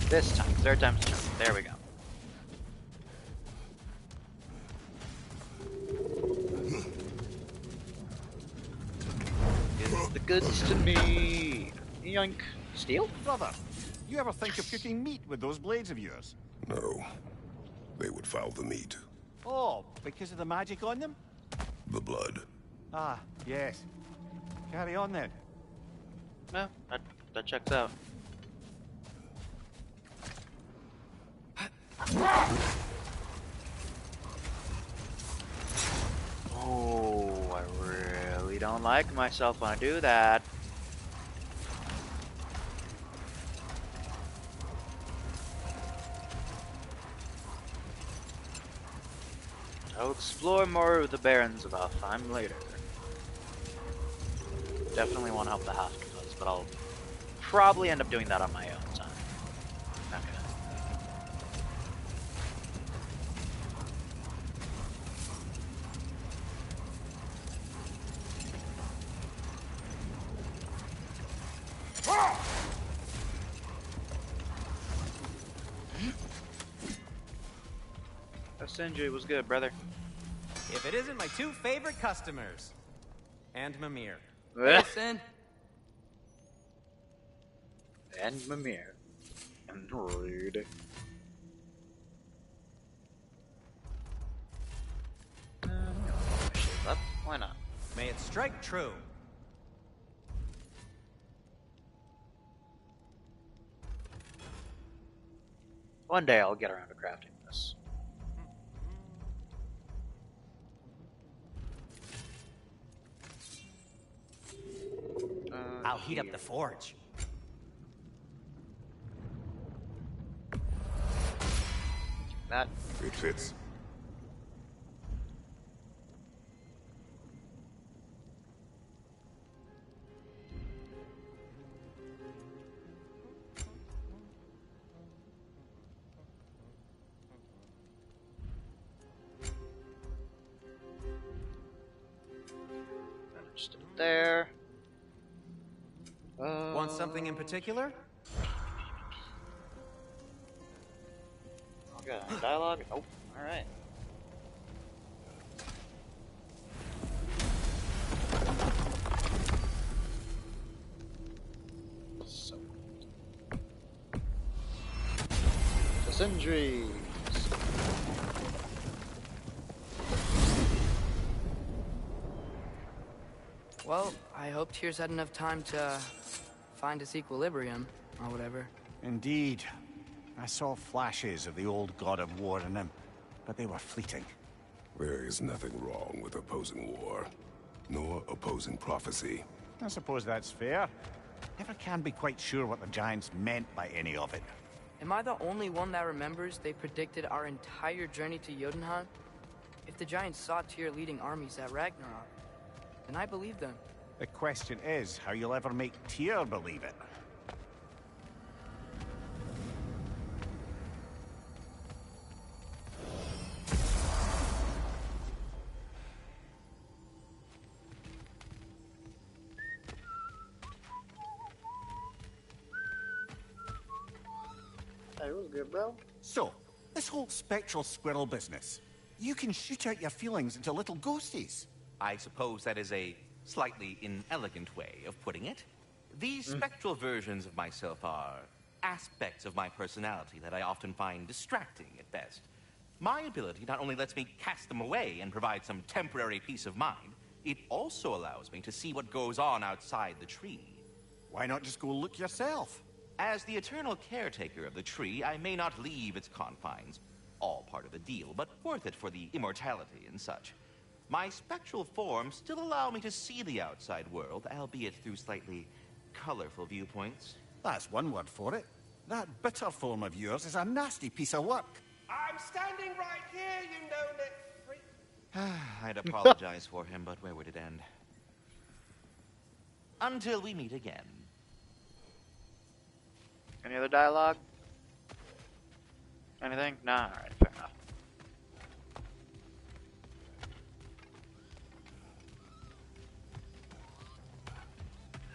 Speaker 1: This time, third time's the charm. There we go. Give the goods to me. Yoink. Steal?
Speaker 2: Brother, you ever think of cooking meat with those blades of yours?
Speaker 4: No. They would foul the meat.
Speaker 2: Oh, because of the magic on them?
Speaker 4: The blood.
Speaker 2: Ah, yes. Carry on then.
Speaker 1: No, that checks out. Oh, I really don't like myself when I do that. I'll explore more of the Barrens of Alfheim later. Definitely want to help the Halfcars, but I'll probably end up doing that on my own time. Okay. That Sindri was good, brother.
Speaker 7: If it isn't my two favorite customers. And Mimir.
Speaker 11: Listen.
Speaker 1: And Mimir. And Rude. Up. Why not?
Speaker 7: May it strike true.
Speaker 1: One day I'll get around to crafting this.
Speaker 7: I'll heat up the forge.
Speaker 1: That.
Speaker 4: It fits.
Speaker 1: Just there.
Speaker 7: Want something in particular?
Speaker 1: Okay, dialogue. Oh, all right. So, Sindri.
Speaker 11: Well, I hope Tyr's had enough time to find his equilibrium, or whatever.
Speaker 2: Indeed. I saw flashes of the old god of war in him, but they were fleeting.
Speaker 4: There is nothing wrong with opposing war, nor opposing prophecy.
Speaker 2: I suppose that's fair. Never can be quite sure what the Giants meant by any of it.
Speaker 11: Am I the only one that remembers they predicted our entire journey to Jotunheim? If the Giants saw Tyr leading armies at Ragnarok, then I believe them.
Speaker 2: The question is how you'll ever make Tyr believe it.
Speaker 1: That was good, bro.
Speaker 2: So, this whole spectral squirrel business, you can shoot out your feelings into little ghosties.
Speaker 8: I suppose that is a slightly inelegant way of putting it. These spectral versions of myself are aspects of my personality that I often find distracting at best. My ability not only lets me cast them away and provide some temporary peace of mind, it also allows me to see what goes on outside the tree.
Speaker 2: Why not just go look yourself?
Speaker 8: As the eternal caretaker of the tree, I may not leave its confines. All part of the deal, but worth it for the immortality and such. My spectral forms still allow me to see the outside world, albeit through slightly colorful viewpoints.
Speaker 2: That's one word for it. That bitter form of yours is a nasty piece of work.
Speaker 12: I'm standing right here, you know-it freak.
Speaker 8: I'd apologize for him, but where would it end? Until we meet again.
Speaker 1: Any other dialogue? Anything? Nah, alright, fair enough.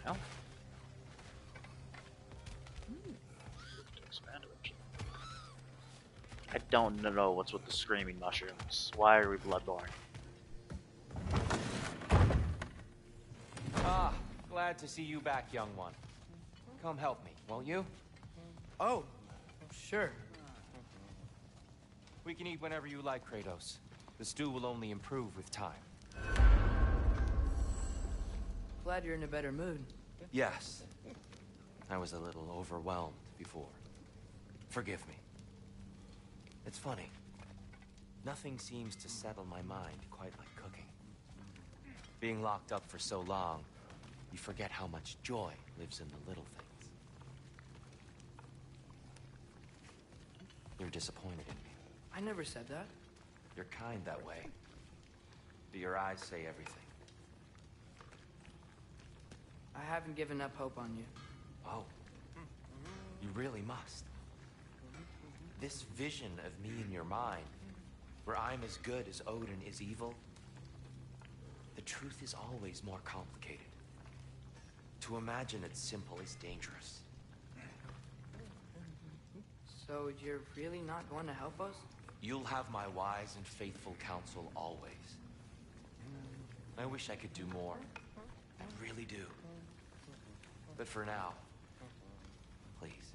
Speaker 1: Hell. Expand originally. I don't know what's with the screaming mushrooms. Why are we bloodborne?
Speaker 10: Ah, glad to see you back, young one. Come help me, won't you?
Speaker 11: Oh, sure.
Speaker 10: We can eat whenever you like, Kratos. The stew will only improve with time.
Speaker 11: Glad you're in a better mood.
Speaker 9: Yes. I was a little overwhelmed before. Forgive me. It's funny. Nothing seems to settle my mind quite like cooking. Being locked up for so long, you forget how much joy lives in the little things. You're disappointed in me.
Speaker 11: I never said that.
Speaker 9: You're kind that way. But your eyes say everything.
Speaker 11: I haven't given up hope on you.
Speaker 9: Oh. You really must. This vision of me in your mind, where I'm as good as Odin is evil, the truth is always more complicated. To imagine it's simple is dangerous.
Speaker 11: So you're really not going to help us?
Speaker 9: You'll have my wise and faithful counsel always. I wish I could do more. I really do. But for now, please,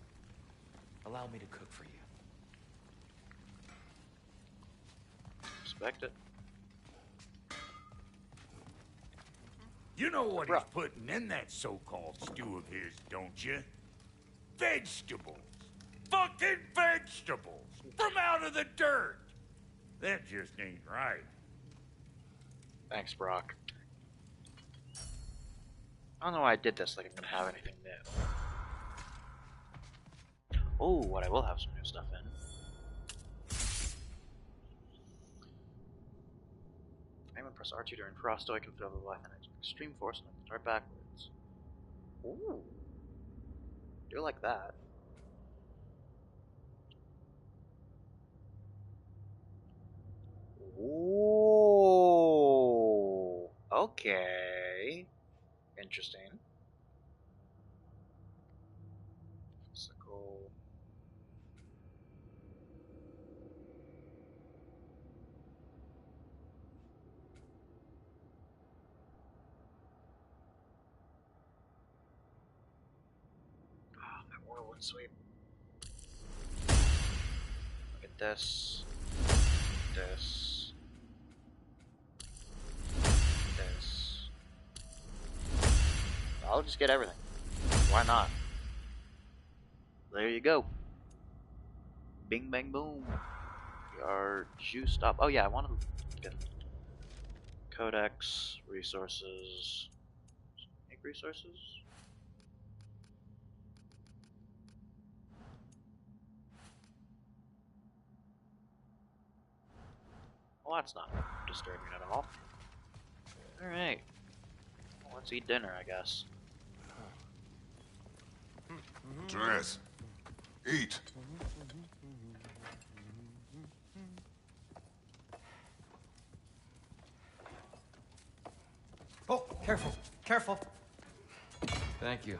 Speaker 9: allow me to cook for you.
Speaker 1: Respect it.
Speaker 6: You know what he's putting in that so-called stew of his, don't you? Vegetables. Fucking vegetables. From out of the dirt. That just ain't right.
Speaker 1: Thanks, Brock. I don't know why I did this like I'm gonna have anything new. Oh, what I will have some new stuff in. Aim and press R2 during frost, so I can feel the life and extreme force and I can start backwards. Ooh. Do like that. Ooh. Okay. Interesting. Physical. Ah, that whirlwind sweep. Look at this. This. This. I'll just get everything. Why not? There you go. Bing bang boom. We are juiced up. Oh yeah, I want to get codex, resources. Make resources? Well, that's not disturbing at all. Alright. Well, let's eat dinner, I guess.
Speaker 4: Dress. Eat.
Speaker 12: Oh, careful, careful.
Speaker 9: Thank you.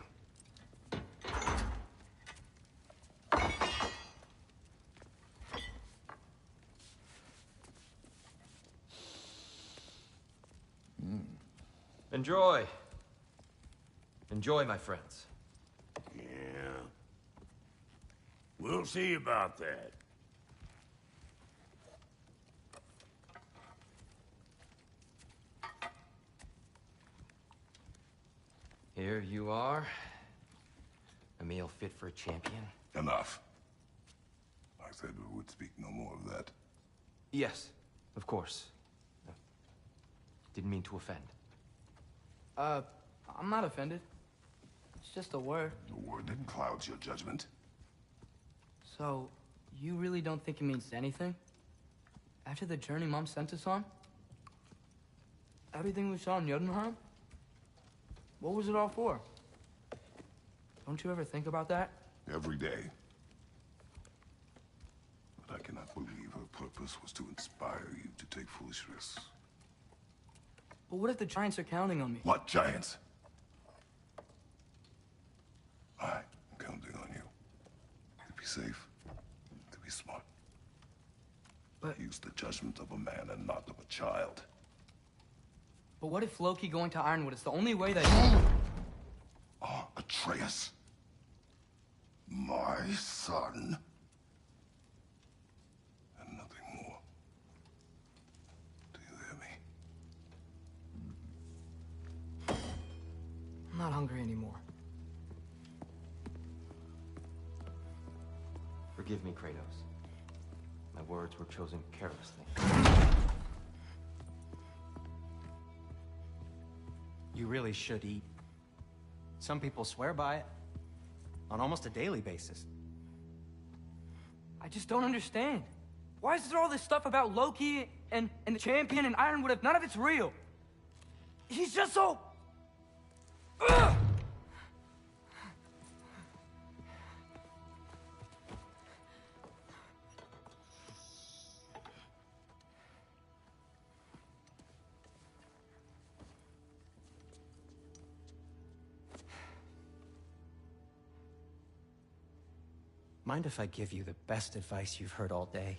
Speaker 9: Enjoy. Enjoy, my friends.
Speaker 6: Yeah. We'll see about that.
Speaker 9: Here you are. A meal fit for a champion.
Speaker 4: Enough. I said we would speak no more of that.
Speaker 9: Yes, of course. Didn't mean to offend.
Speaker 11: I'm not offended. It's just a word.
Speaker 4: A word that clouds your judgment.
Speaker 11: So, you really don't think it means anything? After the journey Mom sent us on? Everything we saw in Jotunheim? What was it all for? Don't you ever think about that?
Speaker 4: Every day. But I cannot believe her purpose was to inspire you to take foolish risks.
Speaker 11: But what if the Giants are counting on me?
Speaker 4: What Giants? I'm counting on you. To be safe, to be smart.
Speaker 11: But
Speaker 4: use the judgment of a man and not of a child.
Speaker 11: But what if Loki going to Ironwood is the only way that...
Speaker 4: Oh, Atreus. My son. And nothing more. Do you hear me?
Speaker 11: I'm not hungry anymore.
Speaker 9: Forgive me, Kratos. My words were chosen carelessly.
Speaker 7: You really should eat. Some people swear by it. On almost a daily basis.
Speaker 11: I just don't understand. Why is there all this stuff about Loki and the champion and Ironwood if none of it's real? He's just so... Ugh!
Speaker 7: Mind if I give you the best advice you've heard all day?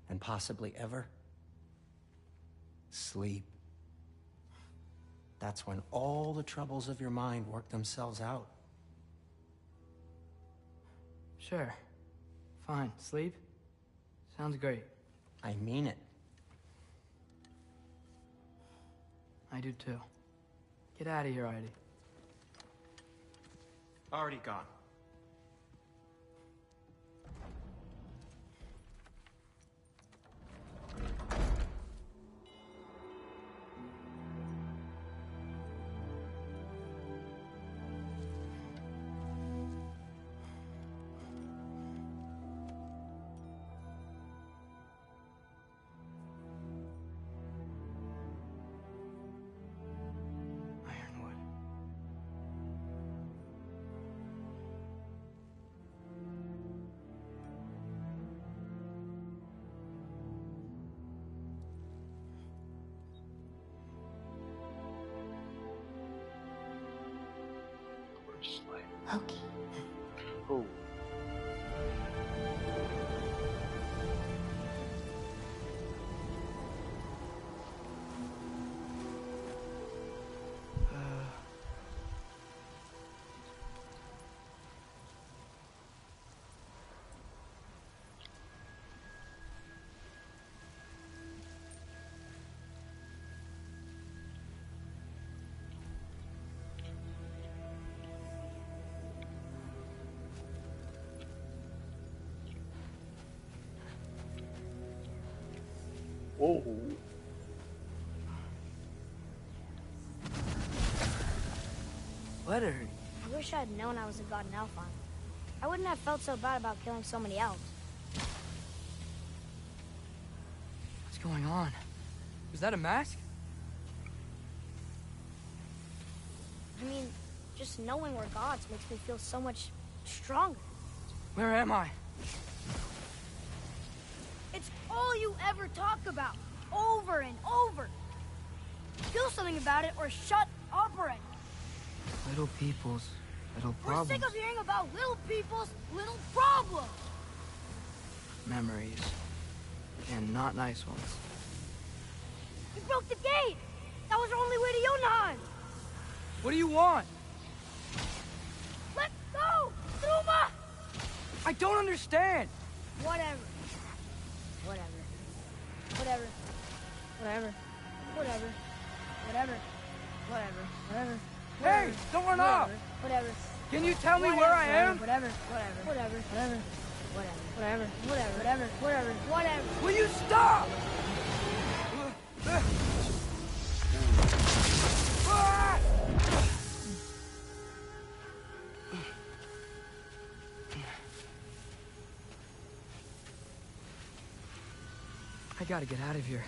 Speaker 7: And possibly ever? Sleep. That's when all the troubles of your mind work themselves out.
Speaker 11: Sure. Fine. Sleep? Sounds great.
Speaker 7: I mean it.
Speaker 11: I do too. Get out of here, Heidi.
Speaker 12: Already gone.
Speaker 11: Ironwood.
Speaker 5: Okay.
Speaker 1: Oh. Whoa.
Speaker 11: Letter.
Speaker 13: I wish I had known I was a god in Alphon. I wouldn't have felt so bad about killing so many elves.
Speaker 11: What's going on? Was that a mask?
Speaker 13: I mean, just knowing we're gods makes me feel so much stronger.
Speaker 11: Where am I?
Speaker 13: It's all you ever talk about, over and over. Do something about it or shut up already.
Speaker 11: Little people's little
Speaker 13: We're
Speaker 11: problems.
Speaker 13: sick of hearing about little people's little problems.
Speaker 11: Memories. And not nice ones.
Speaker 13: We broke the gate. That was our only way to Jotunheim.
Speaker 11: What do you want?
Speaker 13: Let's go, Truma!
Speaker 11: I don't understand.
Speaker 13: Whatever. Whatever. Whatever. Whatever. Whatever. Whatever. Whatever. Whatever.
Speaker 11: Hey, don't run off.
Speaker 13: Whatever.
Speaker 11: Can you tell me where I am?
Speaker 13: Whatever. Whatever. Whatever. Whatever. Whatever. Whatever. Whatever. Whatever. Whatever.
Speaker 11: Will you stop? I gotta get out of here.